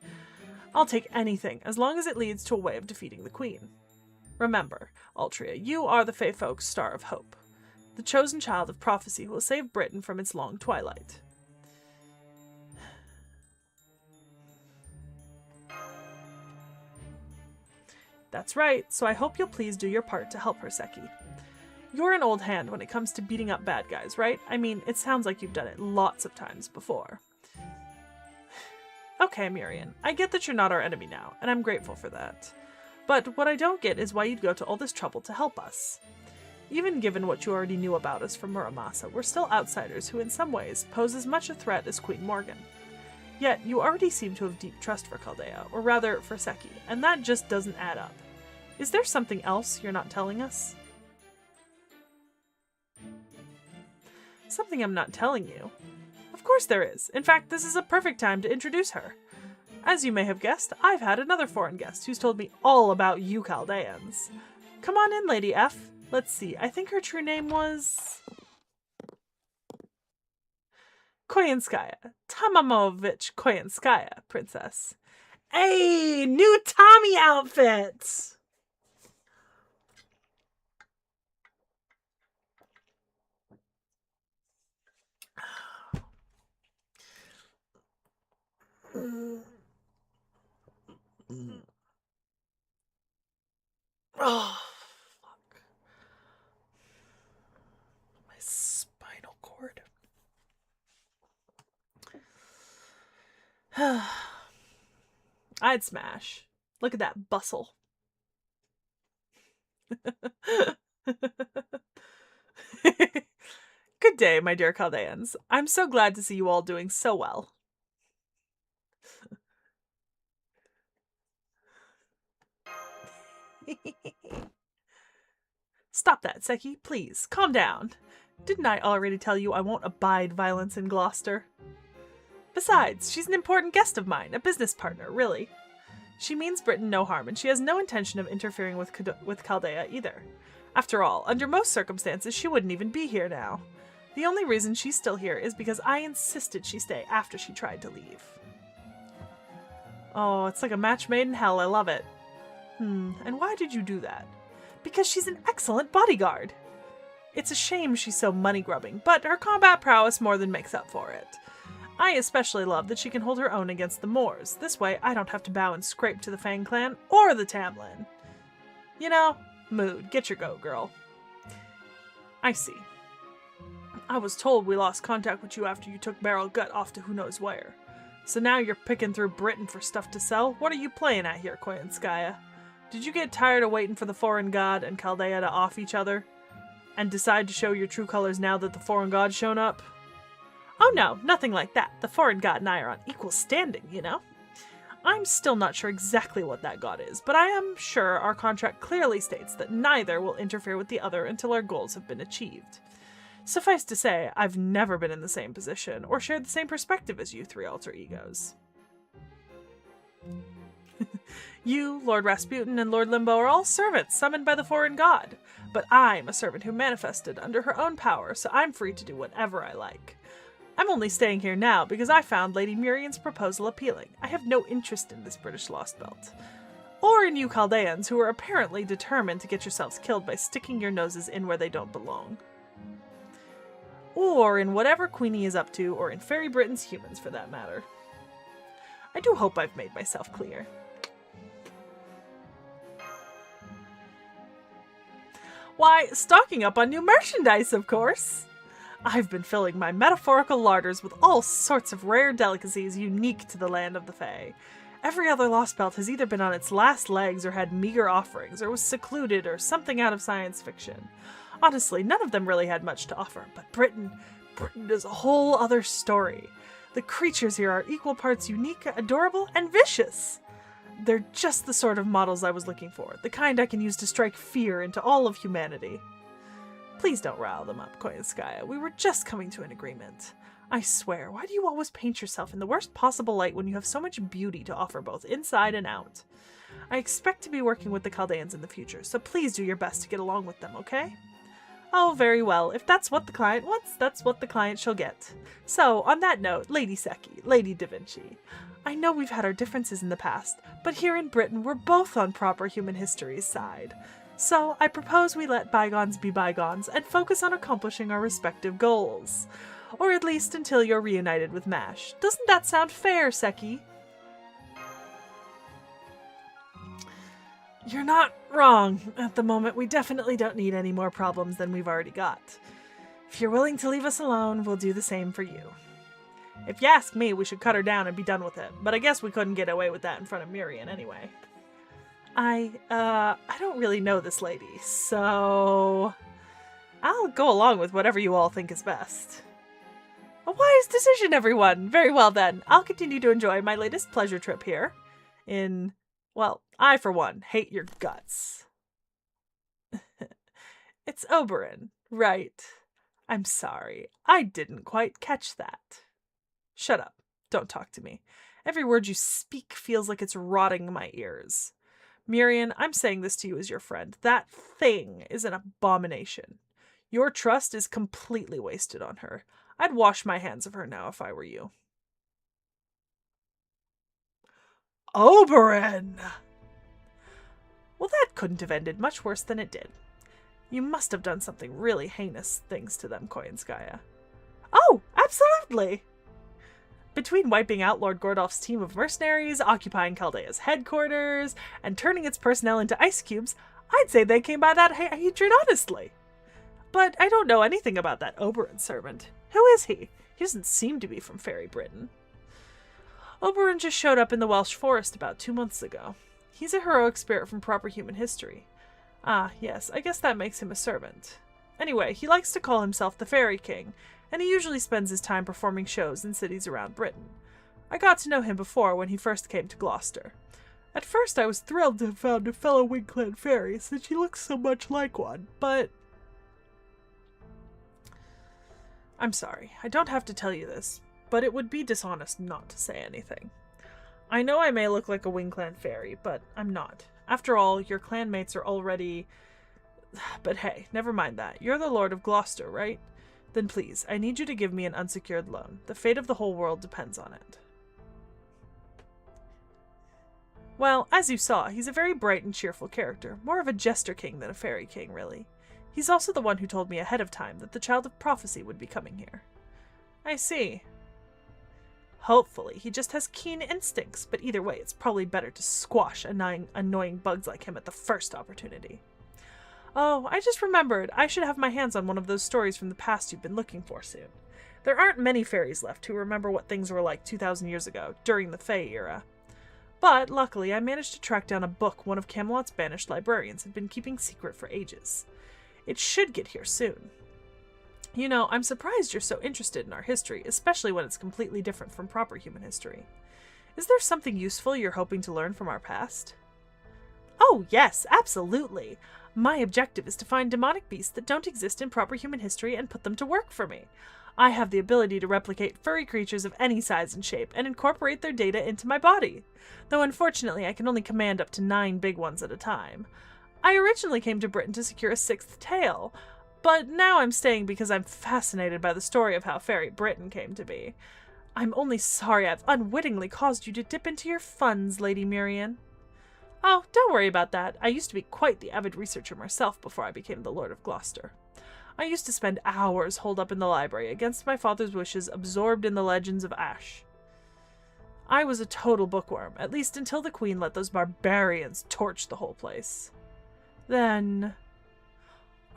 I'll take anything, as long as it leads to a way of defeating the Queen. Remember, Altria, you are the Fae folk's star of hope, the chosen child of prophecy who will save Britain from its long twilight. That's right, so I hope you'll please do your part to help her, Seki. You're an old hand when it comes to beating up bad guys, right? I mean, it sounds like you've done it lots of times before. Okay, Murian, I get that you're not our enemy now, and I'm grateful for that. But what I don't get is why you'd go to all this trouble to help us. Even given what you already knew about us from Muramasa, we're still outsiders who in some ways pose as much a threat as Queen Morgan. Yet, you already seem to have deep trust for Chaldea, or rather, for Seki, and that just doesn't add up. Is there something else you're not telling us? Something I'm not telling you? Of course there is. In fact, this is a perfect time to introduce her. As you may have guessed, I've had another foreign guest who's told me all about you Chaldeans. Come on in, Lady F. Let's see, I think her true name was... Koyanskaya. Tamamovich Koyanskaya, princess. Hey, new Tommy outfit! Oh, fuck. My spinal cord. I'd smash. Look at that bustle. Good day, my dear Chaldeans. I'm so glad to see you all doing so well. Stop that, Seki, please. Calm down. Didn't I already tell you I won't abide violence in Gloucester? Besides, she's an important guest of mine, a business partner, really. She means Britain no harm, and she has no intention of interfering with Chaldea either. After all, under most circumstances, she wouldn't even be here now. The only reason she's still here is because I insisted she stay after she tried to leave. Oh, it's like a match made in hell. I love it. And why did you do that? Because she's an excellent bodyguard. It's a shame she's so money-grubbing, but her combat prowess more than makes up for it. I especially love that she can hold her own against the Moors. This way, I don't have to bow and scrape to the Fang clan or the Tamlin. You know, mood. Get your goat, girl. I see. I was told we lost contact with you after you took Beryl Gut off to who knows where. So now you're picking through Britain for stuff to sell? What are you playing at here, Koyanskaya? Did you get tired of waiting for the Foreign God and Chaldea to off each other? And decide to show your true colors now that the Foreign God's shown up? Oh no, nothing like that. The Foreign God and I are on equal standing, you know? I'm still not sure exactly what that god is, but I am sure our contract clearly states that neither will interfere with the other until our goals have been achieved. Suffice to say, I've never been in the same position or shared the same perspective as you three alter egos. You, Lord Rasputin, and Lord Limbo are all servants summoned by the Foreign God, but I'm a servant who manifested under her own power, so I'm free to do whatever I like. I'm only staying here now because I found Lady Murian's proposal appealing. I have no interest in this British Lost Belt. Or in you Chaldeans, who are apparently determined to get yourselves killed by sticking your noses in where they don't belong. Or in whatever Queenie is up to, or in Fairy Britain's humans for that matter. I do hope I've made myself clear. Why, stocking up on new merchandise, of course! I've been filling my metaphorical larders with all sorts of rare delicacies unique to the land of the Fae. Every other Lost Belt has either been on its last legs or had meager offerings, or was secluded or something out of science fiction. Honestly, none of them really had much to offer, but Britain is a whole other story. The creatures here are equal parts unique, adorable, and vicious. They're just the sort of models I was looking for, the kind I can use to strike fear into all of humanity. Please don't rile them up, Koyanskaya. We were just coming to an agreement. I swear, why do you always paint yourself in the worst possible light when you have so much beauty to offer both inside and out? I expect to be working with the Chaldeans in the future, so please do your best to get along with them, okay? Oh, very well. If that's what the client wants, that's what the client shall get. So, on that note, Lady Seki, Lady Da Vinci, I know we've had our differences in the past, but here in Britain we're both on proper human history's side. So, I propose we let bygones be bygones and focus on accomplishing our respective goals. Or at least until you're reunited with MASH. Doesn't that sound fair, Seki? You're not wrong. At the moment, we definitely don't need any more problems than we've already got. If you're willing to leave us alone, we'll do the same for you. If you ask me, we should cut her down and be done with it, but I guess we couldn't get away with that in front of Miriam anyway. I don't really know this lady, so I'll go along with whatever you all think is best. A wise decision, everyone! Very well then, I'll continue to enjoy my latest pleasure trip here. Well, I, for one, hate your guts. It's Oberyn, right? I'm sorry, I didn't quite catch that. Shut up, don't talk to me. Every word you speak feels like it's rotting my ears. Miriam, I'm saying this to you as your friend. That thing is an abomination. Your trust is completely wasted on her. I'd wash my hands of her now if I were you. Oberyn! Well, that couldn't have ended much worse than it did. You must have done something really heinous things to them, Koyanskaya. Oh, absolutely! Between wiping out Lord Gordolf's team of mercenaries, occupying Chaldea's headquarters, and turning its personnel into ice cubes, I'd say they came by that hatred honestly. But I don't know anything about that Oberon servant. Who is he? He doesn't seem to be from Fairy Britain. Oberon just showed up in the Welsh forest about 2 months ago. He's a heroic spirit from proper human history. Ah, yes, I guess that makes him a servant. Anyway, he likes to call himself the Fairy King, and he usually spends his time performing shows in cities around Britain. I got to know him before when he first came to Gloucester. At first I was thrilled to have found a fellow Wingclan fairy, since he looks so much like one, but... I'm sorry, I don't have to tell you this, but it would be dishonest not to say anything. I know I may look like a Wingclan fairy, but I'm not. After all, your clanmates are already... But hey, never mind that. You're the Lord of Gloucester, right? Then please, I need you to give me an unsecured loan. The fate of the whole world depends on it. Well, as you saw, he's a very bright and cheerful character. More of a jester king than a fairy king, really. He's also the one who told me ahead of time that the Child of Prophecy would be coming here. I see. Hopefully, he just has keen instincts, but either way, it's probably better to squash annoying bugs like him at the first opportunity. Oh, I just remembered. I should have my hands on one of those stories from the past you've been looking for soon. There aren't many fairies left who remember what things were like 2,000 years ago, during the Fae era. But, luckily, I managed to track down a book one of Camelot's banished librarians had been keeping secret for ages. It should get here soon. You know, I'm surprised you're so interested in our history, especially when it's completely different from proper human history. Is there something useful you're hoping to learn from our past? Oh, yes, absolutely! My objective is to find demonic beasts that don't exist in proper human history and put them to work for me. I have the ability to replicate furry creatures of any size and shape and incorporate their data into my body, though unfortunately I can only command up to 9 big ones at a time. I originally came to Britain to secure a 6th tail, but now I'm staying because I'm fascinated by the story of how Fairy Britain came to be. I'm only sorry I've unwittingly caused you to dip into your funds, Lady Mirian. Oh, don't worry about that. I used to be quite the avid researcher myself before I became the Lord of Gloucester. I used to spend hours holed up in the library against my father's wishes, absorbed in the legends of Ash. I was a total bookworm, at least until the Queen let those barbarians torch the whole place. Then...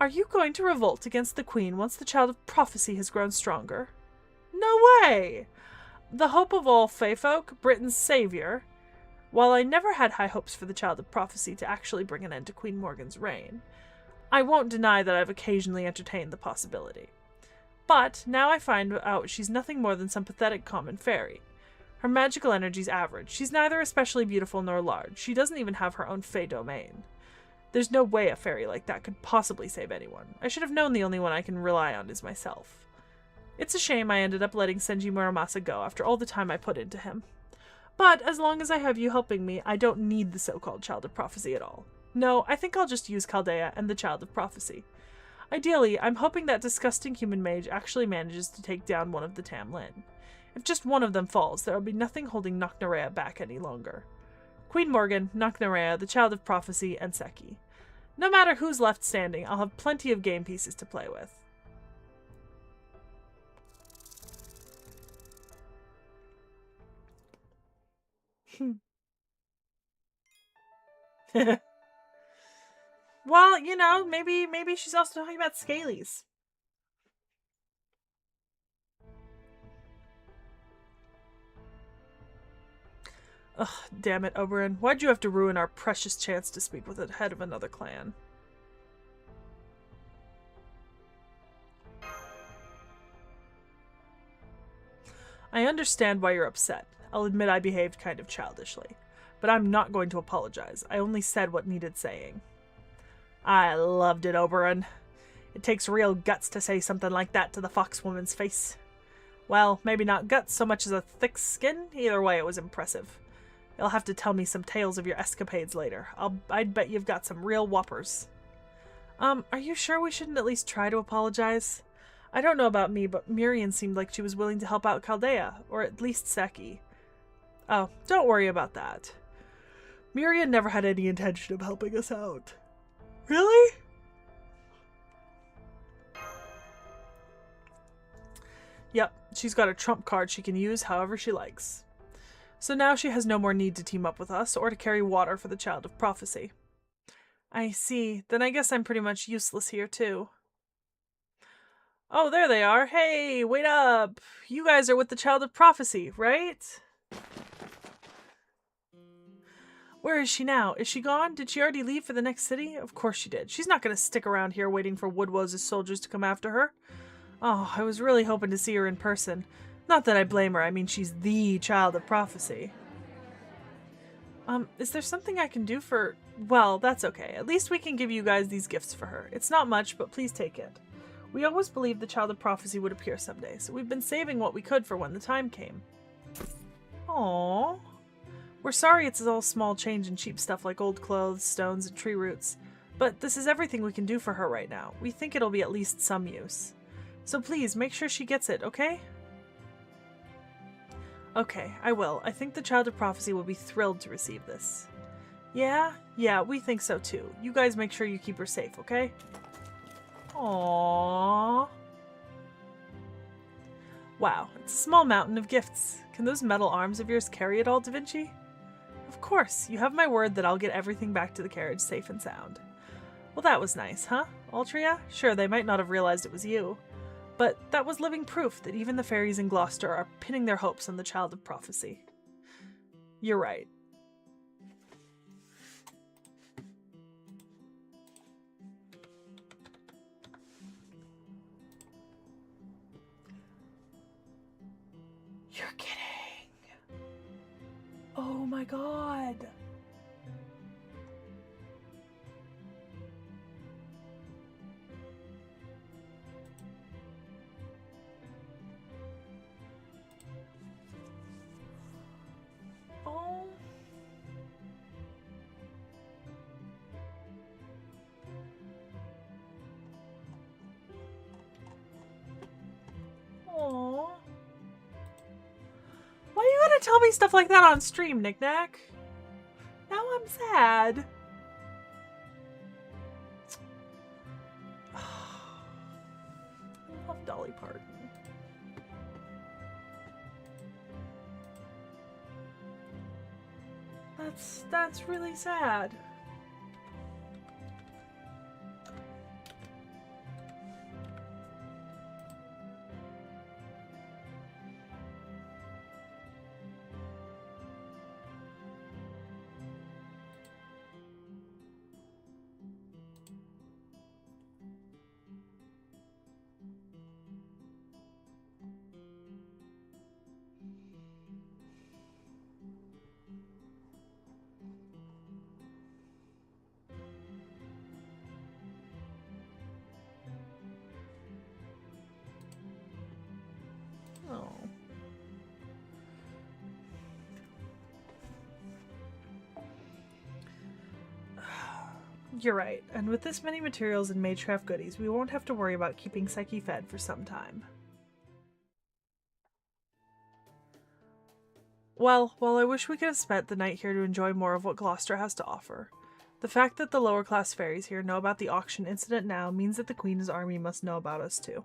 Are you going to revolt against the Queen once the Child of Prophecy has grown stronger? No way! The hope of all Fae folk, Britain's savior. While I never had high hopes for the Child of Prophecy to actually bring an end to Queen Morgan's reign, I won't deny that I've occasionally entertained the possibility. But now I find out she's nothing more than some pathetic common fairy. Her magical energy's average. She's neither especially beautiful nor large. She doesn't even have her own Fae domain. There's no way a fairy like that could possibly save anyone. I should have known the only one I can rely on is myself. It's a shame I ended up letting Senji Muramasa go after all the time I put into him. But as long as I have you helping me, I don't need the so-called Child of Prophecy at all. No, I think I'll just use Chaldea and the Child of Prophecy. Ideally, I'm hoping that disgusting human mage actually manages to take down one of the Tamlin. If just one of them falls, there will be nothing holding Knocknarea back any longer. Queen Morgan, Knocknarea, the Child of Prophecy, and Seki. No matter who's left standing, I'll have plenty of game pieces to play with. Well, you know, maybe she's also talking about Scalies. Ugh, damn it, Oberon. Why'd you have to ruin our precious chance to speak with the head of another clan? I understand why you're upset. I'll admit I behaved kind of childishly. But I'm not going to apologize. I only said what needed saying. I loved it, Oberon. It takes real guts to say something like that to the foxwoman's face. Well, maybe not guts so much as a thick skin. Either way, it was impressive. You'll have to tell me some tales of your escapades later. I'd bet you've got some real whoppers. Are you sure we shouldn't at least try to apologize? I don't know about me, but Mirian seemed like she was willing to help out Chaldea, or at least Seki. Oh, don't worry about that. Mirian never had any intention of helping us out. Really? Yep, she's got a trump card she can use however she likes. So now she has no more need to team up with us or to carry water for the Child of Prophecy. I see. Then I guess I'm pretty much useless here too. Oh, there they are. Hey, wait up. You guys are with the Child of Prophecy, right? Where is she now? Is she gone? Did she already leave for the next city? Of course she did. She's not going to stick around here waiting for Woodwoe's soldiers to come after her. Oh, I was really hoping to see her in person. Not that I blame her. I mean, she's the Child of Prophecy. Is there something I can do for... Well, that's okay. At least we can give you guys these gifts for her. It's not much, but please take it. We always believed the Child of Prophecy would appear someday, so we've been saving what we could for when the time came. Aww. We're sorry it's all small change and cheap stuff like old clothes, stones, and tree roots, but this is everything we can do for her right now. We think it'll be at least some use. So please, make sure she gets it, okay? Okay, I will. I think the Child of Prophecy will be thrilled to receive this. Yeah, we think so too. You guys make sure you keep her safe, okay? Aww. Wow, it's a small mountain of gifts. Can those metal arms of yours carry it all, Da Vinci? Of course, you have my word that I'll get everything back to the carriage safe and sound. Well, that was nice, huh, Altria? Sure, they might not have realized it was you. But that was living proof that even the fairies in Gloucester are pinning their hopes on the Child of Prophecy. You're right. You're kidding. Oh my god. Oh. Aww. Why you gotta tell me stuff like that on stream, Knick-Knack? Now I'm sad. I love Dolly Parton. That's really sad. Oh. You're right, and with this many materials and Magecraft goodies, we won't have to worry about keeping Psyche fed for some time. Well, while I wish we could have spent the night here to enjoy more of what Gloucester has to offer, the fact that the lower class fairies here know about the auction incident now means that the Queen's army must know about us too.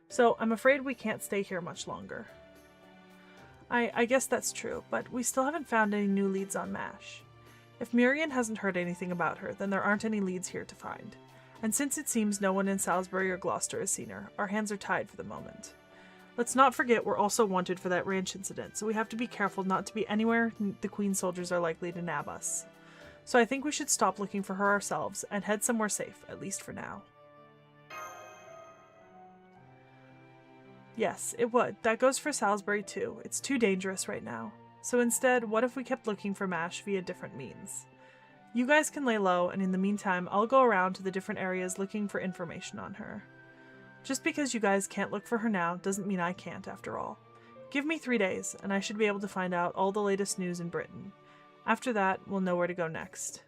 So I'm afraid we can't stay here much longer. I guess that's true, but we still haven't found any new leads on MASH. If Mirian hasn't heard anything about her, then there aren't any leads here to find. And since it seems no one in Salisbury or Gloucester has seen her, our hands are tied for the moment. Let's not forget we're also wanted for that ranch incident, so we have to be careful not to be anywhere the Queen's soldiers are likely to nab us. So I think we should stop looking for her ourselves and head somewhere safe, at least for now. Yes, it would. That goes for Salisbury too. It's too dangerous right now. So instead, what if we kept looking for MASH via different means? You guys can lay low, and in the meantime, I'll go around to the different areas looking for information on her. Just because you guys can't look for her now doesn't mean I can't, after all. Give me 3 days, and I should be able to find out all the latest news in Britain. After that, we'll know where to go next.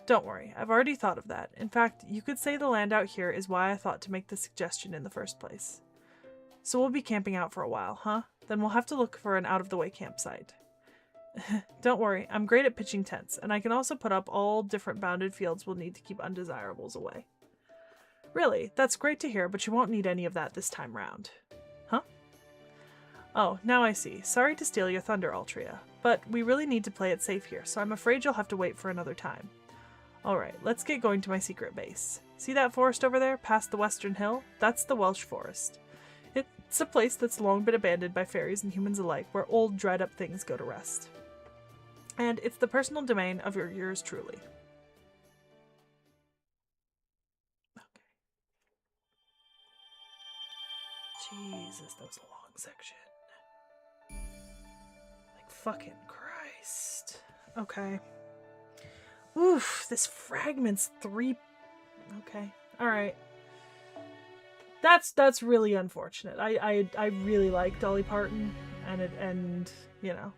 Don't worry, I've already thought of that. In fact, you could say the land out here is why I thought to make the suggestion in the first place. So we'll be camping out for a while, huh? Then we'll have to look for an out-of-the-way campsite. Don't worry, I'm great at pitching tents, and I can also put up all different bounded fields we'll need to keep undesirables away. Really, that's great to hear, but you won't need any of that this time round. Huh? Oh, now I see. Sorry to steal your thunder, Altria, but we really need to play it safe here, so I'm afraid you'll have to wait for another time. Alright, let's get going to my secret base. See that forest over there, past the western hill? That's the Welsh Forest. It's a place that's long been abandoned by fairies and humans alike, where old, dried-up things go to rest. And it's the personal domain of yours truly. Okay. Jesus, that was a long section. Like, fucking Christ. Okay. Oof, this fragment's 3... Okay, alright. That's really unfortunate. I really like Dolly Parton, and you know.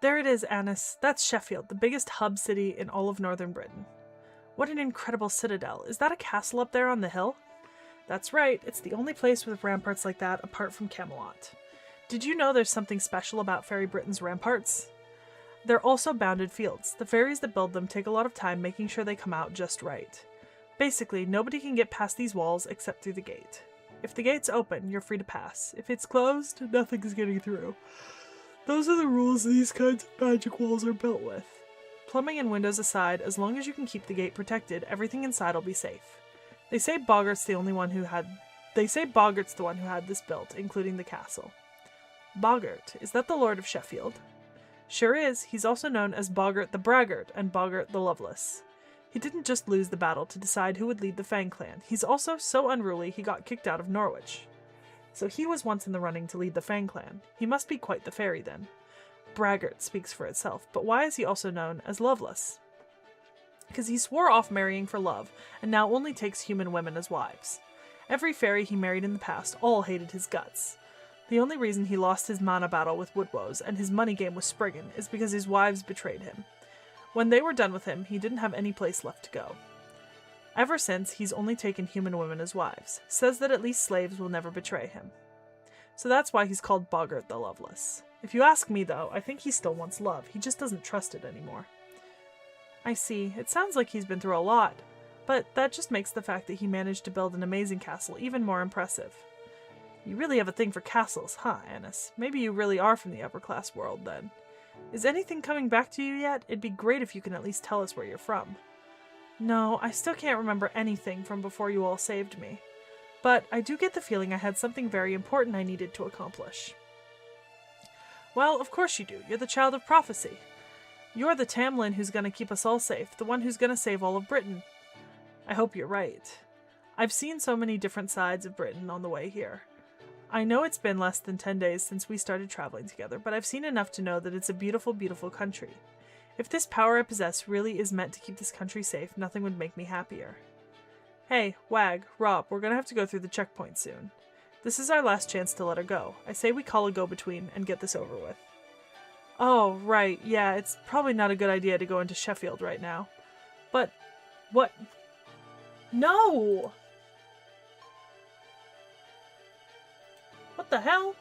There it is, Annis. That's Sheffield, the biggest hub city in all of northern Britain. What an incredible citadel. Is that a castle up there on the hill? That's right, it's the only place with ramparts like that apart from Camelot. Did you know there's something special about Fairy Britain's ramparts? They're also bounded fields. The fairies that build them take a lot of time making sure they come out just right. Basically, nobody can get past these walls except through the gate. If the gate's open, you're free to pass. If it's closed, nothing's getting through. Those are the rules these kinds of magic walls are built with. Plumbing and windows aside, as long as you can keep the gate protected, everything inside will be safe. They say Boggart's the one who had this built, including the castle. Boggart, is that the Lord of Sheffield? Sure is. He's also known as Boggart the Braggart and Boggart the Loveless. He didn't just lose the battle to decide who would lead the Fang clan. He's also so unruly he got kicked out of Norwich. So he was once in the running to lead the Fang clan. He must be quite the fairy then. Braggart speaks for itself, but why is he also known as Loveless? Because he swore off marrying for love, and now only takes human women as wives. Every fairy he married in the past all hated his guts. The only reason he lost his mana battle with Woodwoes and his money game with Spriggan is because his wives betrayed him. When they were done with him, he didn't have any place left to go. Ever since, he's only taken human women as wives, says that at least slaves will never betray him. So that's why he's called Boggart the Loveless. If you ask me though, I think he still wants love, he just doesn't trust it anymore. I see, it sounds like he's been through a lot, but that just makes the fact that he managed to build an amazing castle even more impressive. You really have a thing for castles, huh, Annis? Maybe you really are from the upper-class world, then. Is anything coming back to you yet? It'd be great if you can at least tell us where you're from. No, I still can't remember anything from before you all saved me. But I do get the feeling I had something very important I needed to accomplish. Well, of course you do. You're the child of prophecy. You're the Tamlin who's gonna keep us all safe, the one who's gonna save all of Britain. I hope you're right. I've seen so many different sides of Britain on the way here. I know it's been less than 10 days since we started traveling together, but I've seen enough to know that it's a beautiful, beautiful country. If this power I possess really is meant to keep this country safe, nothing would make me happier. Hey, Wag, Rob, we're gonna have to go through the checkpoint soon. This is our last chance to let her go. I say we call a go-between and get this over with. Oh, right, yeah, it's probably not a good idea to go into Sheffield right now. But, what? No! What the hell?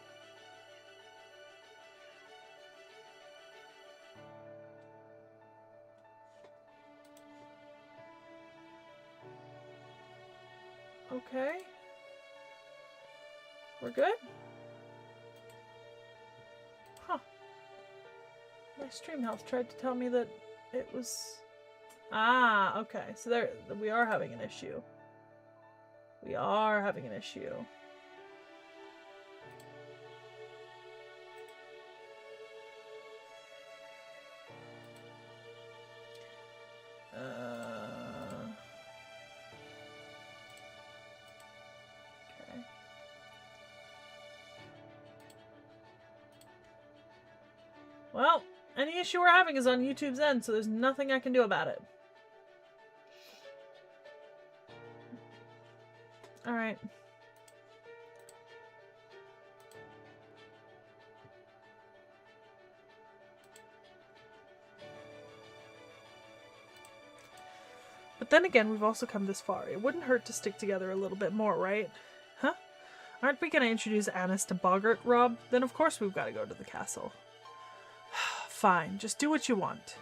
Okay. We're good? Huh. My stream health tried to tell me that it was... Ah, okay. So there, we are having an issue. We are having an issue. Okay. Well, any issue we're having is on YouTube's end, so there's nothing I can do about it. Alright. But then again, we've also come this far. It wouldn't hurt to stick together a little bit more, right? Huh? Aren't we going to introduce Annis to Boggart, Rob? Then of course we've got to go to the castle. Fine, just do what you want.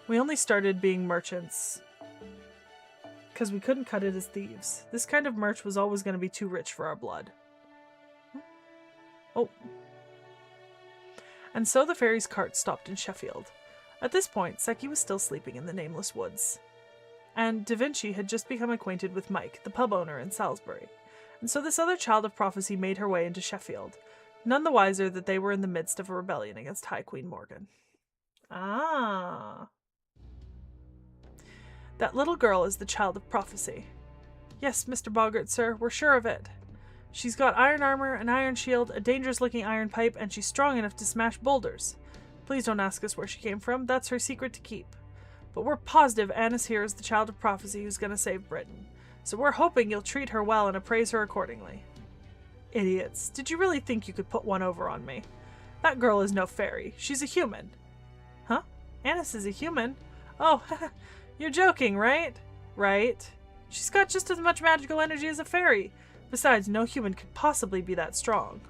We only started being merchants because we couldn't cut it as thieves. This kind of merch was always going to be too rich for our blood. Oh. And so the fairy's cart stopped in Sheffield. At this point, Seki was still sleeping in the nameless woods. And Da Vinci had just become acquainted with Mike, the pub owner in Salisbury. And so this other child of prophecy made her way into Sheffield, none the wiser that they were in the midst of a rebellion against High Queen Morgan. Ah. That little girl is the child of prophecy. Yes, Mr. Boggart, sir, we're sure of it. She's got iron armor, an iron shield, a dangerous-looking iron pipe, and she's strong enough to smash boulders. Please don't ask us where she came from. That's her secret to keep. But we're positive Annis here is the child of prophecy who's going to save Britain. So we're hoping you'll treat her well and appraise her accordingly. Idiots. Did you really think you could put one over on me? That girl is no fairy. She's a human. Huh? Annis is a human? Oh, you're joking, right? Right. She's got just as much magical energy as a fairy. Besides, no human could possibly be that strong.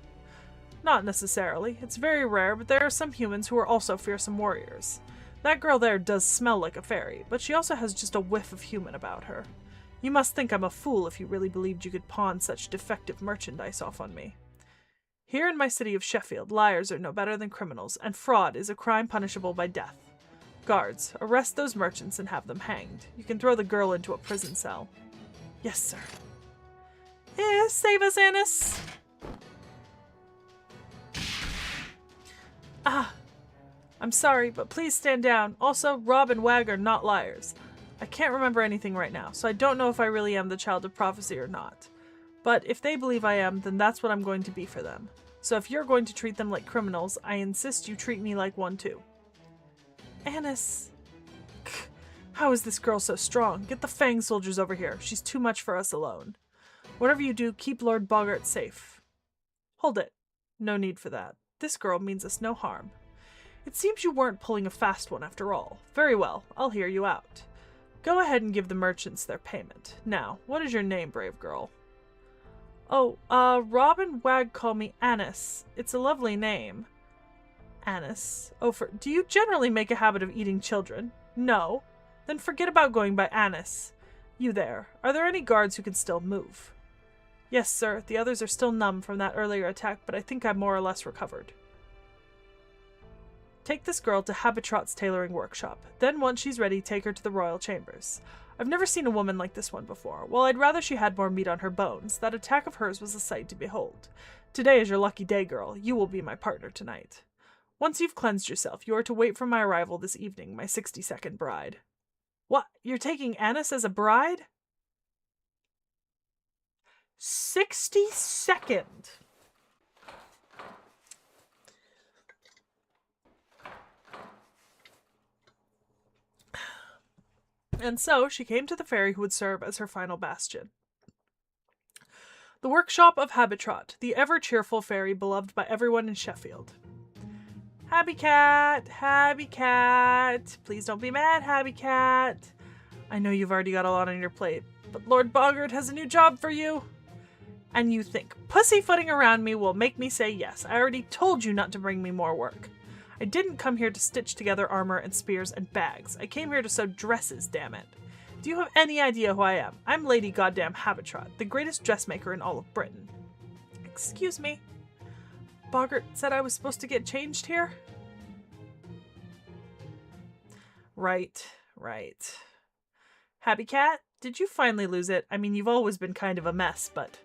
Not necessarily. It's very rare, but there are some humans who are also fearsome warriors. That girl there does smell like a fairy, but she also has just a whiff of human about her. You must think I'm a fool if you really believed you could pawn such defective merchandise off on me. Here in my city of Sheffield, liars are no better than criminals, and fraud is a crime punishable by death. Guards, arrest those merchants and have them hanged. You can throw the girl into a prison cell. Yes, sir. Yes, save us, Annis! Ah! I'm sorry, but please stand down. Also, Rob and Wag are not liars. I can't remember anything right now, so I don't know if I really am the child of prophecy or not. But if they believe I am, then that's what I'm going to be for them. So if you're going to treat them like criminals, I insist you treat me like one too. Annis. How is this girl so strong? Get the Fang soldiers over here. She's too much for us alone. Whatever you do, keep Lord Boggart safe. Hold it. No need for that. This girl means us no harm. It seems you weren't pulling a fast one after all. Very well, I'll hear you out. Go ahead and give the merchants their payment. Now, what is your name, brave girl? Oh, Rob and Wag call me Annis. It's a lovely name. Annis. Oh, do you generally make a habit of eating children? No. Then forget about going by Annis. You there. Are there any guards who can still move? Yes, sir. The others are still numb from that earlier attack, but I think I'm more or less recovered. Take this girl to Habitrot's tailoring workshop. Then once she's ready, take her to the royal chambers. I've never seen a woman like this one before. While I'd rather she had more meat on her bones, that attack of hers was a sight to behold. Today is your lucky day, girl. You will be my partner tonight. Once you've cleansed yourself, you are to wait for my arrival this evening, my 62nd bride. What? You're taking Annis as a bride? 62nd. And so she came to the fairy who would serve as her final bastion. The workshop of Habitrot, the ever-cheerful fairy beloved by everyone in Sheffield. Happy Cat! Happy Cat! Please don't be mad, Happy Cat! I know you've already got a lot on your plate, but Lord Boggart has a new job for you! And you think pussyfooting around me will make me say yes. I already told you not to bring me more work. I didn't come here to stitch together armor and spears and bags. I came here to sew dresses, damn it. Do you have any idea who I am? I'm Lady Goddamn Habitrot, the greatest dressmaker in all of Britain. Excuse me? Boggart said I was supposed to get changed here? Right. Happy Cat, did you finally lose it? I mean, you've always been kind of a mess, but...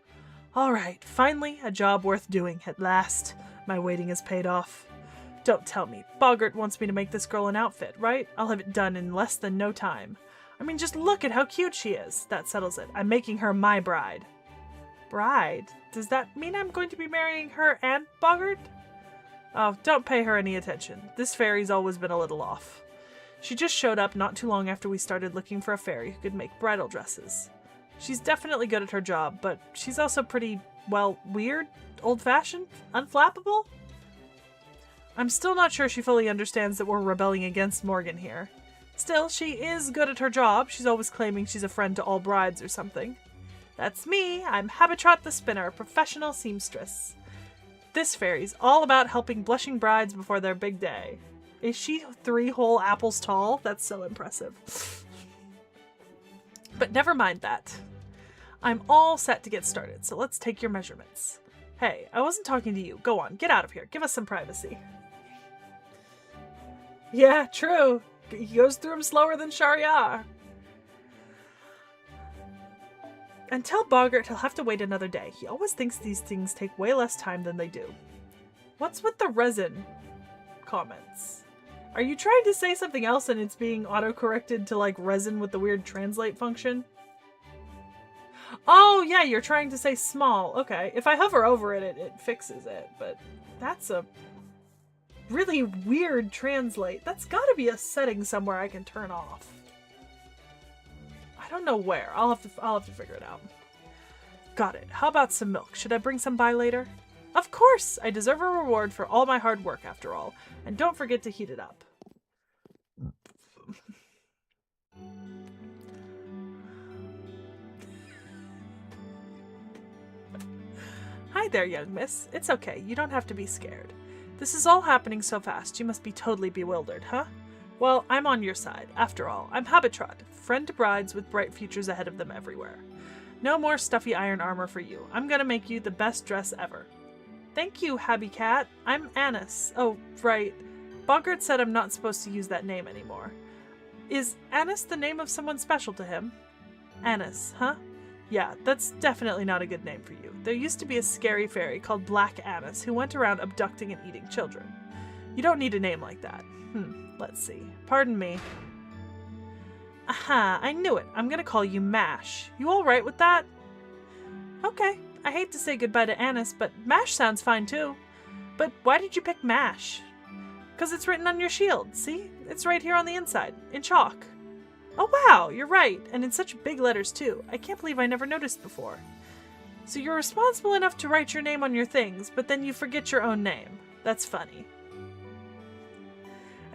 Alright, finally, a job worth doing, at last. My waiting has paid off. Don't tell me. Boggart wants me to make this girl an outfit, right? I'll have it done in less than no time. I mean, just look at how cute she is. That settles it. I'm making her my bride. Bride? Does that mean I'm going to be marrying her and Boggart? Oh, don't pay her any attention. This fairy's always been a little off. She just showed up not too long after we started looking for a fairy who could make bridal dresses. She's definitely good at her job, but she's also pretty, well, weird, old-fashioned, unflappable. I'm still not sure she fully understands that we're rebelling against Morgan here. Still, she is good at her job. She's always claiming she's a friend to all brides or something. That's me. I'm Habitrot the Spinner, professional seamstress. This fairy's all about helping blushing brides before their big day. Is she 3 whole apples tall? That's so impressive. But never mind that. I'm all set to get started, so let's take your measurements. Hey, I wasn't talking to you. Go on, get out of here. Give us some privacy. Yeah, true. He goes through them slower than Shariar. And tell Boggart he'll have to wait another day. He always thinks these things take way less time than they do. What's with the resin comments? Are you trying to say something else and it's being auto-corrected to like resin with the weird translate function? Oh yeah, you're trying to say small. Okay, if I hover over it, it fixes it, but that's a really weird translate. That's gotta be a setting somewhere I can turn off. I don't know where. I'll have to figure it out. Got it. How about some milk? Should I bring some by later? Of course! I deserve a reward for all my hard work after all. And don't forget to heat it up. Hi there, young miss. It's okay. You don't have to be scared. This is all happening so fast, you must be totally bewildered, huh? Well, I'm on your side. After all, I'm Habitrot, friend to brides with bright futures ahead of them everywhere. No more stuffy iron armor for you. I'm gonna make you the best dress ever. Thank you, Habby Cat. I'm Annis. Oh, right. Boggart said I'm not supposed to use that name anymore. Is Annis the name of someone special to him? Annis, huh? Yeah, that's definitely not a good name for you. There used to be a scary fairy called Black Annis who went around abducting and eating children. You don't need a name like that. Let's see. Pardon me. Aha, I knew it. I'm gonna call you Mash. You alright with that? Okay. I hate to say goodbye to Annis, but Mash sounds fine too. But why did you pick Mash? Because it's written on your shield. See? It's right here on the inside, in chalk. Oh wow, you're right. And in such big letters too. I can't believe I never noticed before. So you're responsible enough to write your name on your things, but then you forget your own name. That's funny.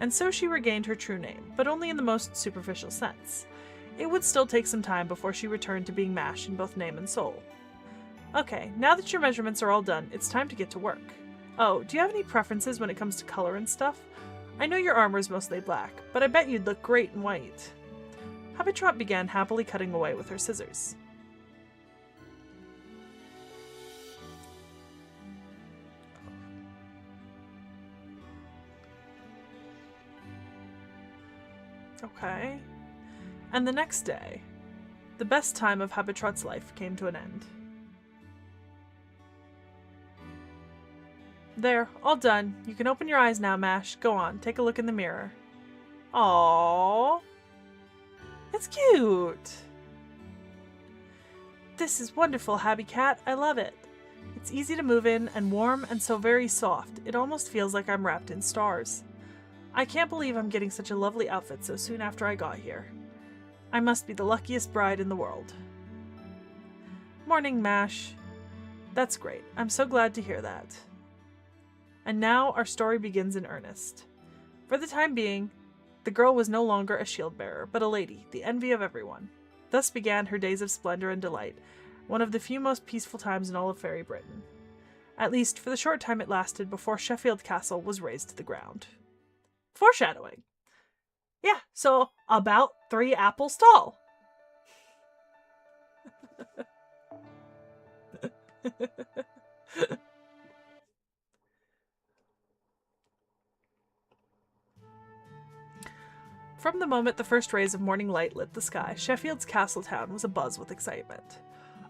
And so she regained her true name, but only in the most superficial sense. It would still take some time before she returned to being Mash in both name and soul. Okay, now that your measurements are all done, it's time to get to work. Oh, do you have any preferences when it comes to color and stuff? I know your armor's mostly black, but I bet you'd look great in white. Habitrot began happily cutting away with her scissors. Okay. And the next day, the best time of Habitrot's life came to an end. There, all done. You can open your eyes now, Mash. Go on, take a look in the mirror. Aww. It's cute. This is wonderful, Habby Cat. I love it. It's easy to move in and warm and so very soft. It almost feels like I'm wrapped in stars. I can't believe I'm getting such a lovely outfit so soon after I got here. I must be the luckiest bride in the world. Morning, Mash. That's great. I'm so glad to hear that. And now our story begins in earnest. For the time being, the girl was no longer a shield bearer, but a lady, the envy of everyone. Thus began her days of splendor and delight, one of the few most peaceful times in all of Fairy Britain. At least for the short time it lasted before Sheffield Castle was razed to the ground. Foreshadowing. Yeah, so about 3 apples tall. From the moment the first rays of morning light lit the sky, Sheffield's castle town was abuzz with excitement.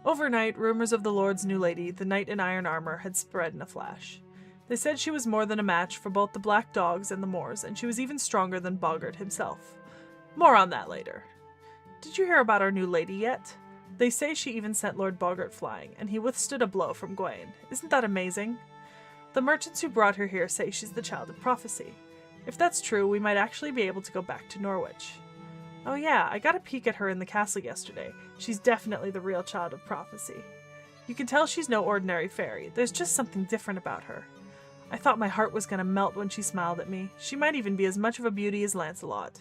Overnight, rumors of the Lord's new lady, the knight in iron armor, had spread in a flash. They said she was more than a match for both the black dogs and the Moors, and she was even stronger than Boggart himself. More on that later. Did you hear about our new lady yet? They say she even sent Lord Boggart flying, and he withstood a blow from Gawain. Isn't that amazing? The merchants who brought her here say she's the child of prophecy. If that's true, we might actually be able to go back to Norwich. Oh yeah, I got a peek at her in the castle yesterday. She's definitely the real child of prophecy. You can tell she's no ordinary fairy. There's just something different about her. I thought my heart was going to melt when she smiled at me. She might even be as much of a beauty as Lancelot.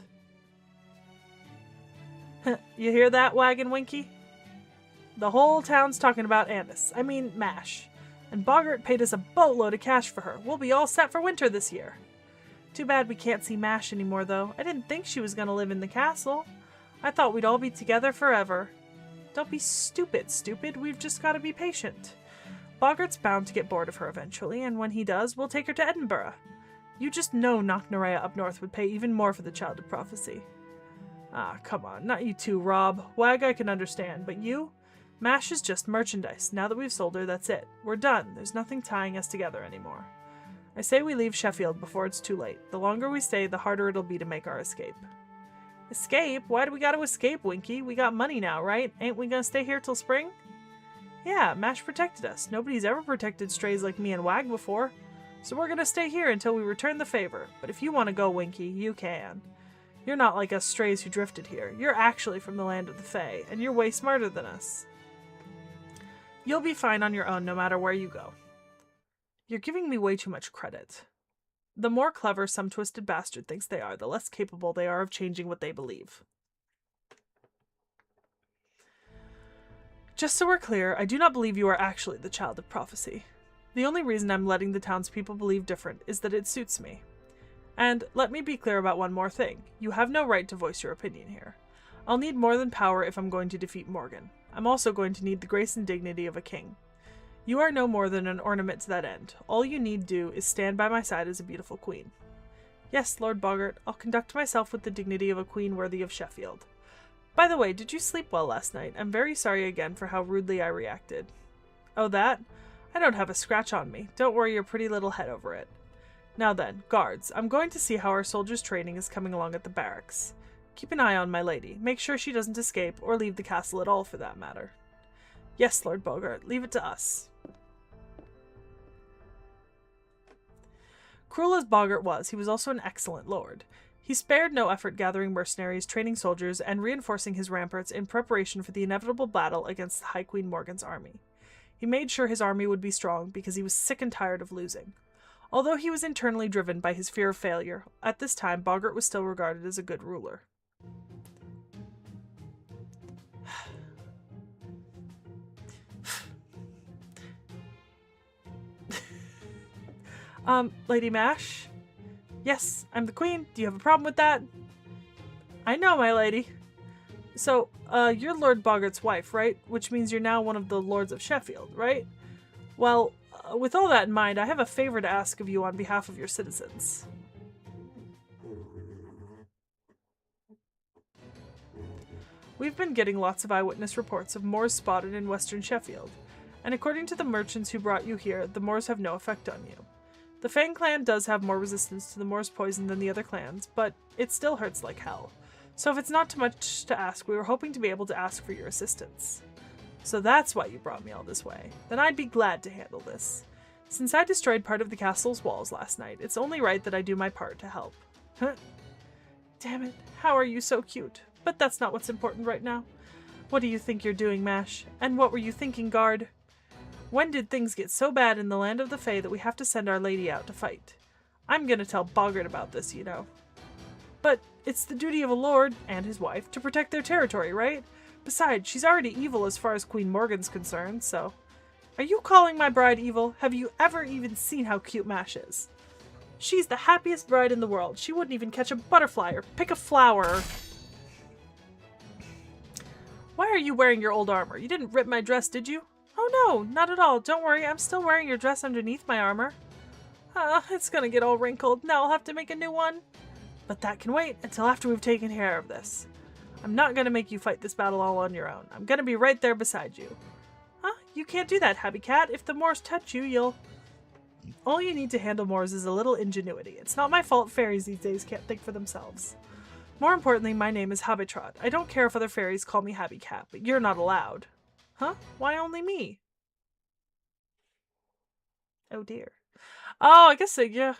You hear that, Wagon Winky? The whole town's talking about Mash. And Boggart paid us a boatload of cash for her. We'll be all set for winter this year. Too bad we can't see Mash anymore, though. I didn't think she was going to live in the castle. I thought we'd all be together forever. Don't be stupid. We've just got to be patient. Boggart's bound to get bored of her eventually, and when he does, we'll take her to Edinburgh. You just know Knocknarea up north would pay even more for the Child of Prophecy. Ah, come on. Not you too, Rob. Wag I can understand, but you? Mash is just merchandise. Now that we've sold her, that's it. We're done. There's nothing tying us together anymore. I say we leave Sheffield before it's too late. The longer we stay, the harder it'll be to make our escape. Escape? Why do we gotta escape, Winky? We got money now, right? Ain't we gonna stay here till spring? Yeah, Mash protected us. Nobody's ever protected strays like me and Wag before. So we're gonna stay here until we return the favor. But if you want to go, Winky, you can. You're not like us strays who drifted here. You're actually from the land of the Fae, and you're way smarter than us. You'll be fine on your own no matter where you go. You're giving me way too much credit. The more clever some twisted bastard thinks they are, the less capable they are of changing what they believe. Just so we're clear, I do not believe you are actually the Child of Prophecy. The only reason I'm letting the townspeople believe different is that it suits me. And let me be clear about one more thing. You have no right to voice your opinion here. I'll need more than power if I'm going to defeat Morgan. I'm also going to need the grace and dignity of a king. You are no more than an ornament to that end. All you need do is stand by my side as a beautiful queen. Yes, Lord Boggart, I'll conduct myself with the dignity of a queen worthy of Sheffield. By the way, did you sleep well last night? I'm very sorry again for how rudely I reacted. Oh, that? I don't have a scratch on me. Don't worry your pretty little head over it. Now then, guards, I'm going to see how our soldiers' training is coming along at the barracks. Keep an eye on my lady. Make sure she doesn't escape, or leave the castle at all for that matter. Yes, Lord Boggart, leave it to us. Cruel as Boggart was, he was also an excellent lord. He spared no effort gathering mercenaries, training soldiers, and reinforcing his ramparts in preparation for the inevitable battle against the High Queen Morgan's army. He made sure his army would be strong because he was sick and tired of losing. Although he was internally driven by his fear of failure, at this time Boggart was still regarded as a good ruler. Lady Mash? Yes, I'm the queen. Do you have a problem with that? I know, my lady. So, you're Lord Boggart's wife, right? Which means you're now one of the lords of Sheffield, right? Well, with all that in mind, I have a favor to ask of you on behalf of your citizens. We've been getting lots of eyewitness reports of Moors spotted in western Sheffield, and according to the merchants who brought you here, the Moors have no effect on you. The Fang clan does have more resistance to the Moors' poison than the other clans, but it still hurts like hell. So if it's not too much to ask, we were hoping to be able to ask for your assistance. So that's why you brought me all this way. Then I'd be glad to handle this. Since I destroyed part of the castle's walls last night, it's only right that I do my part to help. Huh? Damn it, how are you so cute? But that's not what's important right now. What do you think you're doing, Mash? And what were you thinking, guard? When did things get so bad in the land of the Fae that we have to send our lady out to fight? I'm gonna tell Boggart about this, you know. But it's the duty of a lord, and his wife, to protect their territory, right? Besides, she's already evil as far as Queen Morgan's concerned, so... Are you calling my bride evil? Have you ever even seen how cute Mash is? She's the happiest bride in the world. She wouldn't even catch a butterfly or pick a flower. Why are you wearing your old armor? You didn't rip my dress, did you? Oh no, not at all. Don't worry, I'm still wearing your dress underneath my armor. It's gonna get all wrinkled. Now I'll have to make a new one. But that can wait until after we've taken care of this. I'm not gonna make you fight this battle all on your own. I'm gonna be right there beside you. You can't do that, Happy Cat. If the Moors touch you, you'll... All you need to handle Moors is a little ingenuity. It's not my fault fairies these days can't think for themselves. More importantly, my name is Habitrot. I don't care if other fairies call me Happy Cat, but you're not allowed. Huh? Why only me? Oh dear. Oh, I guess, yeah.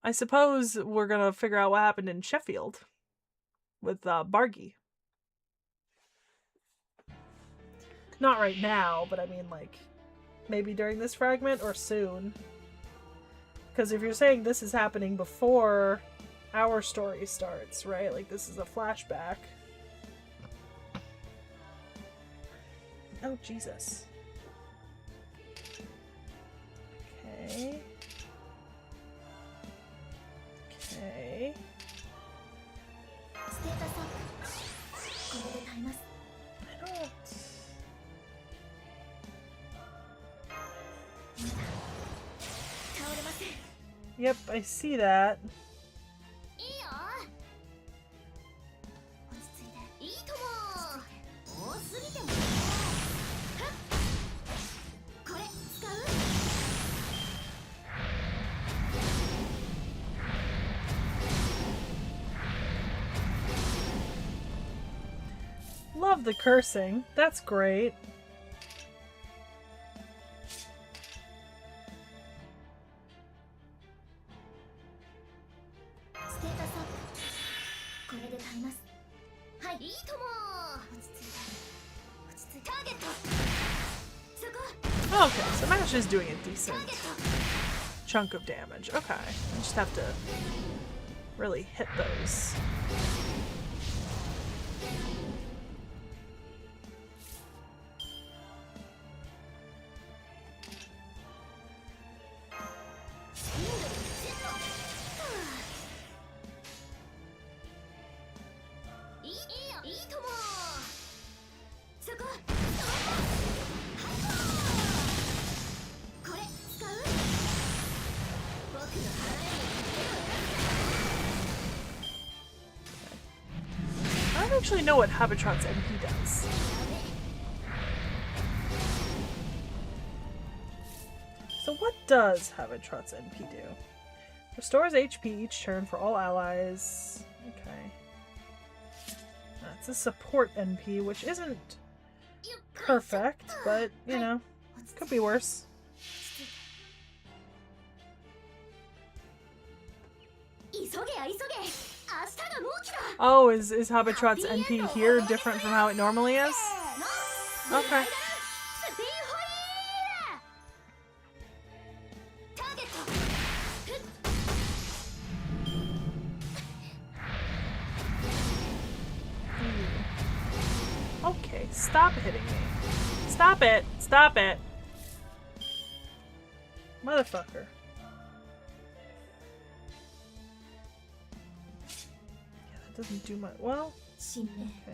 I suppose we're gonna figure out what happened in Sheffield. With, Bargy. Not right now, but I mean, like, maybe during this fragment or soon. Because if you're saying this is happening before our story starts, right? Like, this is a flashback. Oh, Jesus. Okay. Okay. I don't... Yep, I see that. Love the cursing. That's great. Okay, so Mash is doing a decent chunk of damage. Okay, I just have to really hit those. I don't actually know what Habitron's MP does. So what does Habitron's NP do? Restores HP each turn for all allies. Okay. That's a support NP, which isn't perfect, but, you know, could be worse. Oh, is Habitron's NP here different from how it normally is? Okay. Okay, stop hitting me. Stop it! Stop it! Motherfucker. Yeah, that doesn't do much. Well, okay.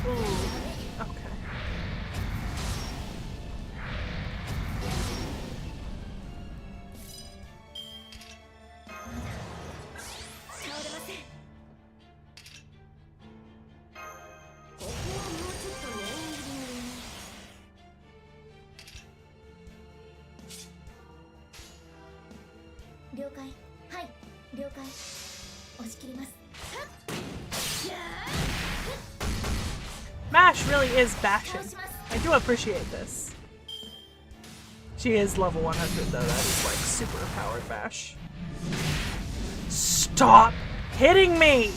Ooh, okay. Mash really is bashing. I do appreciate this. She is level 100 though, that is like super powered bash. Stop hitting me!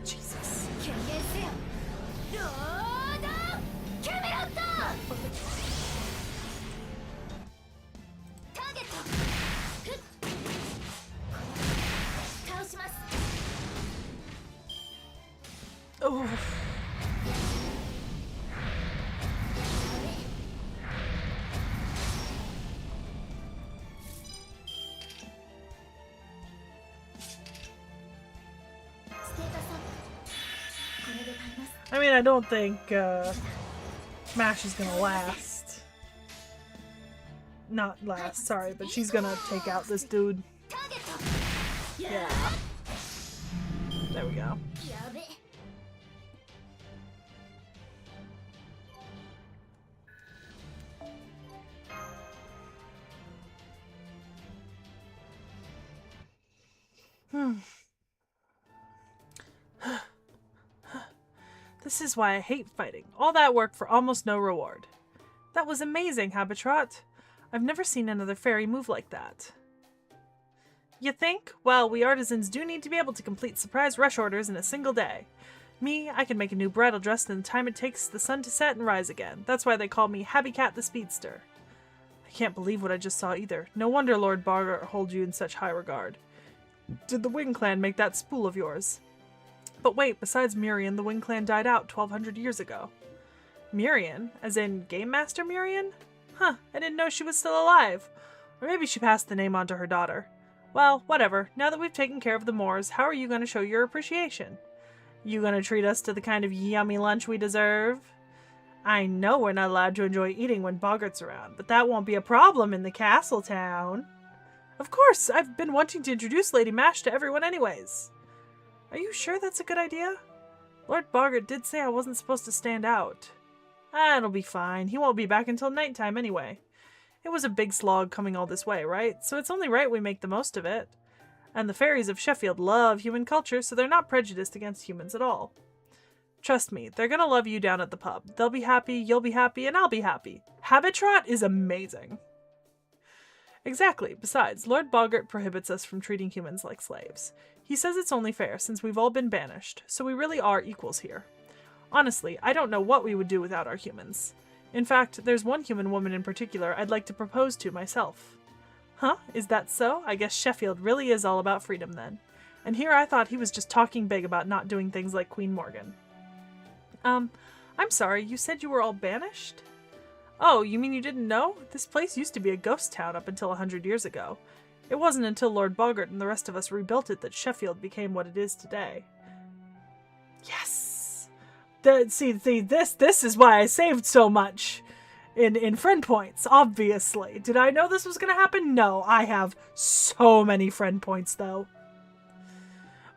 Jesus. Oh. I mean, I don't think Mash is gonna last. Not last, sorry, but she's gonna take out this dude. Yeah. There we go. This is why I hate fighting. All that work for almost no reward. That was amazing, Habitrot. I've never seen another fairy move like that. You think? Well, we artisans do need to be able to complete surprise rush orders in a single day. Me, I can make a new bridal dress in the time it takes the sun to set and rise again. That's why they call me Habicat the Speedster. I can't believe what I just saw either. No wonder Lord Bogart holds you in such high regard. Did the Wing Clan make that spool of yours? But wait, besides Mirian, the Wing Clan died out 1200 years ago. Mirian? As in Game Master Mirian? Huh, I didn't know she was still alive. Or maybe she passed the name on to her daughter. Well, whatever. Now that we've taken care of the Moors, how are you going to show your appreciation? You going to treat us to the kind of yummy lunch we deserve? I know we're not allowed to enjoy eating when Boggart's around, but that won't be a problem in the castle town. Of course, I've been wanting to introduce Lady Mash to everyone anyways. Are you sure that's a good idea? Lord Boggart did say I wasn't supposed to stand out. It'll be fine. He won't be back until nighttime anyway. It was a big slog coming all this way, right? So it's only right we make the most of it. And the fairies of Sheffield love human culture, so they're not prejudiced against humans at all. Trust me, they're gonna love you down at the pub. They'll be happy, you'll be happy, and I'll be happy. Habitrot is amazing. Exactly. Besides, Lord Boggart prohibits us from treating humans like slaves. He says it's only fair since we've all been banished, so we really are equals here. Honestly, I don't know what we would do without our humans. In fact, there's one human woman in particular I'd like to propose to myself. Huh? Is that so? I guess Sheffield really is all about freedom then. And here I thought he was just talking big about not doing things like Queen Morgan. I'm sorry, you said you were all banished? Oh, you mean you didn't know? This place used to be a ghost town up until 100 years ago. It wasn't until Lord Boggart and the rest of us rebuilt it that Sheffield became what it is today. Yes! See, this is why I saved so much in friend points, obviously. Did I know this was going to happen? No, I have so many friend points, though.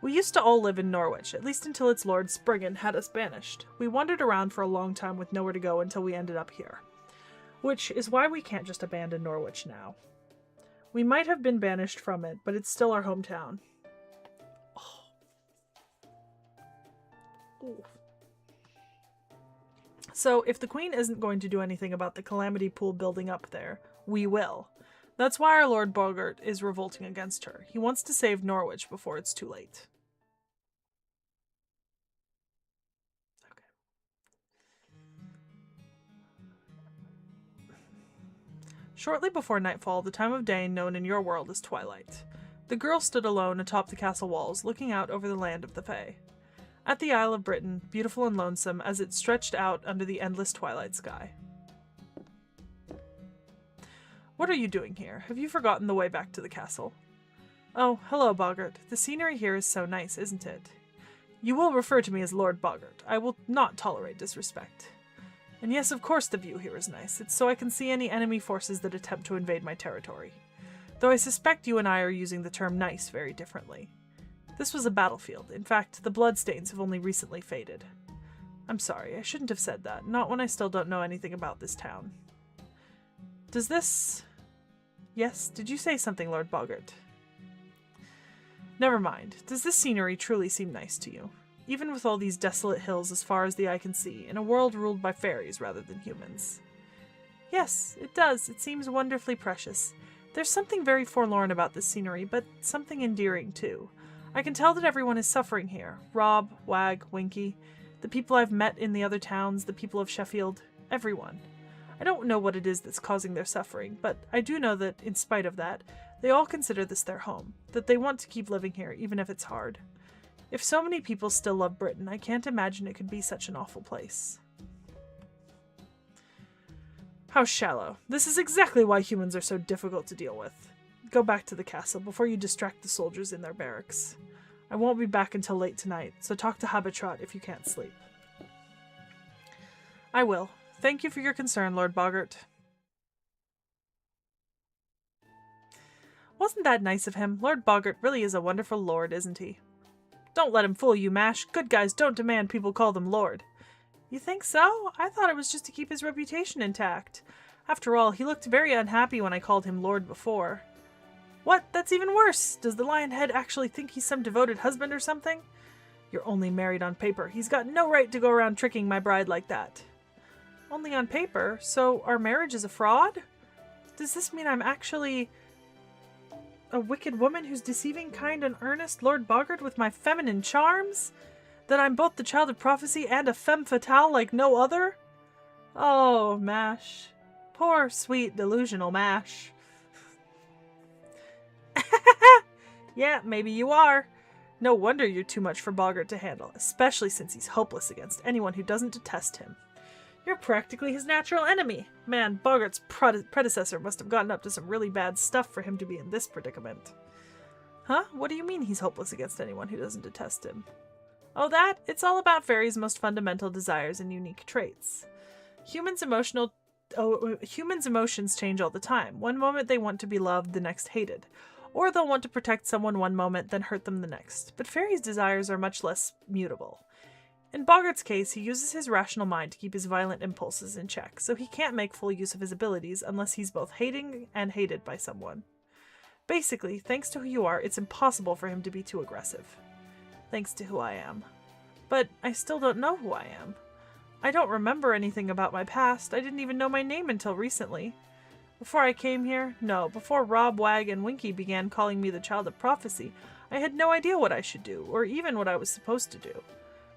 We used to all live in Norwich, at least until its Lord Spriggan had us banished. We wandered around for a long time with nowhere to go until we ended up here. Which is why we can't just abandon Norwich now. We might have been banished from it, but it's still our hometown. Oh. Ooh. So, if the Queen isn't going to do anything about the calamity pool building up there, we will. That's why our Lord Boggart is revolting against her. He wants to save Norwich before it's too late. Shortly before nightfall, the time of day known in your world as twilight, the girl stood alone atop the castle walls, looking out over the land of the Fae. At the Isle of Britain, beautiful and lonesome as it stretched out under the endless twilight sky. What are you doing here? Have you forgotten the way back to the castle? Oh, hello, Boggart. The scenery here is so nice, isn't it? You will refer to me as Lord Boggart. I will not tolerate disrespect. And yes, of course the view here is nice. It's so I can see any enemy forces that attempt to invade my territory. Though I suspect you and I are using the term nice very differently. This was a battlefield. In fact, the bloodstains have only recently faded. I'm sorry, I shouldn't have said that. Not when I still don't know anything about this town. Does this... Yes, did you say something, Lord Boggart? Never mind. Does this scenery truly seem nice to you? Even with all these desolate hills as far as the eye can see, in a world ruled by fairies rather than humans. Yes, it does. It seems wonderfully precious. There's something very forlorn about this scenery, but something endearing too. I can tell that everyone is suffering here. Rob, Wag, Winky, the people I've met in the other towns, the people of Sheffield, everyone. I don't know what it is that's causing their suffering, but I do know that, in spite of that, they all consider this their home, that they want to keep living here, even if it's hard. If so many people still love Britain, I can't imagine it could be such an awful place. How shallow. This is exactly why humans are so difficult to deal with. Go back to the castle before you distract the soldiers in their barracks. I won't be back until late tonight, so talk to Habitrot if you can't sleep. I will. Thank you for your concern, Lord Boggart. Wasn't that nice of him? Lord Boggart really is a wonderful lord, isn't he? Don't let him fool you, Mash. Good guys don't demand people call them Lord. You think so? I thought it was just to keep his reputation intact. After all, he looked very unhappy when I called him Lord before. What? That's even worse! Does the Lionhead actually think he's some devoted husband or something? You're only married on paper. He's got no right to go around tricking my bride like that. Only on paper? So our marriage is a fraud? Does this mean I'm actually a wicked woman who's deceiving kind and earnest Lord Boggart with my feminine charms? That I'm both the child of prophecy and a femme fatale like no other? Oh, Mash. Poor, sweet, delusional Mash. Yeah, maybe you are. No wonder you're too much for Boggart to handle, especially since he's hopeless against anyone who doesn't detest him. You're practically his natural enemy. Man, Boggart's predecessor must have gotten up to some really bad stuff for him to be in this predicament. Huh? What do you mean he's hopeless against anyone who doesn't detest him? Oh, that? It's all about fairies' most fundamental desires and unique traits. Humans' emotions change all the time. One moment they want to be loved, the next hated. Or they'll want to protect someone one moment, then hurt them the next. But fairies' desires are much less mutable. In Boggart's case, he uses his rational mind to keep his violent impulses in check, so he can't make full use of his abilities unless he's both hating and hated by someone. Basically, thanks to who you are, it's impossible for him to be too aggressive. Thanks to who I am. But I still don't know who I am. I don't remember anything about my past. I didn't even know my name until recently. Before I came here, no, before Rob, Wag, and Winky began calling me the child of prophecy, I had no idea what I should do, or even what I was supposed to do.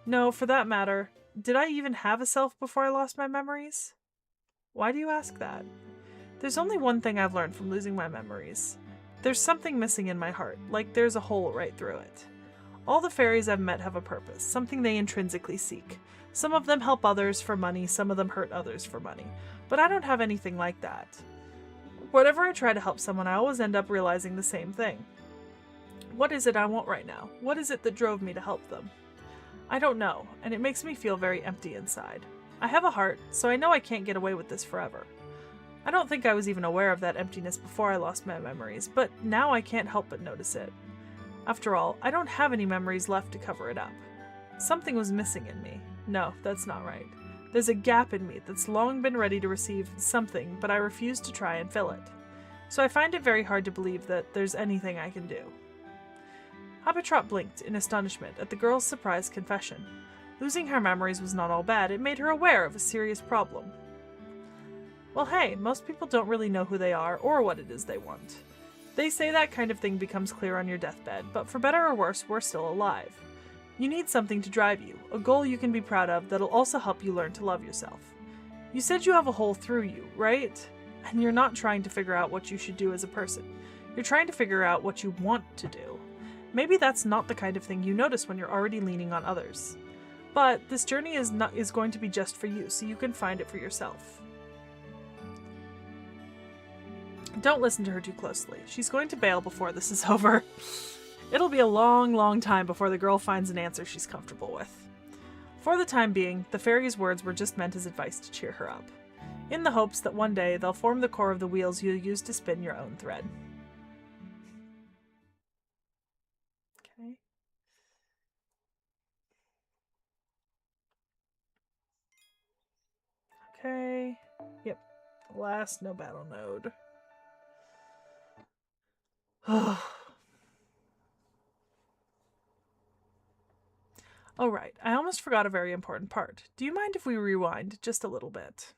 No, for that matter, did I even have a self before I lost my memories? Why do you ask that? There's only one thing I've learned from losing my memories. There's something missing in my heart, like there's a hole right through it. All the fairies I've met have a purpose, something they intrinsically seek. Some of them help others for money, some of them hurt others for money. But I don't have anything like that. Whenever I try to help someone, I always end up realizing the same thing. What is it I want right now? What is it that drove me to help them? I don't know, and it makes me feel very empty inside. I have a heart, so I know I can't get away with this forever. I don't think I was even aware of that emptiness before I lost my memories, but now I can't help but notice it. After all, I don't have any memories left to cover it up. Something was missing in me. No, that's not right. There's a gap in me that's long been ready to receive something, but I refuse to try and fill it. So I find it very hard to believe that there's anything I can do. Abitrot blinked in astonishment at the girl's surprised confession. Losing her memories was not all bad. It made her aware of a serious problem. Well, hey, most people don't really know who they are or what it is they want. They say that kind of thing becomes clear on your deathbed, but for better or worse, we're still alive. You need something to drive you, a goal you can be proud of that'll also help you learn to love yourself. You said you have a hole through you, right? And you're not trying to figure out what you should do as a person. You're trying to figure out what you want to do. Maybe that's not the kind of thing you notice when you're already leaning on others. But this journey is going to be just for you, so you can find it for yourself. Don't listen to her too closely. She's going to bail before this is over. It'll be a long, long time before the girl finds an answer she's comfortable with. For the time being, the fairy's words were just meant as advice to cheer her up, in the hopes that one day they'll form the core of the wheels you'll use to spin your own thread. Okay. Okay. Yep. Last no battle node. Oh right, I almost forgot a very important part. Do you mind if we rewind just a little bit?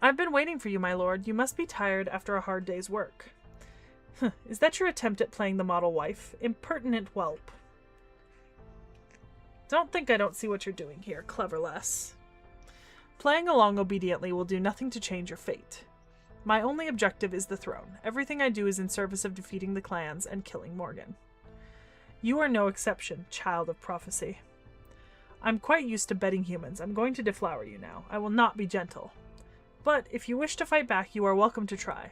I've been waiting for you, my lord. You must be tired after a hard day's work. Is that your attempt at playing the model wife? Impertinent whelp. Don't think I don't see what you're doing here, clever lass. Playing along obediently will do nothing to change your fate. My only objective is the throne. Everything I do is in service of defeating the clans and killing Morgan. You are no exception, child of prophecy. I'm quite used to betting humans. I'm going to deflower you now. I will not be gentle. But if you wish to fight back, you are welcome to try.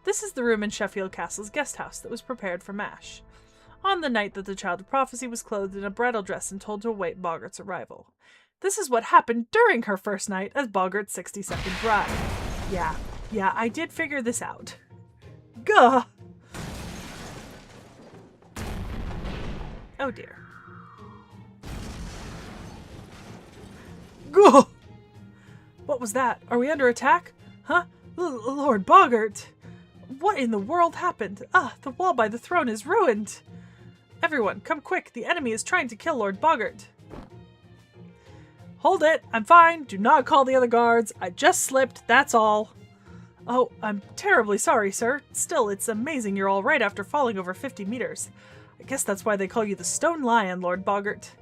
This is the room in Sheffield Castle's guest house that was prepared for Mash, on the night that the child of prophecy was clothed in a bridal dress and told to await Boggart's arrival. This is what happened during her first night as Boggart's 62nd bride. Yeah, Yeah, I did figure this out. Gah! Oh dear. Gah! What was that? Are we under attack? Huh? Lord Boggart! What in the world happened? Ah, the wall by the throne is ruined! Everyone, come quick! The enemy is trying to kill Lord Boggart! Hold it! I'm fine! Do not call the other guards! I just slipped, that's all! Oh, I'm terribly sorry, sir. Still, it's amazing you're all right after falling over 50 meters. I guess that's why they call you the Stone Lion, Lord Boggart.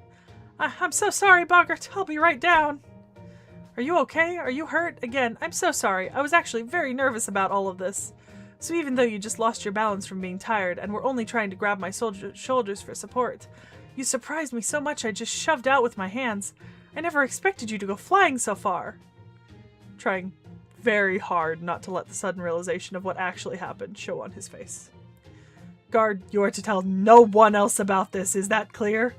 I'm so sorry, Boggart. I'll be right down. Are you okay? Are you hurt? Again, I'm so sorry. I was actually very nervous about all of this. So even though you just lost your balance from being tired and were only trying to grab my shoulders for support, you surprised me so much I just shoved out with my hands. I never expected you to go flying so far. Trying very hard not to let the sudden realization of what actually happened show on his face. Guard, you are to tell no one else about this, is that clear?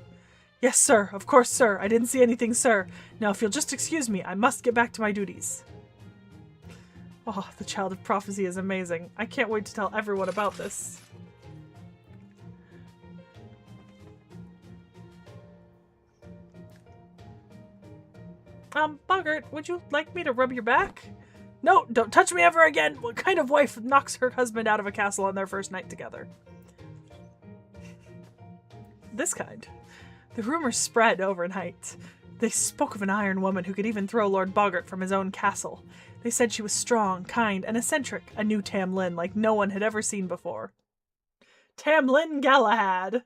Yes, sir. Of course, sir. I didn't see anything, sir. Now, if you'll just excuse me, I must get back to my duties. Oh, the Child of Prophecy is amazing. I can't wait to tell everyone about this. Boggart, would you like me to rub your back? No, don't touch me ever again! What kind of wife knocks her husband out of a castle on their first night together? This kind. The rumors spread overnight. They spoke of an iron woman who could even throw Lord Boggart from his own castle. They said she was strong, kind, and eccentric, a new Tamlin like no one had ever seen before. Tamlin Galahad!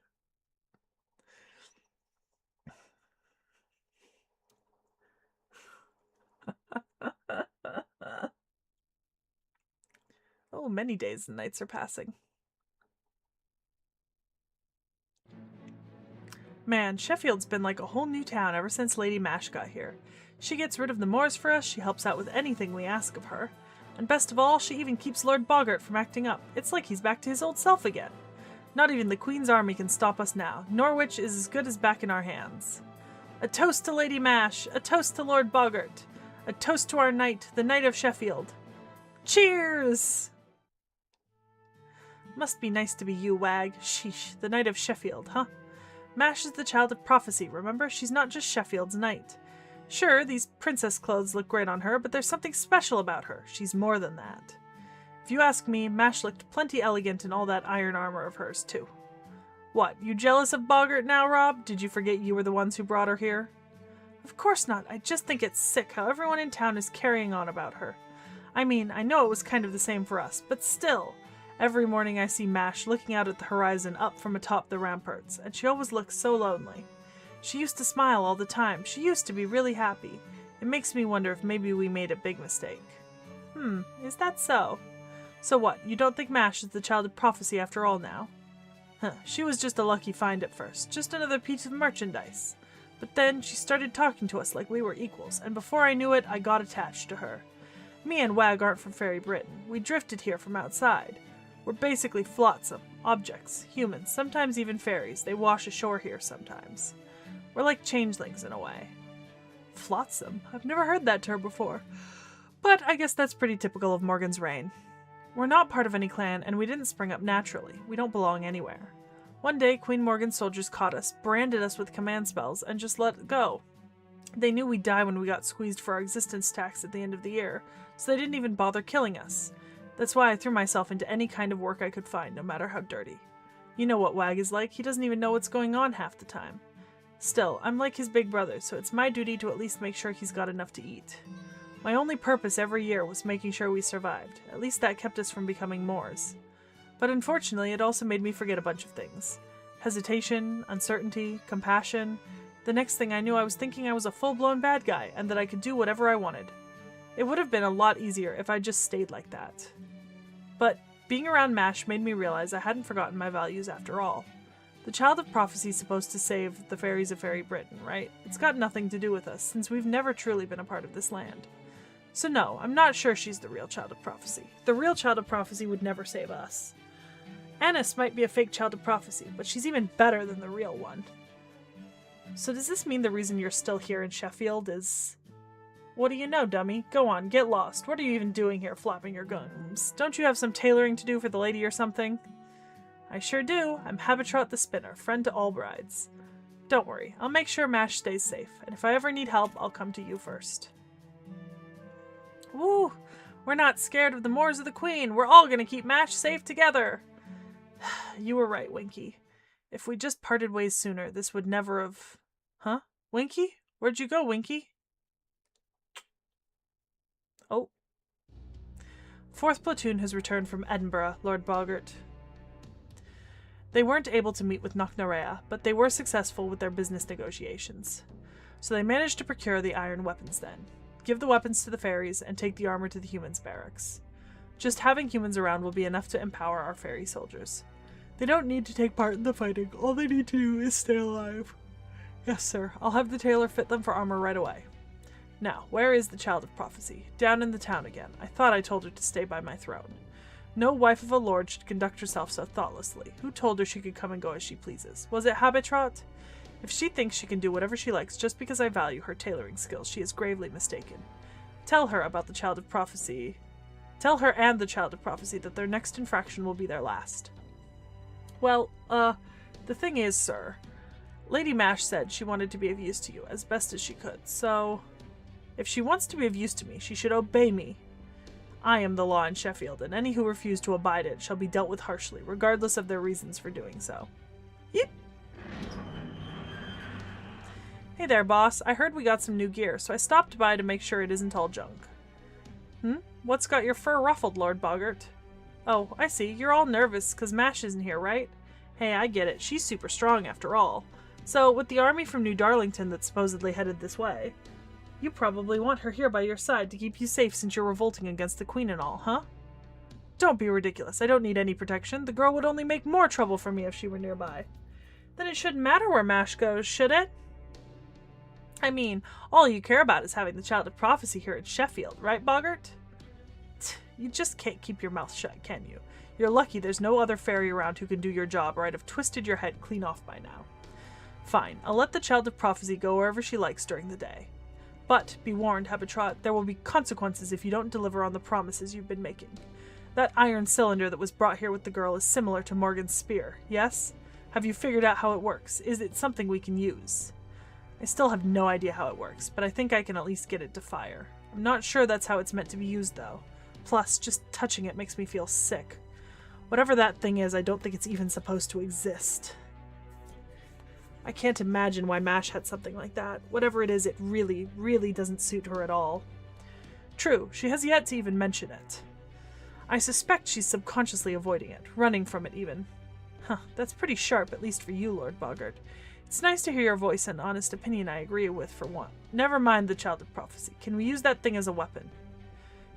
Oh, many days and nights are passing. Man, Sheffield's been like a whole new town ever since Lady Mash got here. She gets rid of the moors for us, she helps out with anything we ask of her. And best of all, she even keeps Lord Boggart from acting up. It's like he's back to his old self again. Not even the Queen's army can stop us now. Norwich is as good as back in our hands. A toast to Lady Mash, a toast to Lord Boggart, a toast to our knight, the Knight of Sheffield. Cheers! Must be nice to be you, Wag. Sheesh, the Knight of Sheffield, huh? Mash is the Child of Prophecy, remember? She's not just Sheffield's knight. Sure, these princess clothes look great on her, but there's something special about her. She's more than that. If you ask me, Mash looked plenty elegant in all that iron armor of hers, too. What, you jealous of Boggart now, Rob? Did you forget you were the ones who brought her here? Of course not. I just think it's sick how everyone in town is carrying on about her. I mean, I know it was kind of the same for us, but still. Every morning I see Mash looking out at the horizon up from atop the ramparts, and she always looks so lonely. She used to smile all the time. She used to be really happy. It makes me wonder if maybe we made a big mistake. Is that so? So what, you don't think Mash is the Child of Prophecy after all now? She was just a lucky find at first, just another piece of merchandise. But then she started talking to us like we were equals, and before I knew it, I got attached to her. Me and Wag aren't from Fairy Britain. We drifted here from outside. We're basically flotsam, objects, humans, sometimes even fairies. They wash ashore here sometimes. We're like changelings in a way. Flotsam? I've never heard that term before. But I guess that's pretty typical of Morgan's reign. We're not part of any clan, and we didn't spring up naturally. We don't belong anywhere. One day, Queen Morgan's soldiers caught us, branded us with command spells, and just let go. They knew we'd die when we got squeezed for our existence tax at the end of the year, so they didn't even bother killing us. That's why I threw myself into any kind of work I could find, no matter how dirty. You know what Wag is like, he doesn't even know what's going on half the time. Still, I'm like his big brother, so it's my duty to at least make sure he's got enough to eat. My only purpose every year was making sure we survived. At least that kept us from becoming Moors. But unfortunately, it also made me forget a bunch of things. Hesitation, uncertainty, compassion. The next thing I knew, I was thinking I was a full-blown bad guy, and that I could do whatever I wanted. It would have been a lot easier if I just stayed like that. But being around MASH made me realize I hadn't forgotten my values after all. The Child of Prophecy is supposed to save the fairies of Fairy Britain, right? It's got nothing to do with us, since we've never truly been a part of this land. So no, I'm not sure she's the real Child of Prophecy. The real Child of Prophecy would never save us. Annis might be a fake Child of Prophecy, but she's even better than the real one. So does this mean the reason you're still here in Sheffield is... What do you know, dummy? Go on, get lost. What are you even doing here, flapping your gums? Don't you have some tailoring to do for the lady or something? I sure do. I'm Habitrot the Spinner, friend to all brides. Don't worry, I'll make sure Mash stays safe, and if I ever need help, I'll come to you first. Woo! We're not scared of the Moors of the Queen. We're all gonna keep Mash safe together. You were right, Winky. If we just parted ways sooner, this would never have... Huh? Winky? Where'd you go, Winky? Oh. 4th Platoon has returned from Edinburgh, Lord Boggart. They weren't able to meet with Knocknarea, but they were successful with their business negotiations. So they managed to procure the iron weapons then. Give the weapons to the fairies, and take the armor to the humans' barracks. Just having humans around will be enough to empower our fairy soldiers. They don't need to take part in the fighting. All they need to do is stay alive. Yes, sir. I'll have the tailor fit them for armor right away. Now, where is the Child of Prophecy? Down in the town again. I thought I told her to stay by my throne. No wife of a lord should conduct herself so thoughtlessly. Who told her she could come and go as she pleases? Was it Habitrot? If she thinks she can do whatever she likes just because I value her tailoring skills, she is gravely mistaken. Tell her about the Child of Prophecy. Tell her and the Child of Prophecy that their next infraction will be their last. Well, the thing is, sir, Lady Mash said she wanted to be of use to you as best as she could, so if she wants to be of use to me, she should obey me. I am the law in Sheffield, and any who refuse to abide it shall be dealt with harshly, regardless of their reasons for doing so. Yep. Hey there, boss. I heard we got some new gear, so I stopped by to make sure it isn't all junk. What's got your fur ruffled, Lord Boggart? Oh, I see. You're all nervous because Mash isn't here, right? Hey, I get it. She's super strong after all. So, with the army from New Darlington that's supposedly headed this way, you probably want her here by your side to keep you safe since you're revolting against the Queen and all, huh? Don't be ridiculous. I don't need any protection. The girl would only make more trouble for me if she were nearby. Then it shouldn't matter where Mash goes, should it? I mean, all you care about is having the Child of Prophecy here at Sheffield, right, Boggart? You just can't keep your mouth shut, can you? You're lucky there's no other fairy around who can do your job, or I'd have twisted your head clean off by now. Fine, I'll let the Child of Prophecy go wherever she likes during the day. But, be warned, Habitrot, there will be consequences if you don't deliver on the promises you've been making. That iron cylinder that was brought here with the girl is similar to Morgan's spear, yes? Have you figured out how it works? Is it something we can use? I still have no idea how it works, but I think I can at least get it to fire. I'm not sure that's how it's meant to be used, though. Plus, just touching it makes me feel sick. Whatever that thing is, I don't think it's even supposed to exist. I can't imagine why Mash had something like that. Whatever it is, it really, really doesn't suit her at all. True, she has yet to even mention it. I suspect she's subconsciously avoiding it, running from it even. Huh, that's pretty sharp, at least for you, Lord Boggart. It's nice to hear your voice and honest opinion I agree with for one. Never mind the Child of Prophecy. Can we use that thing as a weapon?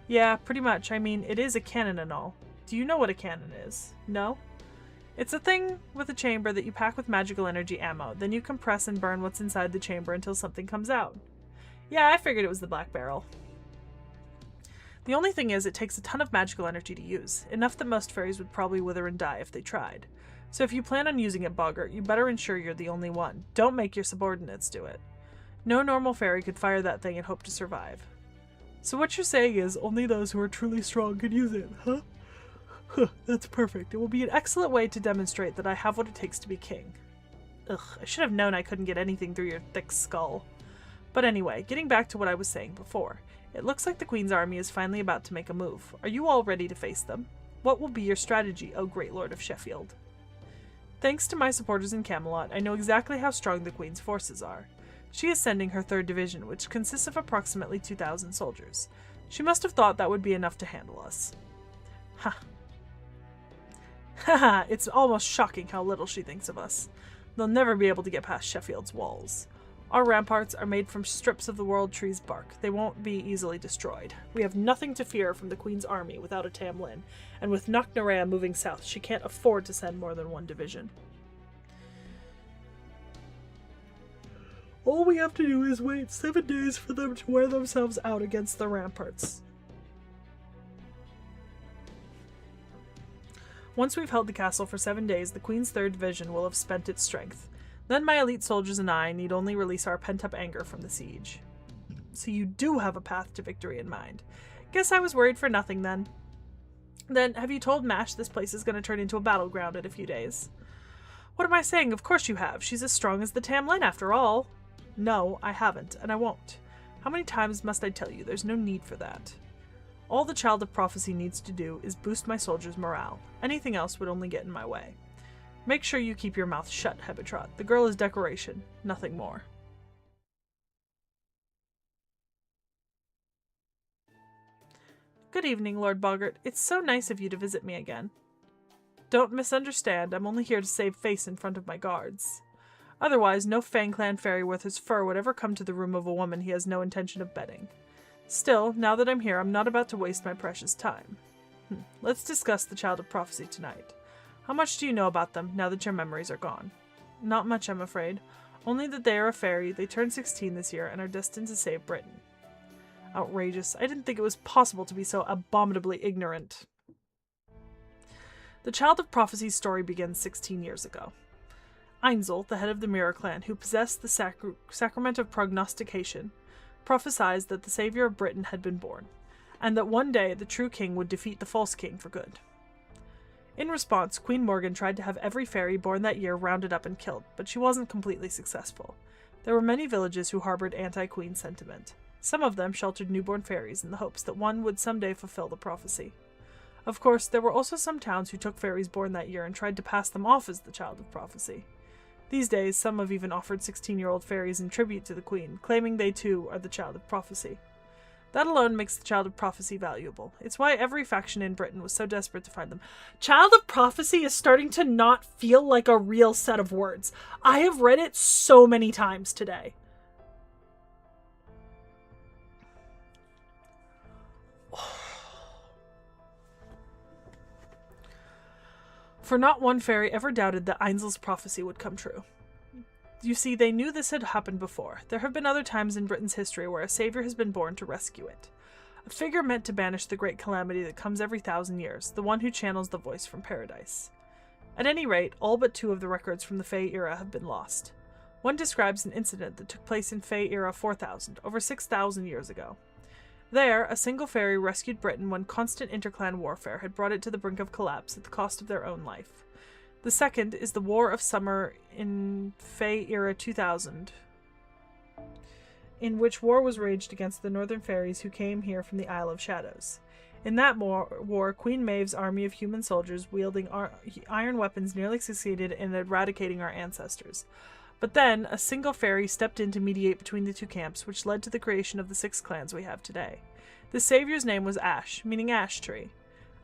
Yeah, pretty much. I mean, it is a cannon and all. Do you know what a cannon is? No? It's a thing with a chamber that you pack with magical energy ammo, then you compress and burn what's inside the chamber until something comes out. Yeah, I figured it was the Black Barrel. The only thing is, it takes a ton of magical energy to use, enough that most fairies would probably wither and die if they tried. So if you plan on using it, Boggart, you better ensure you're the only one. Don't make your subordinates do it. No normal fairy could fire that thing and hope to survive. So what you're saying is, only those who are truly strong can use it, huh? Huh, that's perfect. It will be an excellent way to demonstrate that I have what it takes to be king. Ugh, I should have known I couldn't get anything through your thick skull. But anyway, getting back to what I was saying before. It looks like the Queen's army is finally about to make a move. Are you all ready to face them? What will be your strategy, O great Lord of Sheffield? Thanks to my supporters in Camelot, I know exactly how strong the Queen's forces are. She is sending her 3rd Division, which consists of approximately 2,000 soldiers. She must have thought that would be enough to handle us. Ha. Haha, it's almost shocking how little she thinks of us. They'll never be able to get past Sheffield's walls. Our ramparts are made from strips of the World Tree's bark. They won't be easily destroyed. We have nothing to fear from the Queen's army without a Tamlin, and with Knocknarea moving south, she can't afford to send more than one division. All we have to do is wait 7 days for them to wear themselves out against the ramparts. Once we've held the castle for 7 days, the Queen's 3rd Division will have spent its strength. Then my elite soldiers and I need only release our pent-up anger from the siege. So you do have a path to victory in mind. Guess I was worried for nothing then. Then, have you told Mash this place is going to turn into a battleground in a few days? What am I saying? Of course you have. She's as strong as the Tamlin after all. No, I haven't, and I won't. How many times must I tell you there's no need for that? All the Child of Prophecy needs to do is boost my soldiers' morale. Anything else would only get in my way. Make sure you keep your mouth shut, Hebetrot. The girl is decoration, nothing more. Good evening, Lord Boggart. It's so nice of you to visit me again. Don't misunderstand, I'm only here to save face in front of my guards. Otherwise, no FangClan fairy worth his fur would ever come to the room of a woman he has no intention of bedding. Still, now that I'm here, I'm not about to waste my precious time. Let's discuss the Child of Prophecy tonight. How much do you know about them, now that your memories are gone? Not much, I'm afraid. Only that they are a fairy, they turned 16 this year, and are destined to save Britain. Outrageous. I didn't think it was possible to be so abominably ignorant. The Child of Prophecy's story begins 16 years ago. Einzel, the head of the Mirror Clan, who possessed the sacrament of prognostication, prophesied that the savior of Britain had been born, and that one day the true king would defeat the false king for good. In response, Queen Morgan tried to have every fairy born that year rounded up and killed, but she wasn't completely successful. There were many villages who harbored anti-queen sentiment. Some of them sheltered newborn fairies in the hopes that one would someday fulfill the prophecy. Of course, there were also some towns who took fairies born that year and tried to pass them off as the Child of Prophecy. These days, some have even offered 16-year-old fairies in tribute to the queen, claiming they too are the Child of Prophecy. That alone makes the Child of Prophecy valuable. It's why every faction in Britain was so desperate to find them. Child of Prophecy is starting to not feel like a real set of words. I have read it so many times today. For not one fairy ever doubted that Einzel's prophecy would come true. You see, they knew this had happened before. There have been other times in Britain's history where a savior has been born to rescue it. A figure meant to banish the great calamity that comes every 1,000 years, the one who channels the voice from paradise. At any rate, all but 2 of the records from the Fae era have been lost. One describes an incident that took place in Fae era 4000, over 6,000 years ago. There, a single fairy rescued Britain when constant interclan warfare had brought it to the brink of collapse at the cost of their own life. The second is the War of Summer in Fae era 2000, in which war was waged against the northern fairies who came here from the Isle of Shadows. In that war, Queen Maeve's army of human soldiers wielding iron weapons nearly succeeded in eradicating our ancestors. But then, a single fairy stepped in to mediate between the two camps, which led to the creation of the 6 clans we have today. The savior's name was Ash, meaning ash tree.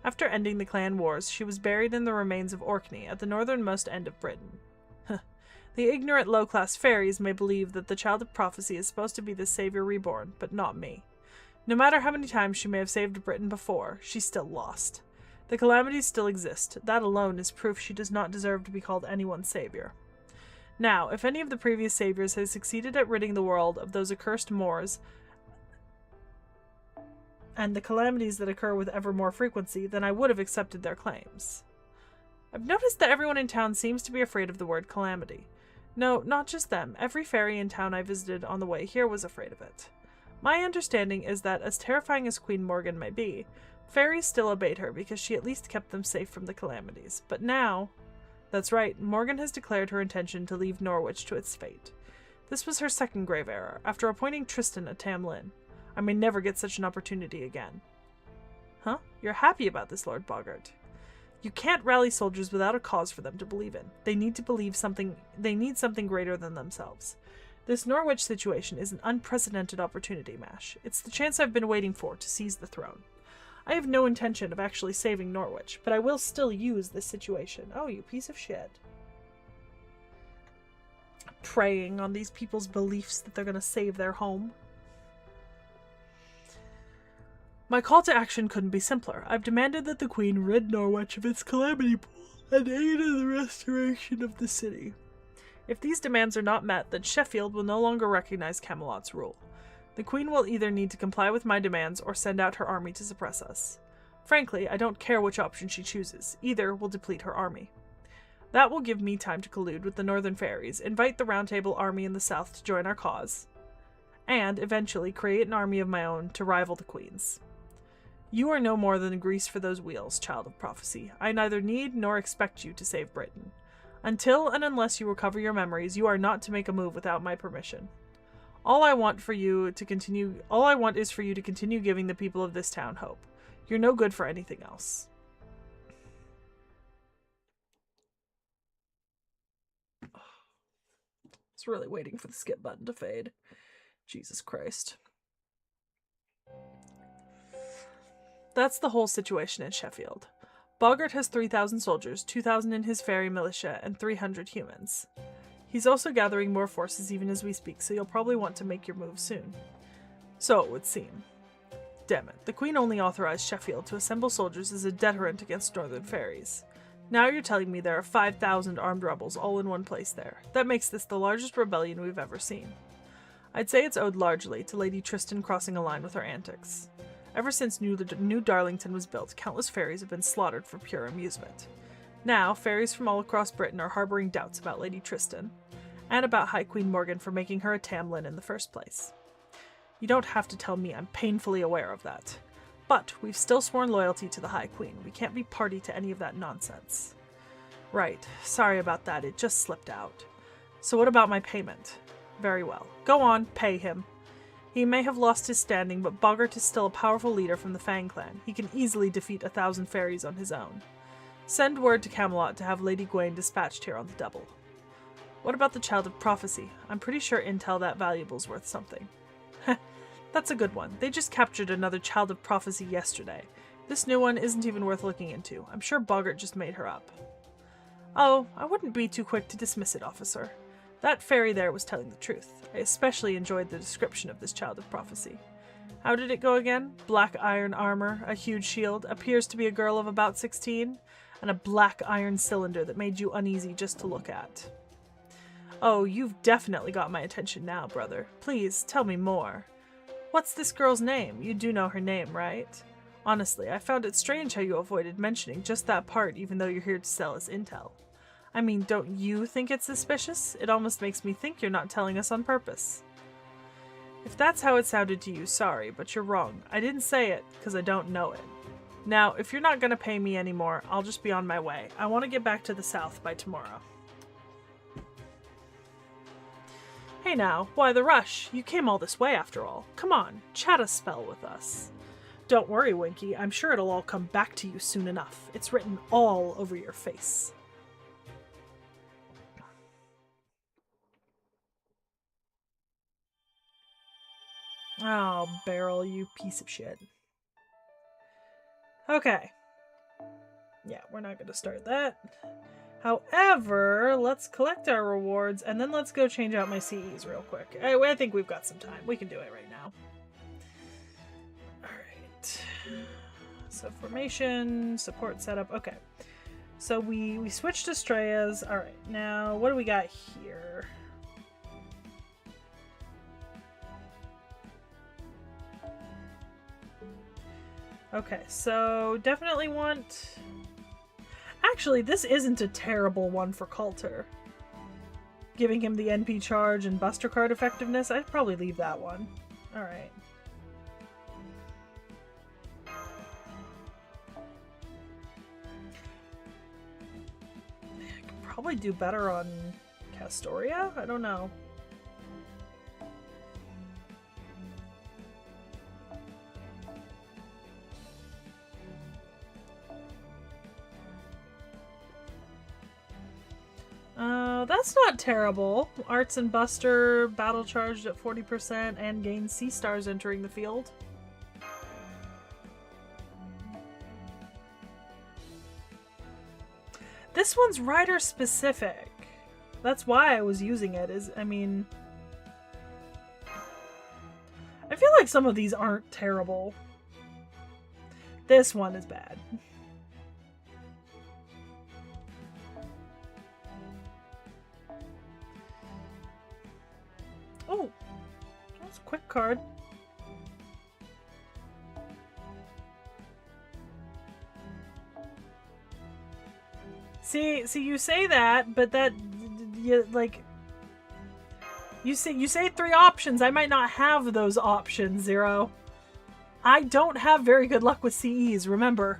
After ending the clan wars, she was buried in the remains of Orkney, at the northernmost end of Britain. The ignorant low-class fairies may believe that the Child of Prophecy is supposed to be the savior reborn, but not me. No matter how many times she may have saved Britain before, she's still lost. The calamities still exist. That alone is proof she does not deserve to be called anyone's savior. Now, if any of the previous saviors had succeeded at ridding the world of those accursed Moors and the calamities that occur with ever more frequency, then I would have accepted their claims. I've noticed that everyone in town seems to be afraid of the word calamity. No, not just them. Every fairy in town I visited on the way here was afraid of it. My understanding is that, as terrifying as Queen Morgan may be, fairies still obeyed her because she at least kept them safe from the calamities. But now... That's right, Morgan has declared her intention to leave Norwich to its fate. This was her second grave error, after appointing Tristan a Tamlin. I may never get such an opportunity again. Huh? You're happy about this, Lord Boggart. You can't rally soldiers without a cause for them to believe in. They need to believe something. They need something greater than themselves. This Norwich situation is an unprecedented opportunity, Mash. It's the chance I've been waiting for to seize the throne. I have no intention of actually saving Norwich, but I will still use this situation. Oh, you piece of shit. Preying on these people's beliefs that they're going to save their home. My call to action couldn't be simpler. I've demanded that the Queen rid Norwich of its calamity pool and aid in the restoration of the city. If these demands are not met, then Sheffield will no longer recognize Camelot's rule. The Queen will either need to comply with my demands or send out her army to suppress us. Frankly, I don't care which option she chooses. Either will deplete her army. That will give me time to collude with the Northern Fairies, invite the Round Table army in the south to join our cause, and eventually create an army of my own to rival the queen's. You are no more than grease for those wheels, child of prophecy. I neither need nor expect you to save Britain. Until and unless you recover your memories, you are not to make a move without my permission. All I want is for you to continue giving the people of this town hope. You're no good for anything else. I was really waiting for the skip button to fade. Jesus Christ. That's the whole situation in Sheffield. Boggart has 3,000 soldiers, 2,000 in his fairy militia, and 300 humans. He's also gathering more forces even as we speak, so you'll probably want to make your move soon. So it would seem. Damn it, the Queen only authorized Sheffield to assemble soldiers as a deterrent against northern fairies. Now you're telling me there are 5,000 armed rebels all in one place there. That makes this the largest rebellion we've ever seen. I'd say it's owed largely to Lady Tristan crossing a line with her antics. Ever since New Darlington was built, countless fairies have been slaughtered for pure amusement. Now, fairies from all across Britain are harboring doubts about Lady Tristan, and about High Queen Morgan for making her a Tamlin in the first place. You don't have to tell me, I'm painfully aware of that. But we've still sworn loyalty to the High Queen. We can't be party to any of that nonsense. Right, sorry about that, it just slipped out. So what about my payment? Very well. Go on, pay him. He may have lost his standing, but Boggart is still a powerful leader from the Fang clan. He can easily defeat 1,000 fairies on his own. Send word to Camelot to have Lady Gwaine dispatched here on the double. What about the Child of Prophecy? I'm pretty sure intel that valuable's worth something. Heh, that's a good one. They just captured another Child of Prophecy yesterday. This new one isn't even worth looking into. I'm sure Boggart just made her up. Oh, I wouldn't be too quick to dismiss it, officer. That fairy there was telling the truth. I especially enjoyed the description of this Child of Prophecy. How did it go again? Black iron armor, a huge shield, appears to be a girl of about 16, and a black iron cylinder that made you uneasy just to look at. Oh, you've definitely got my attention now, brother. Please, tell me more. What's this girl's name? You do know her name, right? Honestly, I found it strange how you avoided mentioning just that part even though you're here to sell us intel. I mean, don't you think it's suspicious? It almost makes me think you're not telling us on purpose. If that's how it sounded to you, sorry, but you're wrong. I didn't say it, because I don't know it. Now, if you're not going to pay me anymore, I'll just be on my way. I want to get back to the south by tomorrow. Hey now, why the rush? You came all this way after all. Come on, chat a spell with us. Don't worry, Winky. I'm sure it'll all come back to you soon enough. It's written all over your face. Oh, Beryl, you piece of shit. Okay. Yeah, we're not going to start that. However, let's collect our rewards, and then let's go change out my CEs real quick. I think we've got some time. We can do it right now. Alright. So, formation, support setup. Okay. So, we switched to Strayas. Alright, now, what do we got here? Okay, so definitely want... Actually, this isn't a terrible one for Coulter. Giving him the NP charge and Buster Card effectiveness, I'd probably leave that one. Alright. I could probably do better on Castoria? I don't know. That's not terrible. Arts and Buster, battle charged at 40% and gain C stars entering the field. This one's rider specific. That's why I was using it, I mean... I feel like some of these aren't terrible. This one is bad. Oh, that's a quick card. See, you say that, but that, you, like, You say 3 options. I might not have those options, Zero. I don't have very good luck with CEs, remember.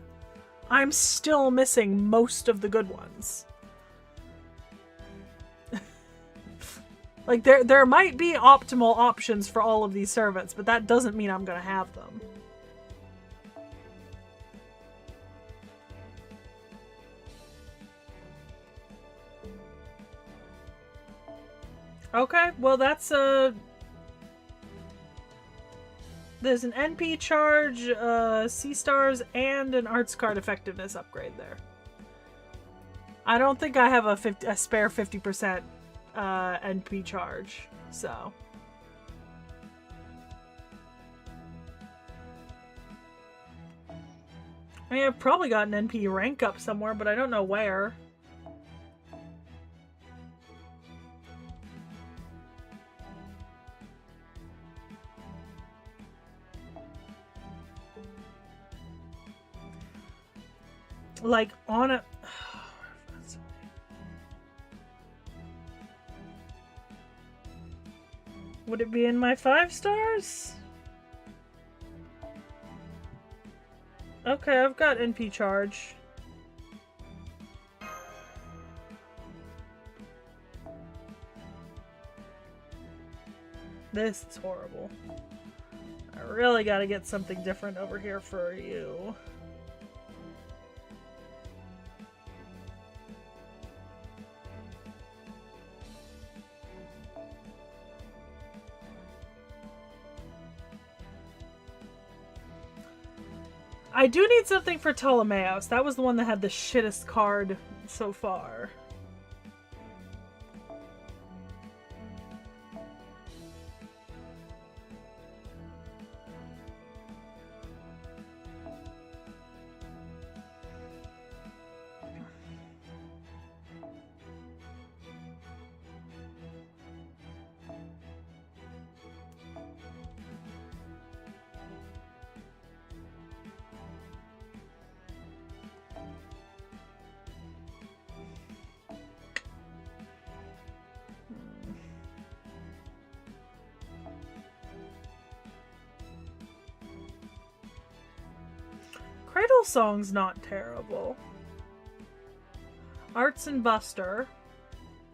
I'm still missing most of the good ones. Like, there might be optimal options for all of these servants, but that doesn't mean I'm gonna have them. Okay, well that's there's an NP charge, C-stars, and an arts card effectiveness upgrade there. I don't think I have a spare 50% NP charge, so. I mean, I've probably got an NP rank up somewhere, but I don't know where. Like, on a... Would it be in my 5 stars? Okay, I've got NP charge. This is horrible. I really gotta get something different over here for you. I do need something for Ptolemaeus. That was the one that had the shittest card so far. Cradle Song's not terrible. Arts and Buster.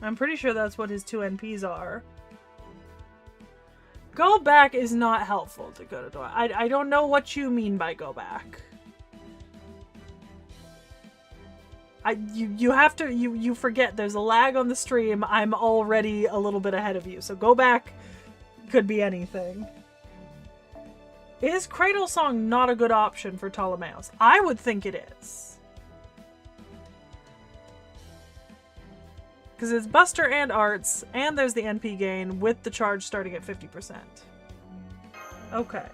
I'm pretty sure that's what his 2 NPs are. Go back is not helpful to go to door. I don't know what you mean by go back. You forget there's a lag on the stream. I'm already a little bit ahead of you. So go back could be anything. Is Cradle Song not a good option for Ptolemaeus? I would think it is. Because it's Buster and Arts, and there's the NP gain with the charge starting at 50%. Okay.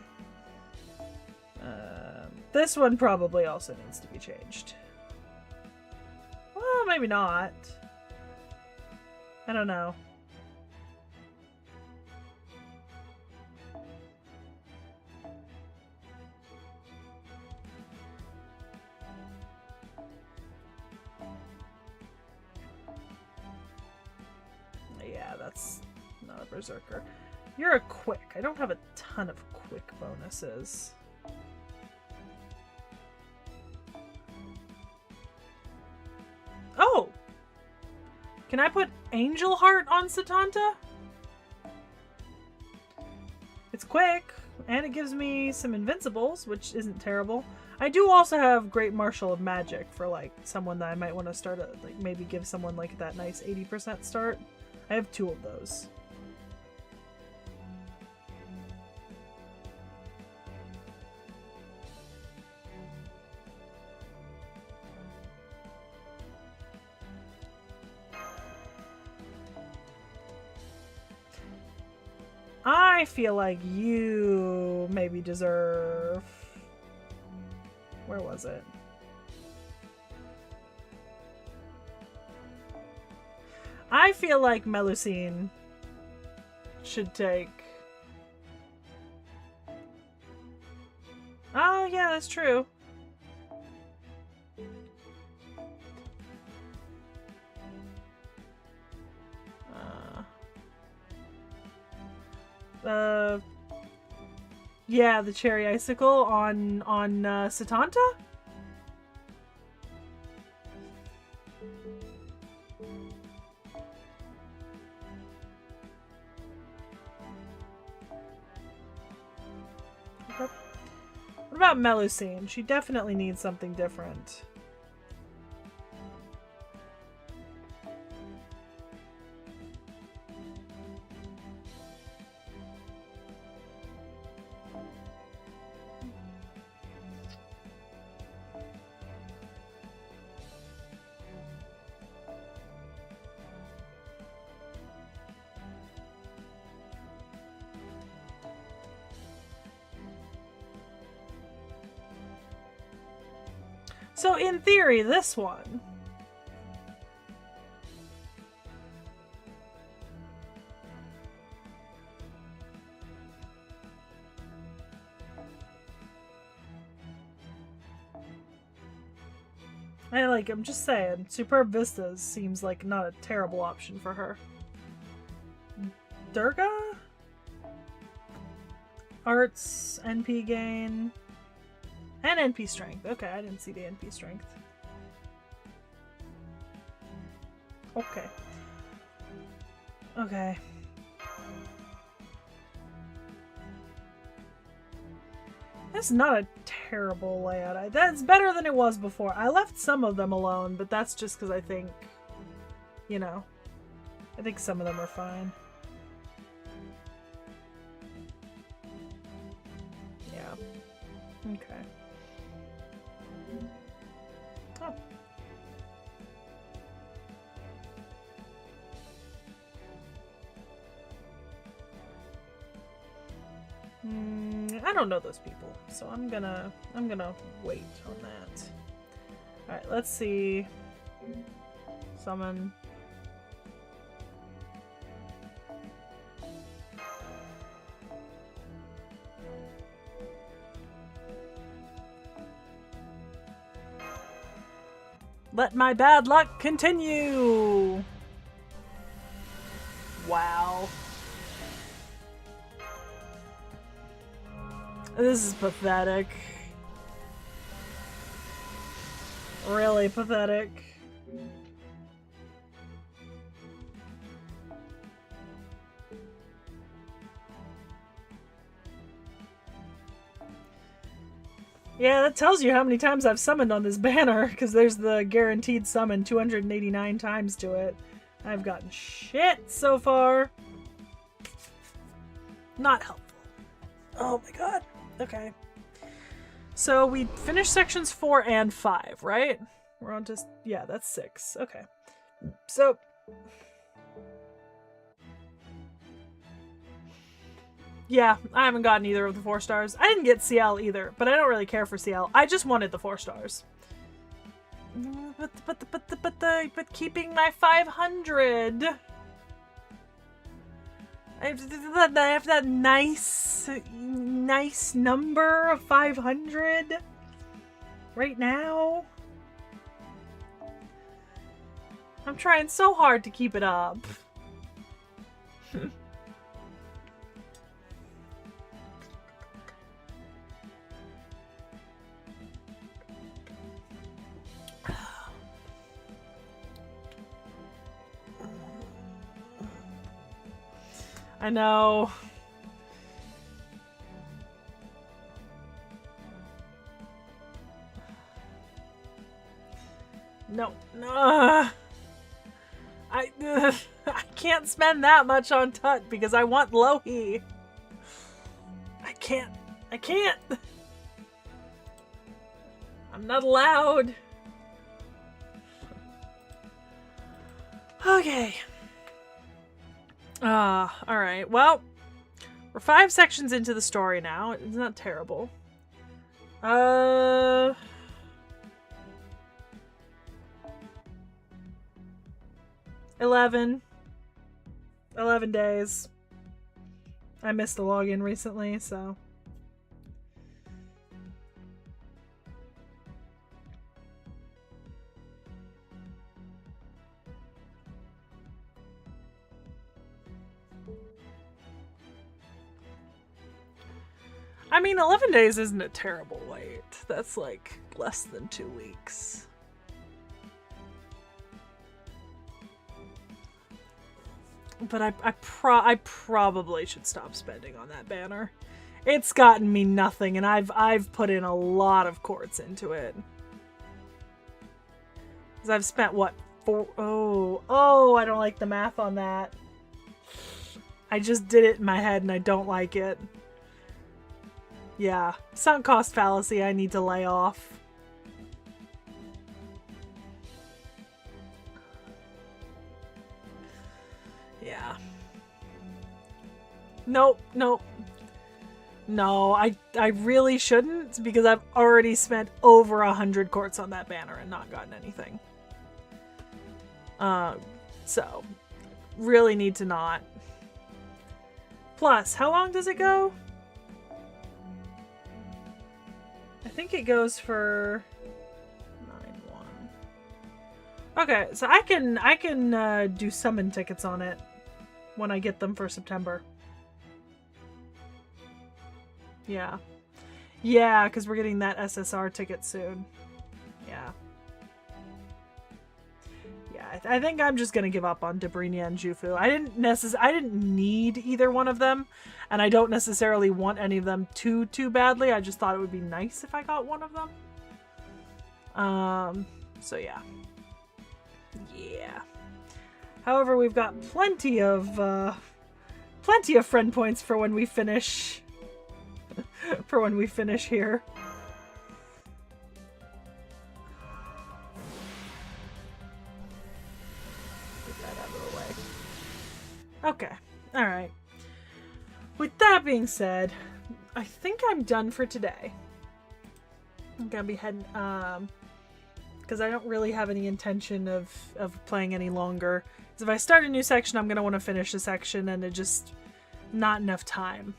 This one probably also needs to be changed. Well, maybe not. I don't know. Yeah, that's not a berserker. You're a quick. I don't have a ton of quick bonuses. Oh! Can I put Angel Heart on Satanta? It's quick, and it gives me some invincibles, which isn't terrible. I do also have Great Marshal of Magic for, like, someone that I might want to start at, like, maybe give someone, like, that nice 80% start. I have 2 of those. I feel like you maybe deserve... Where was it? I feel like Melusine should take... Oh, yeah, that's true. Yeah, the cherry icicle on Satanta? What about Melusine? She definitely needs something different. So in theory, this one. I'm just saying, Superb Vistas seems like not a terrible option for her. Durga? Arts, NP gain, and NP strength. Okay, I didn't see the NP strength. Okay. Okay. That's not a terrible layout. That's better than it was before. I left some of them alone, but that's just because I think, you know, I think some of them are fine. Yeah. Okay. Oh. I don't know those people, so I'm gonna wait on that. All right, let's see. Summon. Let my bad luck continue. Wow. This is pathetic. Really pathetic. Yeah, that tells you how many times I've summoned on this banner, because there's the guaranteed summon 289 times to it. I've gotten shit so far. Not helpful. Oh my god. Okay. So we finished sections 4 and 5, right? We're on to... yeah, that's 6. Okay. So... yeah, I haven't gotten either of the 4 stars. I didn't get CL either, but I don't really care for CL. I just wanted the 4 stars. But keeping my 500... I have that nice number of 500 right now. I'm trying so hard to keep it up. I know. No. I can't spend that much on Tut because I want Lohi. I can't. I'm not allowed. Okay. Alright. Well, we're 5 sections into the story now. It's not terrible. 11 days. I missed the login recently, so... I mean, 11 days isn't a terrible wait. That's like less than 2 weeks. But I probably should stop spending on that banner. It's gotten me nothing, and I've put in a lot of quartz into it. Because I've spent, what, 4... Oh, I don't like the math on that. I just did it in my head, and I don't like it. Yeah, sunk cost fallacy I need to lay off. Yeah. Nope. No, I really shouldn't, because I've already spent over 100 quartz on that banner and not gotten anything. So, really need to not. Plus, how long does it go? I think it goes for 9-1. Okay, so I can do summon tickets on it when I get them for September. Yeah. Yeah, because we're getting that SSR ticket soon. Yeah. Yeah, I think I'm just gonna give up on Dabrinia and Jufu. I didn't need either one of them, and I don't necessarily want any of them too badly. I just thought it would be nice if I got one of them. So yeah. Yeah. However, we've got plenty of friend points for when we finish for when we finish here. Get that out of the way. Okay. Alright. With that being said, I think I'm done for today. I'm gonna be heading, because I don't really have any intention of playing any longer. Because if I start a new section, I'm gonna want to finish a section, and it's just not enough time.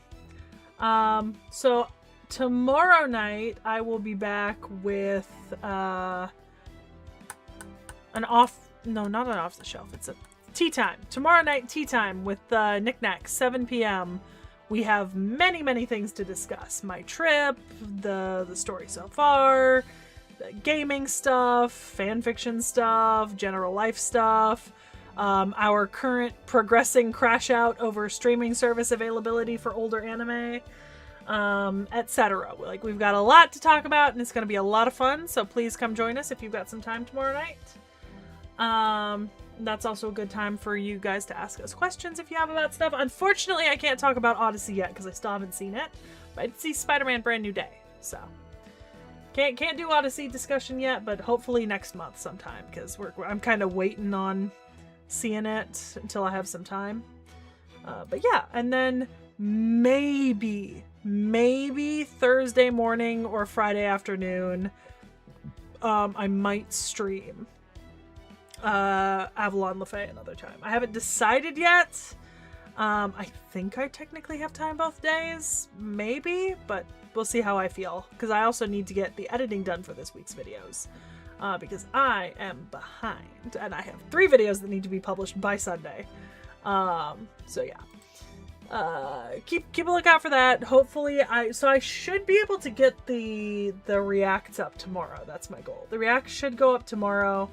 So tomorrow night I will be back with not an off the shelf. It's a tea time. Tomorrow night tea time with Knickknack, 7 p.m. We have many things to discuss. My trip, the story so far, the gaming stuff, fanfiction stuff, general life stuff, our current progressing crash out over streaming service availability for older anime, etc. Like, we've got a lot to talk about, and it's going to be a lot of fun, so please come join us if you've got some time tomorrow night. That's also a good time for you guys to ask us questions if you have about stuff. Unfortunately, I can't talk about Odyssey yet because I still haven't seen it, but I did see Spider-Man Brand New Day, so can't do Odyssey discussion yet, but hopefully next month sometime, because I'm kind of waiting on seeing it until I have some time. But yeah, and then maybe Thursday morning or Friday afternoon, I might stream Avalon le Fae another time. I haven't decided yet. I think I technically have time both days, maybe, but we'll see how I feel, because I also need to get the editing done for this week's videos, because I am behind, and I have 3 videos that need to be published by Sunday. So yeah. Keep a lookout for that. Hopefully I should be able to get the reacts up tomorrow. That's my goal. The reacts should go up tomorrow.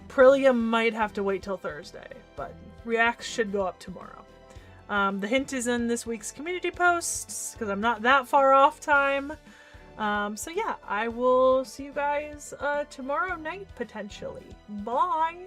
Prillium might have to wait till Thursday, but reacts should go up tomorrow. The hint is in this week's community posts, because I'm not that far off time. So yeah, I will see you guys tomorrow night, potentially. Bye!